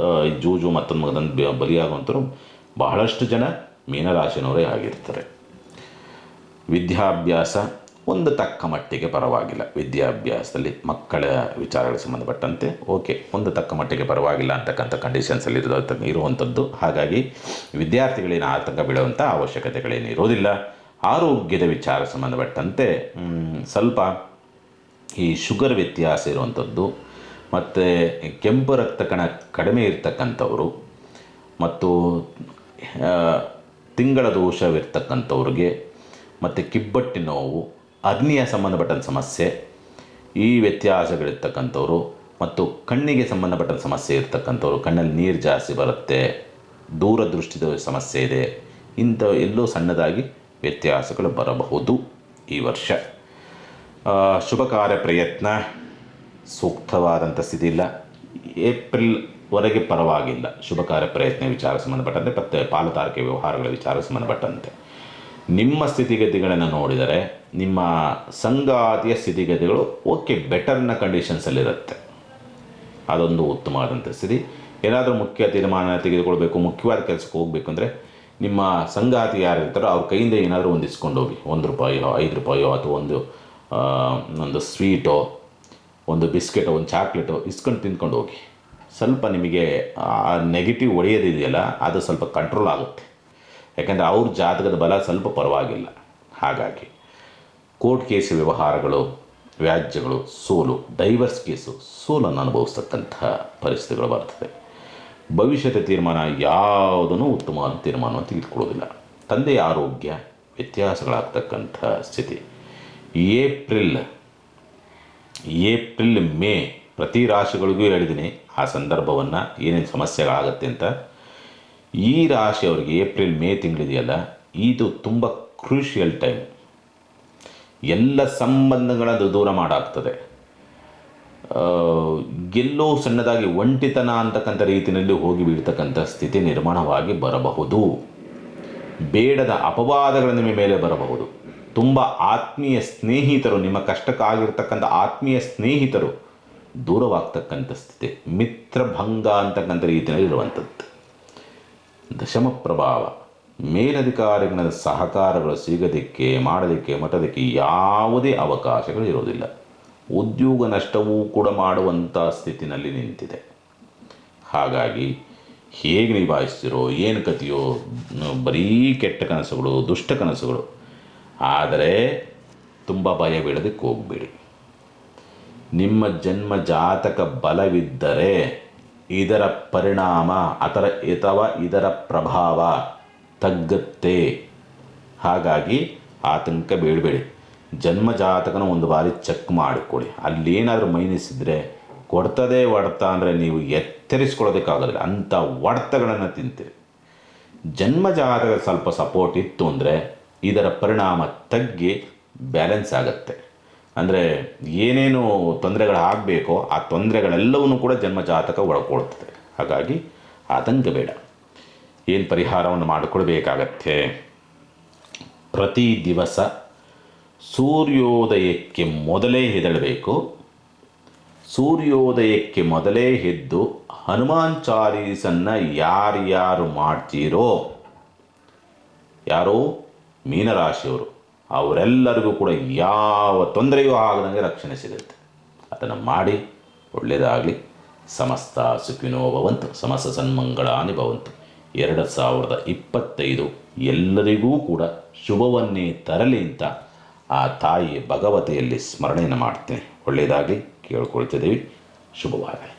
[SPEAKER 1] ಜೂಜು ಮತ್ತೊಂದು ಬಲಿಯಾಗುವಂಥವ್ರು ಬಹಳಷ್ಟು ಜನ ಮೀನರಾಶಿನವರೇ ಆಗಿರ್ತಾರೆ. ವಿದ್ಯಾಭ್ಯಾಸ ಒಂದು ತಕ್ಕ ಮಟ್ಟಿಗೆ ಪರವಾಗಿಲ್ಲ. ವಿದ್ಯಾಭ್ಯಾಸದಲ್ಲಿ ಮಕ್ಕಳ ವಿಚಾರಗಳಿಗೆ ಸಂಬಂಧಪಟ್ಟಂತೆ ಓಕೆ, ಒಂದು ತಕ್ಕ ಮಟ್ಟಿಗೆ ಪರವಾಗಿಲ್ಲ ಅಂತಕ್ಕಂಥ ಕಂಡೀಷನ್ಸಲ್ಲಿ ಇರುವಂಥದ್ದು. ಹಾಗಾಗಿ ವಿದ್ಯಾರ್ಥಿಗಳೇನು ಆತಂಕ ಬೀಳುವಂಥ ಅವಶ್ಯಕತೆಗಳೇನು ಇರೋದಿಲ್ಲ. ಆರೋಗ್ಯದ ವಿಚಾರ ಸಂಬಂಧಪಟ್ಟಂತೆ ಸ್ವಲ್ಪ ಈ ಶುಗರ್ ವ್ಯತ್ಯಾಸ ಇರುವಂಥದ್ದು, ಮತ್ತು ಕೆಂಪು ರಕ್ತ ಕಣ ಕಡಿಮೆ ಇರ್ತಕ್ಕಂಥವರು, ಮತ್ತು ತಿಂಗಳ ದೋಷವಿರ್ತಕ್ಕಂಥವ್ರಿಗೆ, ಮತ್ತು ಕಿಬ್ಬಟ್ಟಿ ನೋವು, ಅಗ್ನಿಯ ಸಂಬಂಧಪಟ್ಟಂಥ ಸಮಸ್ಯೆ, ಈ ವ್ಯತ್ಯಾಸಗಳಿರ್ತಕ್ಕಂಥವ್ರು, ಮತ್ತು ಕಣ್ಣಿಗೆ ಸಂಬಂಧಪಟ್ಟ ಸಮಸ್ಯೆ ಇರ್ತಕ್ಕಂಥವ್ರು, ಕಣ್ಣಲ್ಲಿ ನೀರು ಜಾಸ್ತಿ ಬರುತ್ತೆ, ದೂರದೃಷ್ಟಿದ ಸಮಸ್ಯೆ ಇದೆ, ಇಂಥ ಎಲ್ಲೋ ಸಣ್ಣದಾಗಿ ವ್ಯತ್ಯಾಸಗಳು ಬರಬಹುದು ಈ ವರ್ಷ. ಶುಭ ಕಾರ್ಯ ಪ್ರಯತ್ನ ಸೂಕ್ತವಾದಂಥ ಸ್ಥಿತಿ ಇಲ್ಲ. ಏಪ್ರಿಲ್ವರೆಗೆ ಪರವಾಗಿಲ್ಲ ಶುಭ ಕಾರ್ಯ ಪ್ರಯತ್ನ ವಿಚಾರ ಸಂಬಂಧಪಟ್ಟಂತೆ, ಮತ್ತು ಪಾಲುದಾರಿಕೆ ವ್ಯವಹಾರಗಳ ವಿಚಾರ ಸಂಬಂಧಪಟ್ಟಂತೆ. ನಿಮ್ಮ ಸ್ಥಿತಿಗತಿಗಳನ್ನು ನೋಡಿದರೆ ನಿಮ್ಮ ಸಂಗಾತಿಯ ಸ್ಥಿತಿಗತಿಗಳು ಓಕೆ ಬೆಟರ್ನ ಕಂಡೀಷನ್ಸಲ್ಲಿರುತ್ತೆ, ಅದೊಂದು ಉತ್ತಮವಾದಂಥ ಸ್ಥಿತಿ. ಏನಾದರೂ ಮುಖ್ಯ ತೀರ್ಮಾನ ತೆಗೆದುಕೊಳ್ಬೇಕು, ಮುಖ್ಯವಾದ ಕೆಲಸಕ್ಕೆ ಹೋಗಬೇಕು ಅಂದರೆ ನಿಮ್ಮ ಸಂಗಾತಿ ಯಾರು ಇರ್ತಾರೋ ಅವ್ರ ಕೈಯಿಂದ ಏನಾದರೂ ಒಂದು ಇಸ್ಕೊಂಡು ಹೋಗಿ, ₹1 ₹5 ಅಥವಾ ಒಂದು ಸ್ವೀಟೋ, ಒಂದು ಬಿಸ್ಕೆಟೋ, ಒಂದು ಚಾಕ್ಲೇಟೋ ಇಸ್ಕೊಂಡು ತಿಂದ್ಕೊಂಡು ಹೋಗಿ. ಸ್ವಲ್ಪ ನಿಮಗೆ ಆ ನೆಗೆಟಿವ್ ಒಡೆಯೋದಿದೆಯಲ್ಲ ಅದು ಸ್ವಲ್ಪ ಕಂಟ್ರೋಲ್ ಆಗುತ್ತೆ. ಯಾಕೆಂದರೆ ಅವ್ರ ಜಾತಕದ ಬಲ ಸ್ವಲ್ಪ ಪರವಾಗಿಲ್ಲ. ಹಾಗಾಗಿ ಕೋರ್ಟ್ ಕೇಸ್ ವ್ಯವಹಾರಗಳು, ವ್ಯಾಜ್ಯಗಳು, ಸೋಲು, ಡೈವರ್ಸ್ ಕೇಸು, ಸೋಲನ್ನು ಅನುಭವಿಸ್ತಕ್ಕಂತಹ ಪರಿಸ್ಥಿತಿಗಳು ಬರ್ತದೆ. ಭವಿಷ್ಯದ ತೀರ್ಮಾನ ಯಾವುದೂ ಉತ್ತಮವಾದ ತೀರ್ಮಾನವನ್ನು ತೆಗೆದುಕೊಳ್ಳೋದಿಲ್ಲ. ತಂದೆಯ ಆರೋಗ್ಯ ವ್ಯತ್ಯಾಸಗಳಾಗ್ತಕ್ಕಂಥ ಸ್ಥಿತಿ. ಏಪ್ರಿಲ್ ಮೇ ಪ್ರತಿ ರಾಶಿಗಳಿಗೂ ಹೇಳಿದ್ದೀನಿ ಆ ಸಂದರ್ಭವನ್ನು, ಏನೇನು ಸಮಸ್ಯೆಗಳಾಗತ್ತೆ ಅಂತ. ಈ ರಾಶಿಯವರಿಗೆ ಏಪ್ರಿಲ್ ಮೇ ತಿಂಗಳಿದೆಯಲ್ಲ, ಇದು ತುಂಬ ಕ್ರೂಷಿಯಲ್ ಟೈಮ್. ಎಲ್ಲ ಸಂಬಂಧಗಳನ್ನು ದೂರ ಮಾಡಾಗ್ತದೆ. ಎಲ್ಲೋ ಸಣ್ಣದಾಗಿ ಒಂಟಿತನ ಅಂತಕ್ಕಂಥ ರೀತಿಯಲ್ಲಿ ಹೋಗಿ ಬೀಳ್ತಕ್ಕಂಥ ಸ್ಥಿತಿ ನಿರ್ಮಾಣವಾಗಿ ಬರಬಹುದು. ಬೇಡದ ಅಪವಾದಗಳು ನಿಮ್ಮ ಮೇಲೆ ಬರಬಹುದು. ತುಂಬ ಆತ್ಮೀಯ ಸ್ನೇಹಿತರು, ನಿಮ್ಮ ಕಷ್ಟಕ್ಕಾಗಿರ್ತಕ್ಕಂಥ ಆತ್ಮೀಯ ಸ್ನೇಹಿತರು ದೂರವಾಗ್ತಕ್ಕಂಥ ಸ್ಥಿತಿ, ಮಿತ್ರಭಂಗ ಅಂತಕ್ಕಂಥ ರೀತಿಯಲ್ಲಿ ಇರುವಂಥದ್ದು. ದಶಮ ಪ್ರಭಾವ, ಮೇಲಧಿಕಾರಿಗಳ ಸಹಕಾರಗಳು ಸಿಗೋದಕ್ಕೆ, ಮಾಡೋದಕ್ಕೆ, ಮಟ್ಟೋದಕ್ಕೆ ಯಾವುದೇ ಅವಕಾಶಗಳು ಇರೋದಿಲ್ಲ. ಉದ್ಯೋಗ ನಷ್ಟವೂ ಕೂಡ ಮಾಡುವಂಥ ಸ್ಥಿತಿನಲ್ಲಿ ನಿಂತಿದೆ. ಹಾಗಾಗಿ ಹೇಗೆ ನಿಭಾಯಿಸ್ತಿರೋ ಏನು ಕಥೆಯೋ, ಬರೀ ಕೆಟ್ಟ ಕನಸುಗಳು, ದುಷ್ಟ ಕನಸುಗಳು. ಆದರೆ ತುಂಬ ಭಯ ಬೀಳೋದಕ್ಕೆ ಹೋಗಬೇಡಿ. ನಿಮ್ಮ ಜನ್ಮ ಜಾತಕ ಬಲವಿದ್ದರೆ ಇದರ ಪರಿಣಾಮ ಅಥವಾ ಇದರ ಪ್ರಭಾವ ತಗ್ಗುತ್ತೆ. ಹಾಗಾಗಿ ಆತಂಕ ಬೀಳಬೇಡಿ. ಜನ್ಮ ಜಾತಕನ ಒಂದು ಬಾರಿ ಚೆಕ್ ಮಾಡಿಕೊಳ್ಳಿ. ಅಲ್ಲೇನಾದರೂ ಮೈನಸ್ ಇದ್ದರೆ ಕೊಡ್ತದೆ ಹೊಡ್ತ ಅಂದರೆ ನೀವು ಎತ್ತರಿಸ್ಕೊಳ್ಳೋದಕ್ಕಾಗೋದಿಲ್ಲ, ಅಂಥ ಹೊಡ್ತಗಳನ್ನು ತಿಂತೀರಿ. ಜನ್ಮ ಜಾತಕ ಸ್ವಲ್ಪ ಸಪೋರ್ಟ್ ಇತ್ತು ಅಂದರೆ ಇದರ ಪರಿಣಾಮ ತಗ್ಗಿ ಬ್ಯಾಲೆನ್ಸ್ ಆಗುತ್ತೆ. ಅಂದರೆ ಏನೇನು ತೊಂದರೆಗಳಾಗಬೇಕೋ ಆ ತೊಂದರೆಗಳೆಲ್ಲವನ್ನೂ ಕೂಡ ಜನ್ಮ ಜಾತಕ ಒಳಕೊಳ್ತದೆ. ಹಾಗಾಗಿ ಆತಂಕ ಬೇಡ. ಏನು ಪರಿಹಾರವನ್ನು ಮಾಡಿಕೊಳ್ಬೇಕಾಗತ್ತೆ, ಪ್ರತಿ ದಿವಸ ಸೂರ್ಯೋದಯಕ್ಕೆ ಮೊದಲೇ ಎದ್ದೇಳಬೇಕು. ಸೂರ್ಯೋದಯಕ್ಕೆ ಮೊದಲೇ ಎದ್ದು ಹನುಮಾನ್ ಚಾಲೀಸನ್ನು ಯಾರ್ಯಾರು ಮಾಡ್ತೀರೋ, ಯಾರೋ ಮೀನರಾಶಿಯವರು, ಅವರೆಲ್ಲರಿಗೂ ಕೂಡ ಯಾವ ತೊಂದರೆಯೂ ಆಗದಂಗೆ ರಕ್ಷಣೆ ಸಿಗುತ್ತೆ. ಅದನ್ನು ಮಾಡಿ. ಒಳ್ಳೆಯದಾಗಲಿ. ಸಮಸ್ತ ಸುಖಿನೋ ಭವಂತು, ಸಮಸ್ತ ಸನ್ಮಂಗಳಾನಿ ಭವಂತು. 2025 ಎಲ್ಲರಿಗೂ ಕೂಡ ಶುಭವನ್ನೇ ತರಲಿ ಅಂತ ಆ ತಾಯಿ ಭಗವತಿಯಲ್ಲಿ ಸ್ಮರಣೆಯನ್ನು ಮಾಡ್ತೇನೆ. ಒಳ್ಳೆಯದಾಗಲಿ ಕೇಳ್ಕೊಳ್ತಿದ್ದೀವಿ. ಶುಭವಾಗಲಿ.